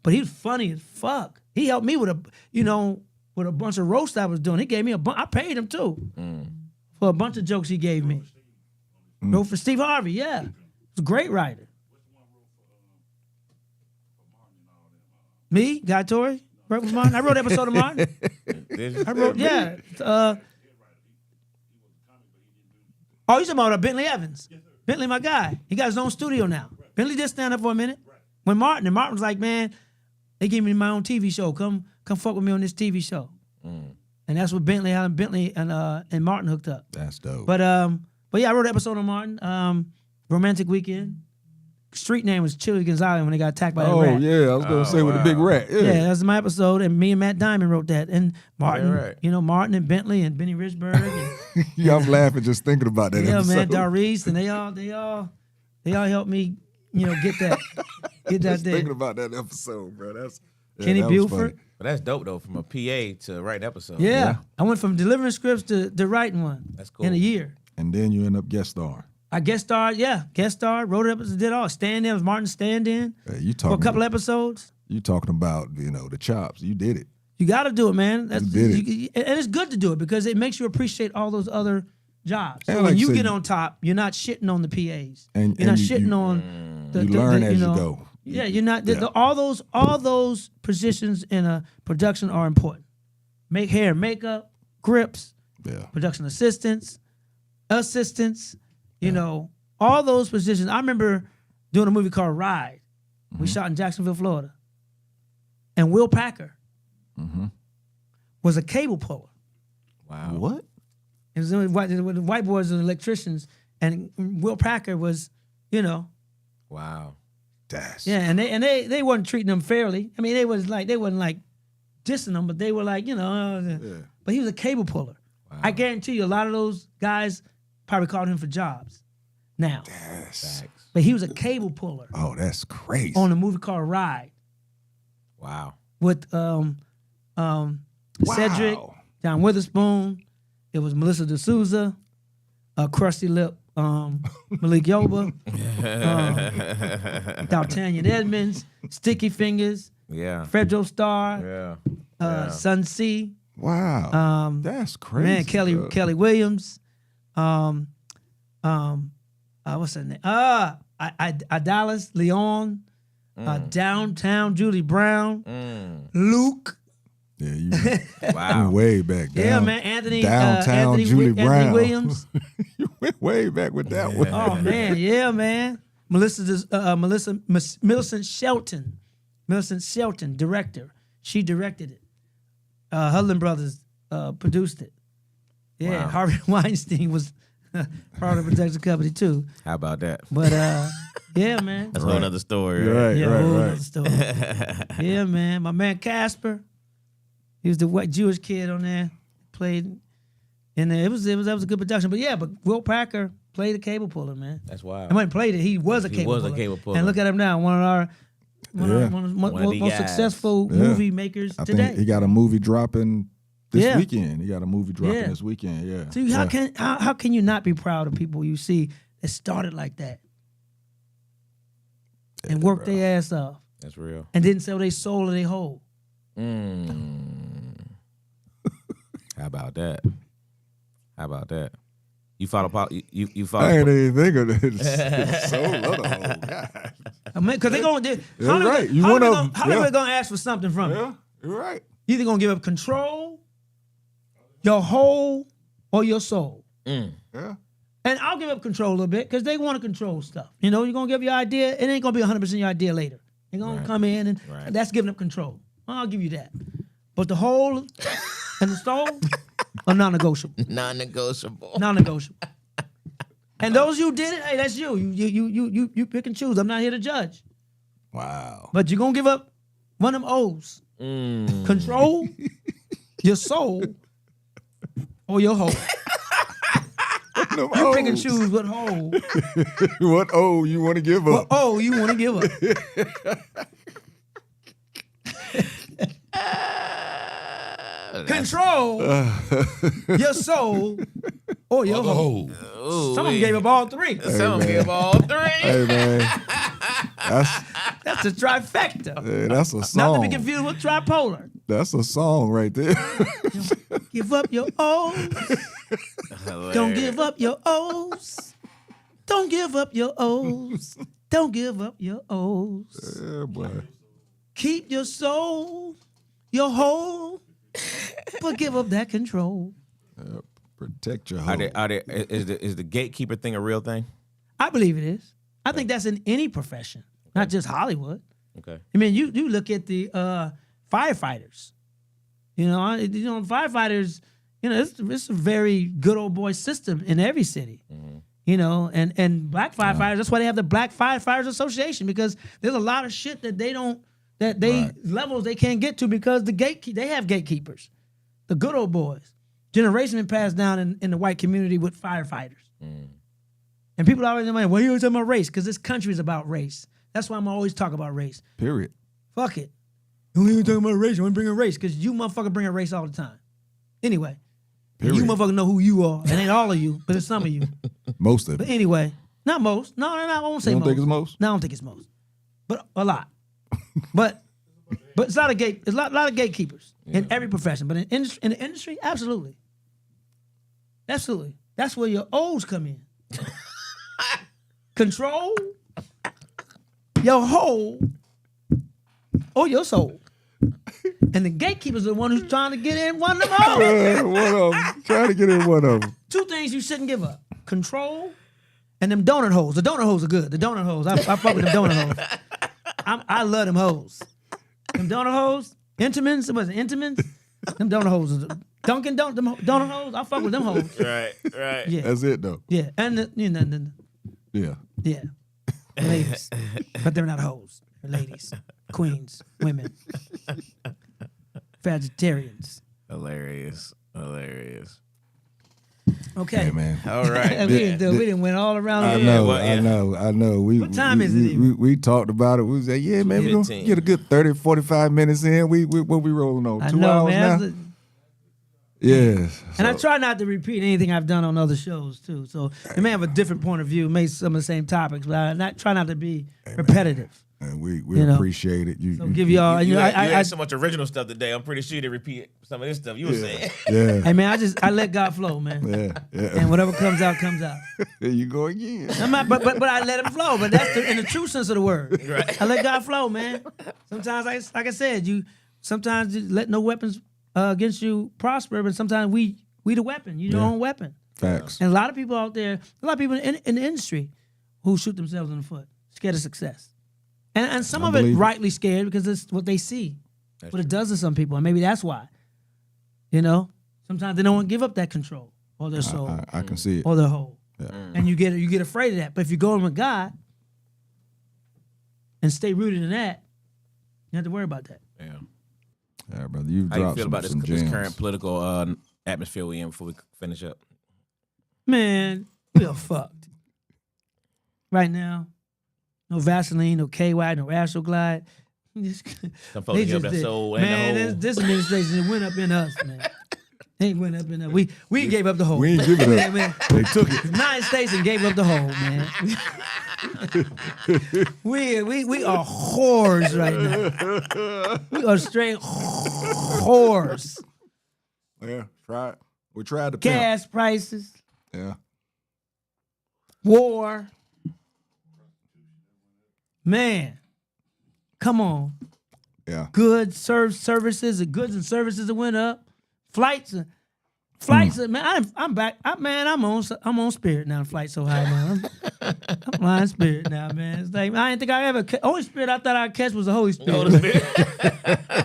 but he was funny as fuck. He helped me with a bunch of roast I was doing. He gave me I paid him too for a bunch of jokes he gave me. Wrote for Steve Harvey, yeah. He was a great writer. Me, Guy Torrey, wrote with Martin. I wrote an episode of Martin. I wrote, yeah. You talking about Bentley Evans? Bentley, my guy. He got his own studio now. Bentley did stand up for a minute. When Martin was like, man, they gave me my own TV show. Come fuck with me on this TV show. And that's what Bentley and Martin hooked up. That's dope. But yeah, I wrote an episode on Martin. Romantic Weekend. Street name was Chili Gonzalez when they got attacked by that rat. Oh yeah, I was gonna say with the big rat. Yeah, that was my episode, and me and Matt Diamond wrote that. And Martin, Martin and Bentley and Benny Richburg. And, yeah, I'm laughing just thinking about that. Yeah, episode. man, Darice, and they all helped me, get that there. Thinking about that episode, bro. That's Kenny Buford. But that's dope though, from a PA to write an episode. Yeah, I went from delivering scripts to writing one. That's cool. In a year. And then you end up guest starring. I guest starred, wrote episodes, did all. Stand-in, it was Martin stand-in for a couple episodes. You talking about, the chops. You did it. You got to do it, man. You did it. And it's good to do it because it makes you appreciate all those other jobs. So and when you get on top, you're not shitting on the PAs. And you're not shitting on you learn as you go. Yeah, you're not. All those positions in a production are important. Make hair and makeup, grips, production assistants, all those positions. I remember doing a movie called Ride. We shot in Jacksonville, Florida. And Will Packer was a cable puller. Wow. What? It was the white boys and electricians, and Will Packer was, Wow. That's and they wasn't treating them fairly. I mean, they wasn't like dissing them, but they were like, but he was a cable puller. I guarantee you, a lot of those guys probably called him for jobs. Now, but he was a cable puller. Oh, that's crazy. On a movie called Ride. Wow. With Cedric, John Witherspoon. It was Melissa D'Souza, Krusty Lip, Malik Yoba, D'Artagnan Edmonds, Sticky Fingers, Fredro Starr, Sun C. Wow, that's crazy. Man, Kelly Williams, what's her name? Adalis Leon, Downtown Julie Brown, Luke. Yeah, you went way back. Yeah, man, Anthony Julie Brown. Anthony Williams. You went way back with that one. Oh man, yeah, man. Millicent Shelton, director. She directed it. Hudlin Brothers produced it. Yeah, Harvey Weinstein was part of the production company too. How about that? But yeah, man. That's a whole other story. Right, Yeah, right, whole right. other story. Yeah, man. My man Casper. He was the white Jewish kid on there. Played in there. That was a good production. But yeah, Wilt Packer played the cable puller, man. That's wild. And when he played it, he was a cable puller. And look at him now, one of the most successful movie makers I today. think he got a movie dropping this weekend. He got a movie dropping this weekend. Yeah. So how can you not be proud of people you see that started like that and worked their ass off? That's real. And didn't sell their soul or their whole. How about that? You follow you follow. I ain't even think of it. So little. God. I mean, because they're going to right. How are we going to ask for something from you? Yeah, you're right. You either going to give up control, your whole, or your soul. Yeah. And I'll give up control a little bit because they want to control stuff. You know, you're going to give your idea. It ain't going to be 100% your idea later. They're going to come in and that's giving up control. I'll give you that. But the whole and the soul are non-negotiable. Non-negotiable. Non-negotiable. And those you did it, hey, that's you. You pick and choose. I'm not here to judge. Wow. But you're going to give up one of them O's. Control, your soul, or your whole. You pick and choose what whole. What O you want to give up? What O you want to give up. Control your soul or your whole. Some of them gave up all three. Some gave all three. Hey man, That's a trifecta. hey, that's a Not song. to be confused with tripolar. That's a song right there. Give up your O's. Don't give up your O's. Don't give up your O's. Don't give up your O's. Yeah, boy. Keep your soul, your whole, but give up that control. Protect your home. Is the gatekeeper thing a real thing? I believe it is. I think that's in any profession, not just Hollywood. Okay. I mean, you look at the firefighters. Firefighters. It's a very good old boy system in every city. Mm-hmm. And black firefighters. That's why they have the Black Firefighters Association, because there's a lot of shit that they don't. Levels they can't get to because they have gatekeepers, the good old boys. Generation been passed down in the white community with firefighters. And people always say, well, you always talking about race, because this country is about race. That's why I'm always talking about race. Period. Fuck it. You ain't talking about race. You ain't bringing race, because you motherfucker bring a race all the time. Anyway, you motherfucker know who you are. It ain't all of you, but it's some of you. Most of But it. anyway, not most. No, I won't say You don't most. think it's most? No, I don't think it's most. But a lot. But it's a lot of gatekeepers in every profession. But in the industry, absolutely. Absolutely. That's where your O's come in. Control your whole or your soul. And the gatekeepers are the one who's trying to get in one of them all. One of them. Trying to get in one of them. Two things you shouldn't give up. Control and them donut holes. The donut holes are good. The donut holes. I fuck with them donut holes. I love them hoes. Them donut hoes, Intamins, was it Intamins? Them donut hoes. Dunkin' them donut hoes, I fuck with them hoes. Right. Yeah. That's it though. Yeah. And Yeah. yeah. Ladies. But they're not hoes. They're ladies. Queens. Women. Vegetarians. Hilarious. Okay. Hey, man. All right. we didn't went all around. I the know, well, yeah. I know. What time is it even? We talked about it. We was like, yeah, man, we're going to get a good 30, 45 minutes in. What we rolling on? I 2 know, hours man. now? Yeah. And I try not to repeat anything I've done on other shows, too. So it may have a different point of view, may some of the same topics, but I try not to be repetitive. And we know. appreciate it. So give y'all. You I had so much original stuff today. I'm pretty sure you didn't repeat some of this stuff you were saying. Yeah. Hey man, I let God flow, man. Yeah. And whatever comes out, comes out. There you go again. I'm not, but I let him flow. But that's in the true sense of the word. Right. I let God flow, man. Sometimes, like I said, sometimes you let no weapons against you prosper, but sometimes we the weapon. You your own weapon. Facts. And a lot of people out there, a lot of people in the industry who shoot themselves in the foot, scared of success. And some of it rightly scared because it's what they see. What it does to some people. And maybe that's why. Sometimes they don't want to give up that control or their soul. I can see it. Or their whole. Yeah. And you get afraid of that. But if you go in with God and stay rooted in that, you don't have to worry about that. Yeah. Yeah, brother. You've How you dropped feel about some this gems. current political atmosphere we in before we finish up? Man, we are fucked. Right now, no Vaseline, no KY, no Astroglide. Some folks give their soul and man, the whole. this administration went up in us, man. They went up in us. We gave up the whole. We ain't give it up. Man, They took it. the United States and gave up the whole, man. we are whores right now. We are straight whores. Yeah, we tried to pimp. Gas prices, Yeah. war. Man, come on. Yeah. Goods, services, the goods and services that went up. Flights, man. I'm back. I'm on Spirit now. The flight's so high now. I'm flying Spirit now, man. It's like I didn't think I ever. Only Spirit I thought I'd catch was the Holy Spirit.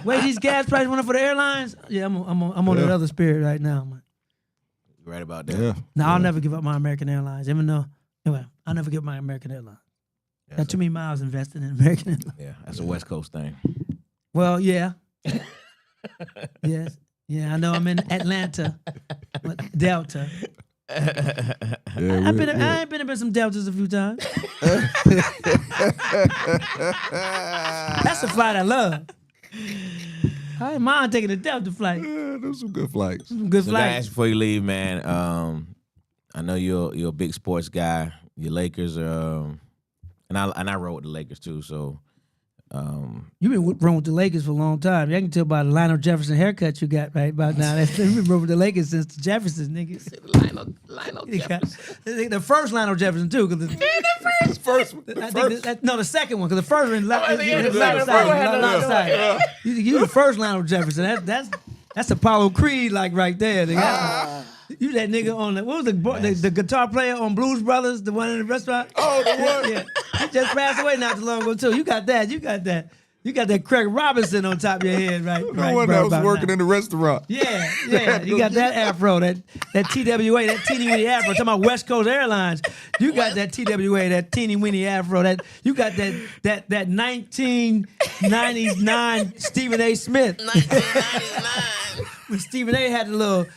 Wait, these gas prices went up for the airlines. Yeah, I'm on that other Spirit right now, man. You're right about that. Yeah. Now I'll never give up my American Airlines, even though. Anyway, I'll never give up my American Airlines. Got too many miles invested in American Airlines. Yeah, that's a West Coast thing. Well, yeah. Yes. Yeah, I know I'm in Atlanta, but Delta. Yeah, I ain't been in some Deltas a few times. That's a flight I love. I ain't mind taking a Delta flight. Yeah, those some good flights. Some good So flights. guys, before you leave, man, I know you're a big sports guy. Your Lakers are, and I rode with the Lakers too. So You've been running with the Lakers for a long time. I can tell by the Lionel Jefferson haircut you got right about now. You've been running with the Lakers since the Jeffersons, niggas. Lionel Jefferson. The first Lionel Jefferson too, because the second one, because the first one, you the first Lionel Jefferson. That's Apollo Creed, like right there. You that nigga on what was the guitar player on Blues Brothers, the one in the restaurant? Oh, the one? Yeah. He just passed away not too long ago too. You got that. You got that Craig Robinson on top of your head, right? The right, one bro, that was about working now. in the restaurant. Yeah. You got that afro, that TWA, that teeny weeny afro. Talking about West Coast Airlines. You got that TWA, that teeny weeny afro. You got that 1999 Stephen A. Smith. 1999. When Stephen A. had the little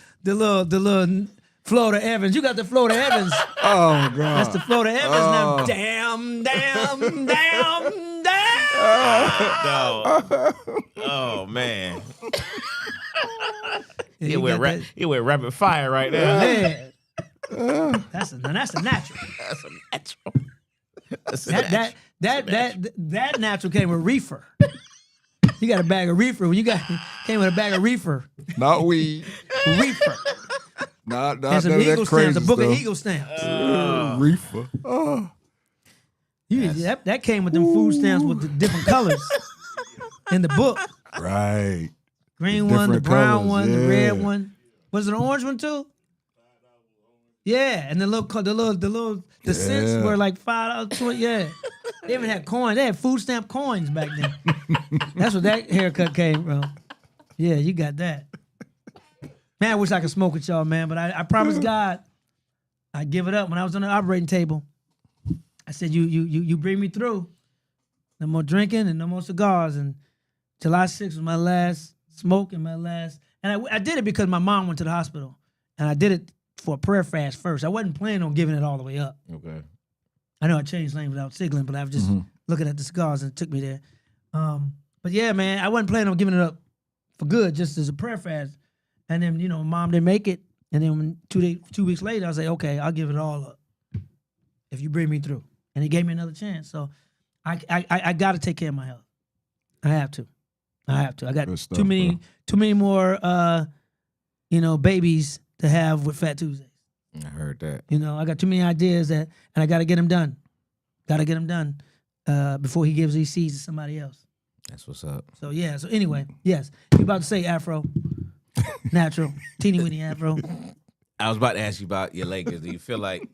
Florida Evans. You got the Florida Evans. Oh, God. That's the Florida Evans now. Damn. No. Oh man. He went rapid fire right now. Man. That's a natural. That natural came with reefer. You got a bag of reefer. When came with a bag of reefer. Not weed. Reefer. Not And some none of eagle that crazy stamps, a book stuff. of eagle stamps. Reefer. Oh. That came with them food stamps with the different colors in the book. Right. Green The one, the different brown colors, one, the yeah. red one. Was it an orange one too? Yeah, and the cents were like $5. Yeah, they even had coins. They had food stamp coins back then. That's what that haircut came from. Yeah, you got that. Man, I wish I could smoke with y'all, man. But I promised God I'd give it up when I was on the operating table. I said, you bring me through. No more drinking and no more cigars. And July 6th was my last smoke and my last. And I did it because my mom went to the hospital. And I did it for a prayer fast first. I wasn't planning on giving it all the way up. Okay. I know I changed lanes without signaling, but I was just looking at the cigars and it took me there. But yeah, man, I wasn't planning on giving it up for good, just as a prayer fast. And then, Mom didn't make it. And then when 2 weeks later, I say, okay, I'll give it all up if you bring me through. And he gave me another chance. So I got to take care of my health. I have to. I got Good stuff, too many more, babies to have with Fat Tuesdays. I heard that. I got too many ideas and I got to get them done. Got to get them done before he gives these seeds to somebody else. That's what's up. So yeah. So anyway, yes, you about to say Afro, natural, teeny weeny Afro. I was about to ask you about your Lakers. Do you feel like?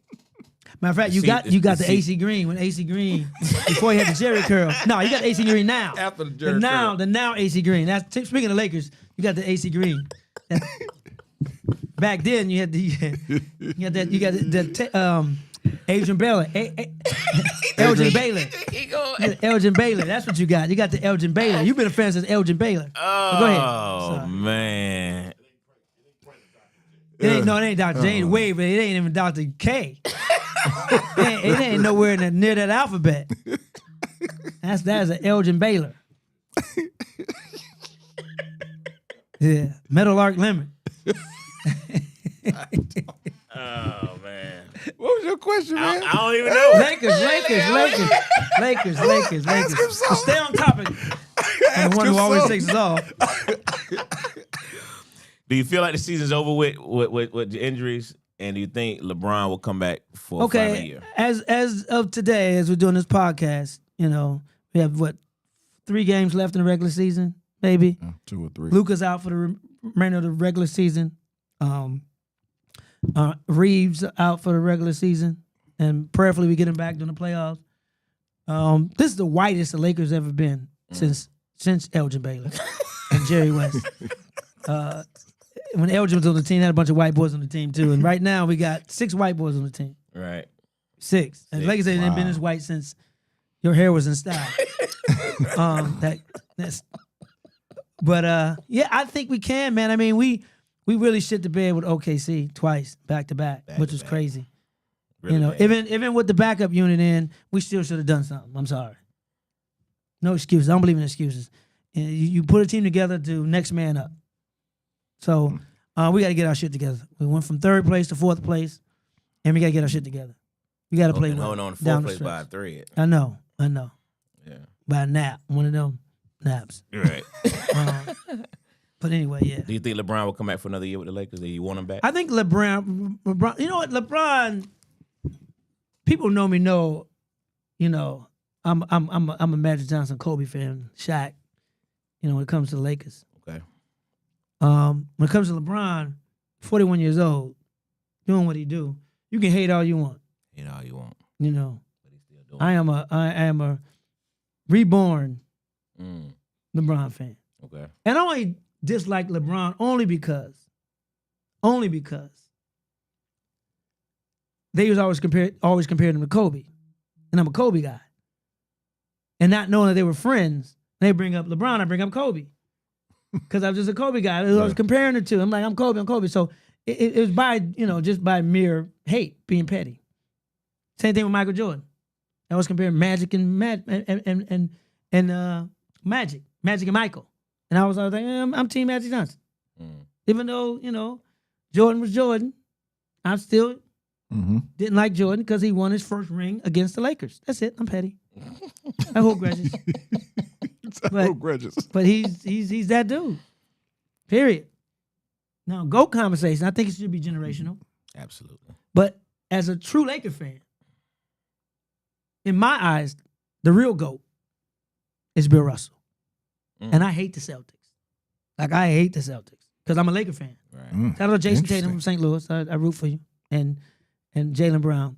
Matter of fact, you got the AC Green when AC Green before he had the Jerry curl. No, you got the AC Green now. After the Jerry curl. The now AC Green. That's speaking of Lakers. You got the AC Green. Back then you had the Adrian Baylor. Elgin Baylor. Elgin Baylor. That's what you got. You got the Elgin Baylor. You've been a fan since Elgin Baylor. Oh, go ahead. Sorry. Man. It ain't Dr. J. Wade, but it ain't even Dr. K. it ain't nowhere near that alphabet. That's an Elgin Baylor. Yeah, Metal Arc Lemon. Oh man. What was your question, man? I don't even know. Lakers. So stay on topic. I'm the one who always takes us off. Do you feel like the season's over with the injuries? And do you think LeBron will come back for a final year? As of today, as we're doing this podcast, we have 3 games left in the regular season, maybe 2 or 3. Luka's out for the remainder of the regular season. Reeves out for the regular season, and prayerfully we get him back during the playoffs. This is the whitest the Lakers ever been since Elgin Baylor and Jerry West. When Elgin was on the team, had a bunch of white boys on the team too. And right now we got 6 white boys on the team. Right. 6. And Lakers ain't been as white since your hair was in style. Yeah, I think we can, man. I mean, we really shit the bed with OKC twice, back to back, which was crazy. Really even with the backup unit in, we still should have done something. I'm sorry. No excuses. I don't believe in excuses. You put a team together to next man up. So we got to get our shit together. We went from 3rd place to 4th place, and we got to get our shit together. We got to play well. Hold on, 4th place by 3. I know. Yeah. By a nap, one of them naps. Right. But anyway, yeah. Do you think LeBron will come back for another year with the Lakers? Do you want him back? I think LeBron. You know what, LeBron. People know me. I'm a Magic Johnson, Kobe fan, Shaq. When it comes to the Lakers. Okay. When it comes to LeBron, 41 years old, doing what he do, you can hate all you want. Hate all you want. But he's still doing I am a reborn LeBron fan. Okay. And I only dislike LeBron only because they was always compared him to Kobe. And I'm a Kobe guy. And not knowing that they were friends, they bring up LeBron, I bring up Kobe. Because I was just a Kobe guy. I was comparing the two. I'm like, I'm Kobe. So it was by, just by mere hate, being petty. Same thing with Michael Jordan. I was comparing Magic and Magic and Michael. And I was like, I'm Team Magic Johnson. Even though, Jordan was Jordan, I still didn't like Jordan because he won his first ring against the Lakers. That's it. I'm petty. I hold grudges. But he's that dude. Period. Now, GOAT conversation, I think it should be generational. Absolutely. But as a true Laker fan, in my eyes, the real GOAT is Bill Russell. And I hate the Celtics. Like, I hate the Celtics because I'm a Laker fan. Right. Shout out to Jason Tatum from St. Louis. I root for you. And Jaylen Brown,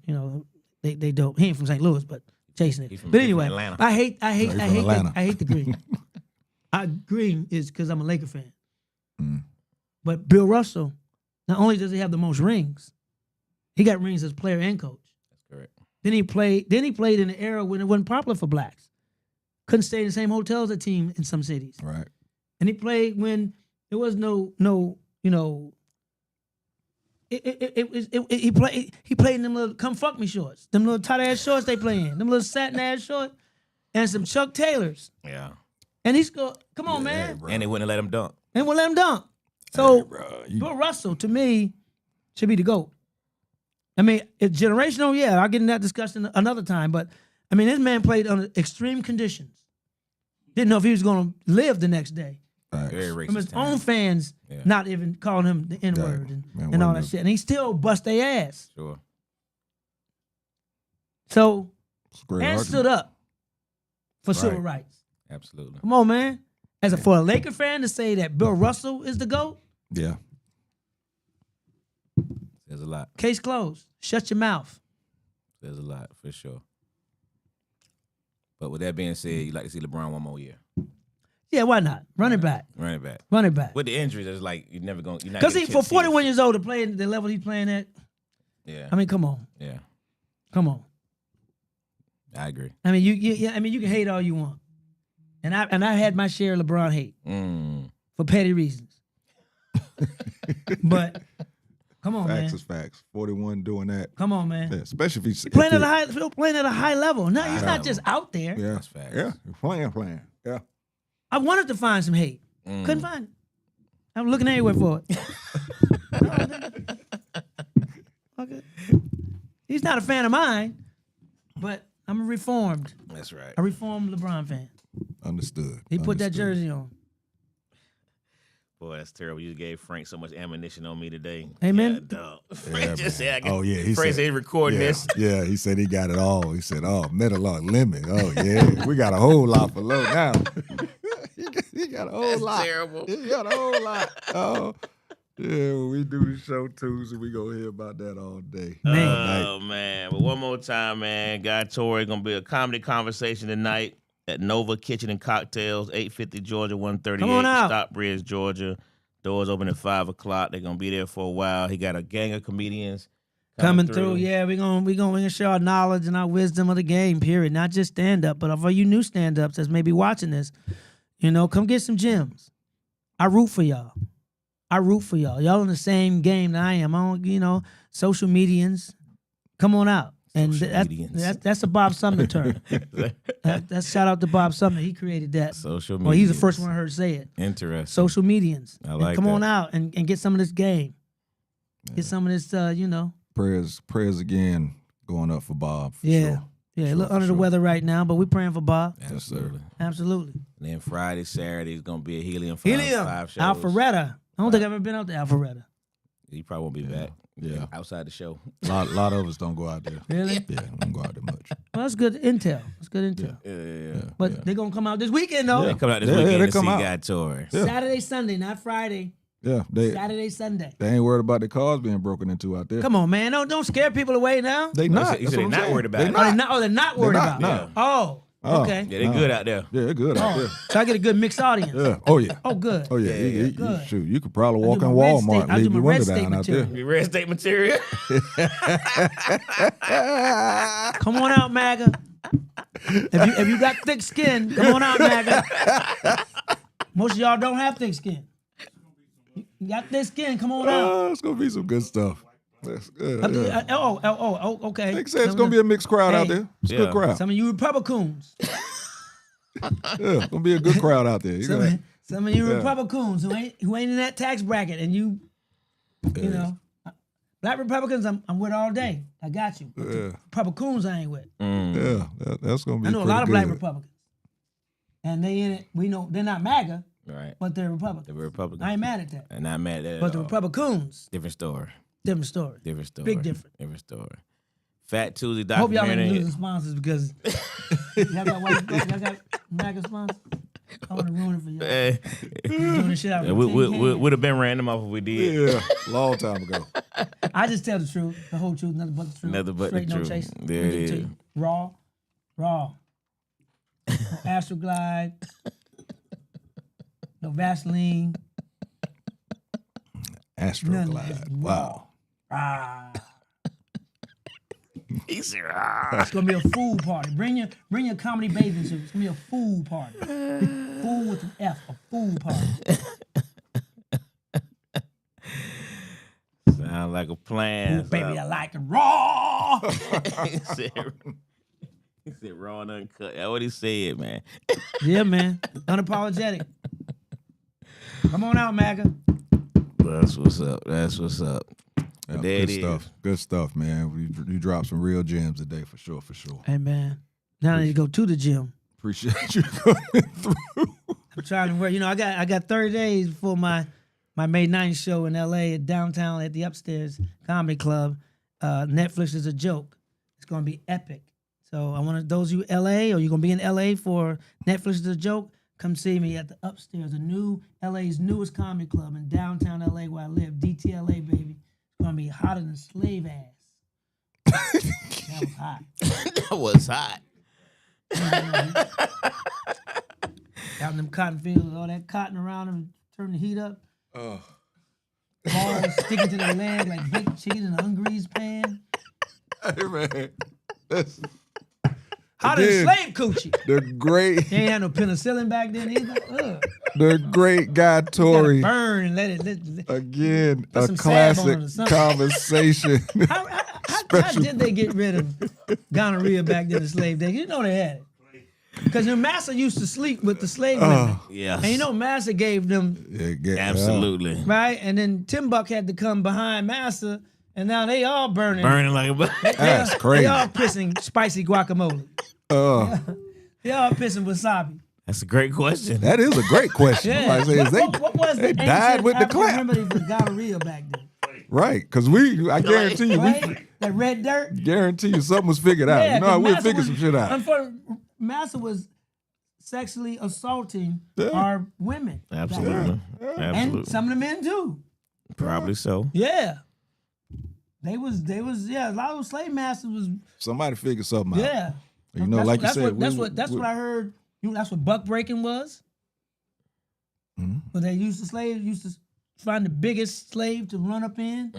they dope. He ain't from St. Louis, but Jason is. But anyway, I hate the green. Green is because I'm a Laker fan. But Bill Russell, not only does he have the most rings, he got rings as player and coach. That's correct. Then he played in an era when it wasn't popular for blacks. Couldn't stay in the same hotels as a team in some cities. Right. And he played when there was no he played in them little come fuck me shorts, them little tight ass shorts they play in, them little satin ass shorts, and some Chuck Taylors. Yeah. And he's go, come on, man. bro. And they wouldn't let him dunk. And we'll let him dunk. So Hey, bro, Bill Russell, to me, should be the GOAT. I mean, it's generational, yeah. I'll get in that discussion another time. But, I mean, this man played under extreme conditions. Didn't know if he was going to live the next day. Very From his racist time. own fans not even calling him the N-word and all that shit. And he still bust their ass. Sure. So, It's a great and argument. stood up for civil Right. rights. Absolutely. Come on, man. For a Laker fan to say that Bill Russell is the GOAT, Yeah. There's a lot. case closed. Shut your mouth. There's a lot for sure. But with that being said, you like to see LeBron one more year. Yeah, why not? Run it back. Run it back. Run it back. With the injuries, it's like you're never going. Because for 41 years old to play at the level he's playing at, Yeah. I mean, come on. Yeah. Come on. I agree. I mean, you can hate all you want. And I had my share of LeBron hate for petty reasons. But come on, Facts man. is facts. 41 doing that. Come on, man. Yeah, especially if he's Playing at a high level. No, he's not just out there. Yeah. That's facts. Yeah. Playing. Yeah. I wanted to find some hate. Couldn't find it. I'm looking everywhere for it. Okay. He's not a fan of mine, but I'm a reformed That's right. LeBron fan. Understood. He put that Understood. jersey on. Boy, that's terrible. You gave Frank so much ammunition on me today. Amen. Yeah, dog. Frank just said, I can, Oh, yeah. He Frank said he's recording yeah, this. Yeah, he said he got it all. He said, metal on limit. Oh, yeah. We got a whole lot for low now. he got a whole That's lot. terrible. He got a whole lot. Oh, yeah, when we do the show Tuesday, we gonna hear about that all day. Oh, man. But one more time, man. Guy Torrey going to be a comedy conversation tonight at Nova Kitchen and Cocktails, 850 Georgia, 138 Come on out. Stockbridge, Georgia. Doors open at 5 o'clock. They're going to be there for a while. He got a gang of comedians Coming through. Yeah, we're gonna share our knowledge and our wisdom of the game, period. Not just stand-up, but for you new stand-ups that's maybe watching this, come get some gems. I root for y'all. Y'all in the same game that I am. I don't, social medians. Come on out. And that's a Bob Sumner term. That's shout out to Bob Sumner. He created that. Social media. Well, he's the first one I heard say it. Interesting. Social medians. I like come on that. out and get some of this game. Get some of this, Prayers again going up for Bob. For Yeah. sure. Yeah, a little under the weather right now, but we're praying for Bob. Absolutely. Absolutely. And then Friday, Saturday is going to be a Helium 5 shows. Alpharetta. I don't think I've ever been out to Alpharetta. You probably won't be back. Yeah. Outside the show. Lot of us don't go out there. Really? Yeah, don't go out there much. Well, that's good intel. That's good intel. Yeah. But they're going to come out this weekend, though. They come out this Yeah, weekend they to come see out. Guy Torrey. Yeah. Saturday, Sunday, not Friday. Yeah, Saturday, Sunday. they ain't worried about the cars being broken into out there. Come on, man. Don't scare people away now. They No, not. you said That's what they're I'm not saying. worried about They it. They're not worried not, about no. it. Oh, Oh. okay. Yeah, they're good out there. Yeah, they're good out there. So I get a good mixed audience. Yeah. Oh yeah. Oh, good. Oh yeah. Yeah, good. Shoot, you could probably I walk do in my red Walmart state- and I do leave my your red window state down out there. material. Your red state material. Come on out, MAGA. If you got thick skin, come on out, MAGA. Most of y'all don't have thick skin. You got thick skin, come on out. It's gonna be some good stuff. That's good. Yeah. Okay. Like I said, it's gonna be a mixed crowd out Hey. there. It's a Yeah. good crowd. Some of you Republicans. Yeah, gonna be a good crowd out there. You got- Some of you Yeah. Republicans who ain't in that tax bracket, and you know, black Republicans, I'm with all day. I got you. But the Republicans I ain't with. Yeah, that's gonna be. I know a pretty lot of black good. Republicans, and they in it. We know they're not MAGA, Right. but they're Republicans. The Republican. I ain't mad at that. And not mad at But the all. Republicans, Different story. different story. Different story. Big difference. Different story. Fat Tuesday I hope y'all ain't documentary. losing sponsors because y'all got MAGA sponsors. I want to ruin it for y'all. Hey, Doing this shit out of we would have been random off if we did. Yeah, long time ago. I just tell the truth, the whole truth, nothing but the truth. Nothing but the Straight, no truth. chase. There it is. Raw. No Astroglide. No Vaseline. Astroglide. Wow. He said, It's gonna be a fool party. Bring your comedy bathing suit. It's gonna be a fool party. Fool with an F. A fool party. sound Sound like a plan. Ooh, baby, I like it raw. he said raw and uncut. That's what he said, man. Yeah, man. Unapologetic. Come on out, MAGA. That's what's up. That's what's up. Yep, There good it stuff. is. Good stuff, man. You dropped some real gems today, for sure, for sure. Hey, man. Now I need to go to the gym. Appreciate you coming through. I'm trying to work. You know, I got 30 days before my May 9th show in LA at downtown at the Upstairs Comedy Club. Netflix is a joke. It's gonna be epic. So I want those of you LA or you're gonna be in LA for Netflix is a joke. Come see me at the Upstairs, LA's newest comedy club in downtown LA where I live. DTLA, baby. It's gonna be hotter than slave ass. That was hot. That was hot. Out in them cotton fields, all that cotton around them, turn the heat up. Balls sticking to their leg like baked chicken in an ungreased pan. Hey, man. That's Hotter than slave coochie. the great, They ain't had no penicillin back then either. Ugh. the great guy Gotta Tory. burn and let it. Again, Put a some salve on classic it or something. conversation. How did they get rid of gonorrhea back then in the slave days? You know they had it. Because your master used to sleep with the slave women. Yeah. And you know master gave them, Absolutely. right? And then Timbuk had to come behind master, and now they all burning. Burning like a That's crazy. They all pissing spicy guacamole. They all pissing wasabi. That's a great question. That is a great question. Yeah. Like I say, is What was they the died ancient with the African clap. remedy for gonorrhea back then? Right, because I guarantee you, Right? That red dirt? we guarantee you something was figured out. You know, 'cause we'll Massa figure was- some shit out. Unfortunately, Massa was sexually assaulting our women. Absolutely. And Absolutely. some of the men too. Probably so. Yeah. They was, a lot of those slave masters was, Somebody figured something out. yeah. You know, like you said, that's what I heard. You know, that's what buck breaking was. When they used to find the biggest slave to run up in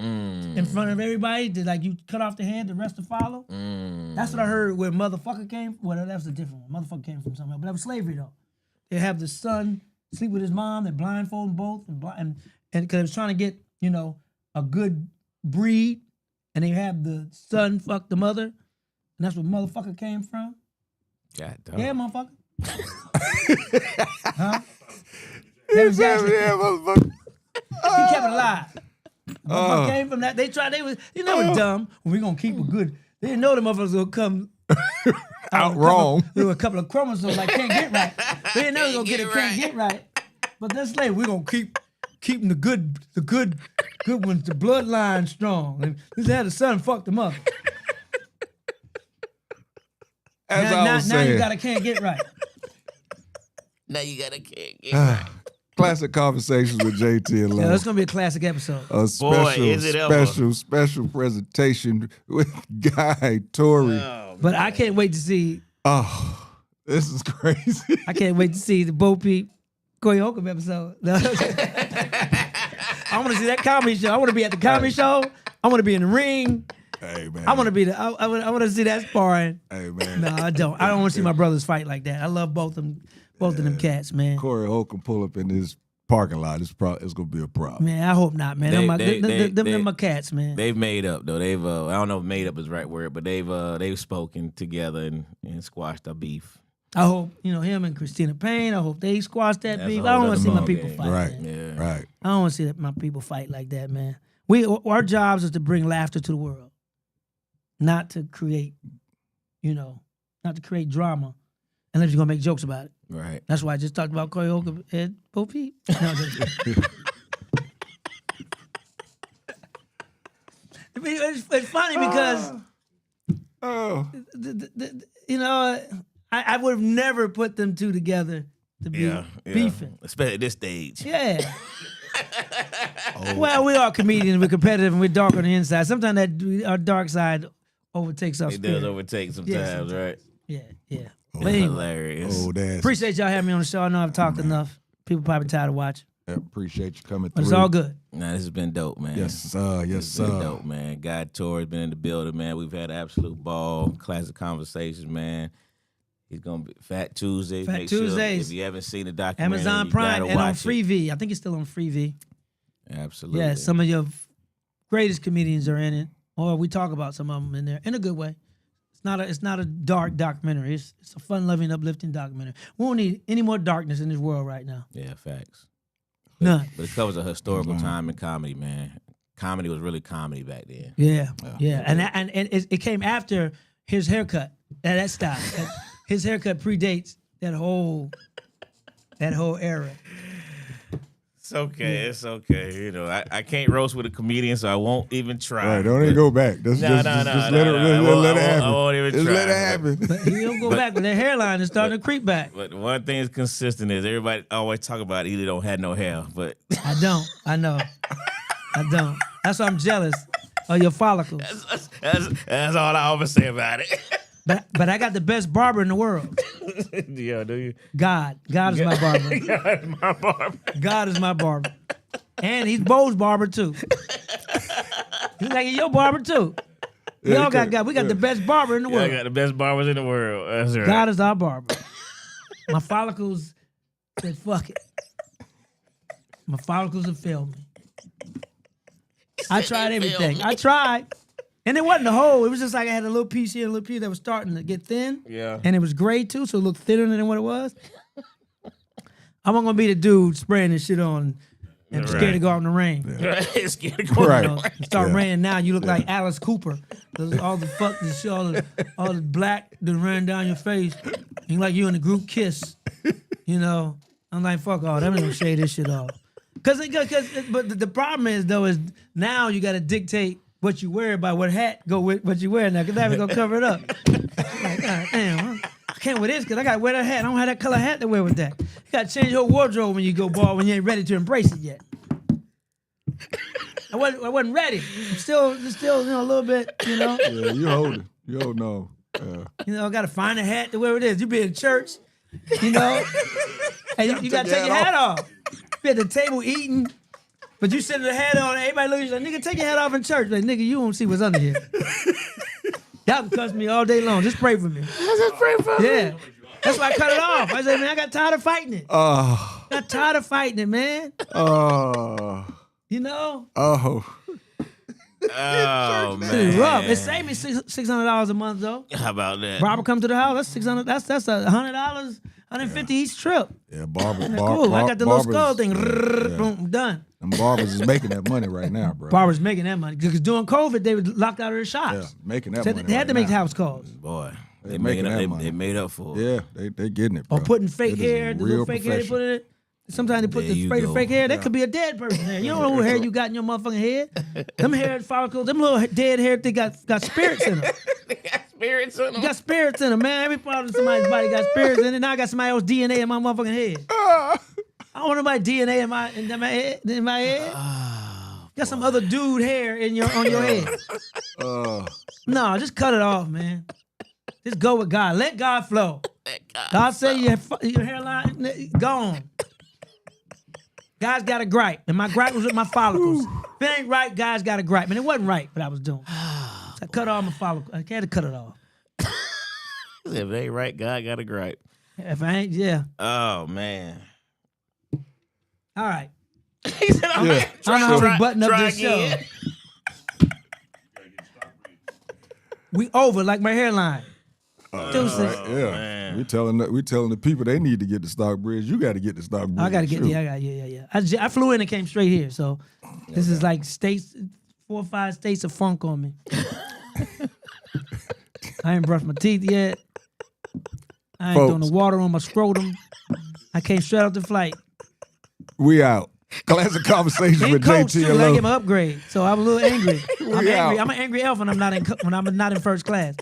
front of everybody. To, like, you cut off the head, the rest to follow. That's what I heard where motherfucker came. Well, that was a different one. Motherfucker came from somewhere, but that was slavery though. They have the son sleep with his mom. They blindfold them both, and because they was trying to get a good breed, and they have the son fuck the mother, and that's where motherfucker came from. God damn. Yeah, motherfucker. Huh? Yeah, motherfucker. He kept it alive. Motherfucker came from that. They was dumb. Well, we gonna keep a good. They didn't know the motherfuckers gonna come Out wrong. There were a couple of chromosomes like can't get right. They didn't know they gonna get it can't get right. But that's later. We're gonna keeping the good ones, the bloodline strong. And this had a son fucked them up. As I was now saying, you gotta can't get right. Now you gotta get Classic Conversations with JT and Yeah, Love. that's gonna be a classic episode. A is it ever. special presentation with Guy Tory. But I can't wait to see. Oh, this is crazy. I can't wait to see the Bo Peep Corey Holcomb episode. I want to see that comedy show. I want to be at the comedy show. I want to be in the ring. Hey man. I want to be the. I want to see that sparring. Hey man. No, I don't. I don't want to see my brothers fight like that. I love both of them cats, man. Corey Holcomb pull up in this parking lot. It's gonna be a problem. Man, I hope not, man. Them my cats, man. They've made up though. They've I don't know if made up is the right word, but they've spoken together and squashed the beef. I hope him and Christina Payne. I hope they squash that That's beef. a I don't whole want to see my other people ballgame. fight. Right. Man. Yeah. Right. I don't want to see my people fight like that, man. Our jobs is to bring laughter to the world, not to create, not to create drama, unless you're gonna make jokes about it. Right. That's why I just talked about Corey Holcomb and Bo Peep. No, it's funny because I would have never put them two together to be beefing. Especially at this stage. Yeah. Well, we are comedians. We're competitive and we're dark on the inside. Sometimes our dark side overtakes our It spirit. does overtake sometimes, right? Yeah. But anyway, Hilarious. Oh, that's appreciate y'all having me on the show. I know I've talked enough. People probably tired of watching. appreciate you coming But through. it's all good. Nah, this has been dope, man. Yes, sir. Yes, It's been sir. dope, man. Guy Torrey's been in the building, man. We've had an absolute ball. Classic Conversations, man. He's gonna be Fat Tuesday. Fat Make sure Tuesdays. if you haven't seen the documentary, Amazon you Prime gotta and on watch it. Freevee. I think it's still on Freevee. Absolutely. Yeah, some of your greatest comedians are in it, or we talk about some of them in there in a good way. It's not a dark documentary. It's a fun-loving, uplifting documentary. We don't need any more darkness in this world right now. Yeah, facts. None. But it covers a historical time in comedy, man. Comedy was really comedy back then. Yeah. And it came after his haircut. That style. His haircut predates that whole era. It's okay. You know, I can't roast with a comedian, so I won't even try. All right, don't even go back. Just let it happen. I won't even just try. let it happen. But he don't go back, but that hairline is starting to creep back. But one thing is consistent is everybody always talk about either don't have no hair, but I don't. I know. I don't. That's why I'm jealous of your follicles. that's all I always say about it. But I got the best barber in the world. Yeah, do you? God is my barber. God is my barber. God is my barber. And he's Bo's barber too. He's like your barber too. We all got God. We got the best barber in the world. I got the best barbers in the world. That's right. God is our barber. My follicles said, fuck it. My follicles have failed me. I tried everything. I tried. And it wasn't a hole. It was just like I had a little piece here, a little piece that was starting to get thin. Yeah. And it was gray too, so it looked thinner than what it was. I'm not gonna be the dude spraying this shit on and scared to go out in the rain. Yeah. Scared to go Right. You know, start raining now, you look like Alice Cooper. All the black that ran down your face. You like you in a group kiss. You know, I'm like, fuck all. I'm gonna shade this shit off. But the problem is though is now you got to dictate what you wear by what hat go with what you wear now, because that gonna cover it up. Like, God damn, I can't wear this because I gotta wear that hat. I don't have that color hat to wear with that. You gotta change your whole wardrobe when you go bald when you ain't ready to embrace it yet. I wasn't ready. I'm still, a little bit, Yeah, you hold it. You don't know. I gotta find a hat to wear with this. You be in church, and you gotta take your hat off. Be at the table eating. But you sitting the hat on, everybody looks like, nigga, take your hat off in church. Like, nigga, you don't see what's under here. Y'all can cuss me all day long. Just pray for me. Just pray for me. Yeah. That's why I cut it off. I said, man, I got tired of fighting it. Got tired of fighting it, man. You know? Oh man. It's rough. It saved me $600 a month, though. How about that? Robert come to the house, that's $600. That's $100, $150 each trip. Yeah, barber. Cool. I got the little skull thing. Yeah. Boom, done. Them barbers is making that money right now, bro. Barbers making that money. Because during COVID, they were locked out of their shops. Yeah, making that So money. they had to right make now. house calls. Boy, They making that money. They made up for it. Yeah, they getting it, bro. Or putting fake It is hair, the little real fake hair they profession. put in it. Sometimes they put There the you spray the go. fake hair. That could be a dead person hair. You don't know what hair you got in your motherfucking head. Them hair follicles, them little dead hair, they got spirits in them. They got spirits in You them. got spirits in them, man. Every part of somebody's body got spirits in it. Now I got somebody else's DNA in my motherfucking head. I don't want nobody DNA in my head. Got some other dude hair on your head. No, just cut it off, man. Just go with God. Let God flow. God say your hairline gone. God's got a gripe, and my gripe was with my follicles. If it ain't right, God's got a gripe, and it wasn't right what I was doing. So I cut off my follicles. I had to cut it off. If it ain't right, God got a gripe. If I ain't, yeah. Oh man. All right. He said, "Oh, man, I don't know how we button up try this again." show. We over like my hairline. Deuces. Yeah, man. we telling the people they need to get the Stockbridge. You got to get the Stockbridge. I gotta get Shoot. yeah. I flew in and came straight here, so this is like 4 or 5 states of funk on me. I ain't brushed my teeth yet. I ain't doing the water on my scrotum. I came straight off the flight. We out. Classic Konversation And with coach JT too, I and get my upgrade, so I'm a little angry. I'm angry. out. I'm an angry elf when I'm not in first class.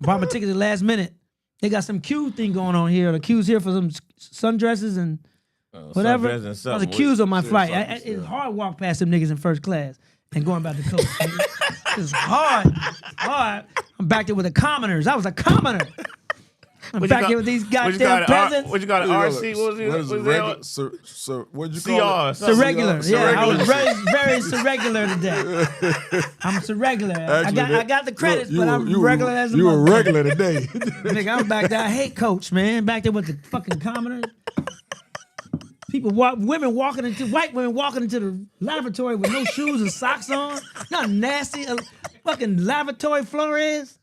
I bought my ticket at the last minute. They got some Q thing going on here. The Q's here for some sundresses and whatever. sundresses and There's something. a Q's on my flight. something, It's hard to walk past them niggas in first class and going back to coach. It's hard. I'm back there with the commoners. I was a commoner. I'm back here with these goddamn peasants. What you got? An RC? What is was it? it? What'd you call it? CR. Surregular. Yeah, I was Surregular. very surregular today. I'm surregular. Actually, I got the credits, look, but I'm you regular as a You were motherfucker. regular today. Nigga, I'm back there. I hate coach, man. Back there with the fucking commoners. white women walking into the lavatory with no shoes and socks on. Not nasty fucking lavatory floor is.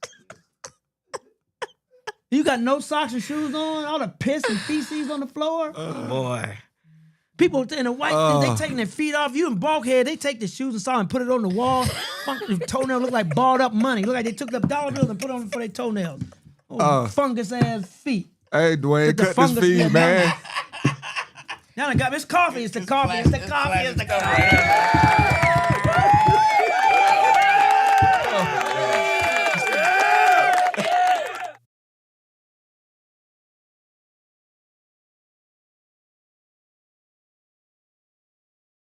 You got no socks and shoes on, all the piss and feces on the floor. Boy. People in the white, they taking their feet off. You in bulkhead, they take the shoes and socks and put it on the wall. Fucking toenails look like balled up money. Look like they took the dollar bills and put it on for their toenails. Fungus ass feet. Hey, Dwayne, cut this feed, man. Now I got this coffee. It's the coffee. It's the coffee. It's the coffee.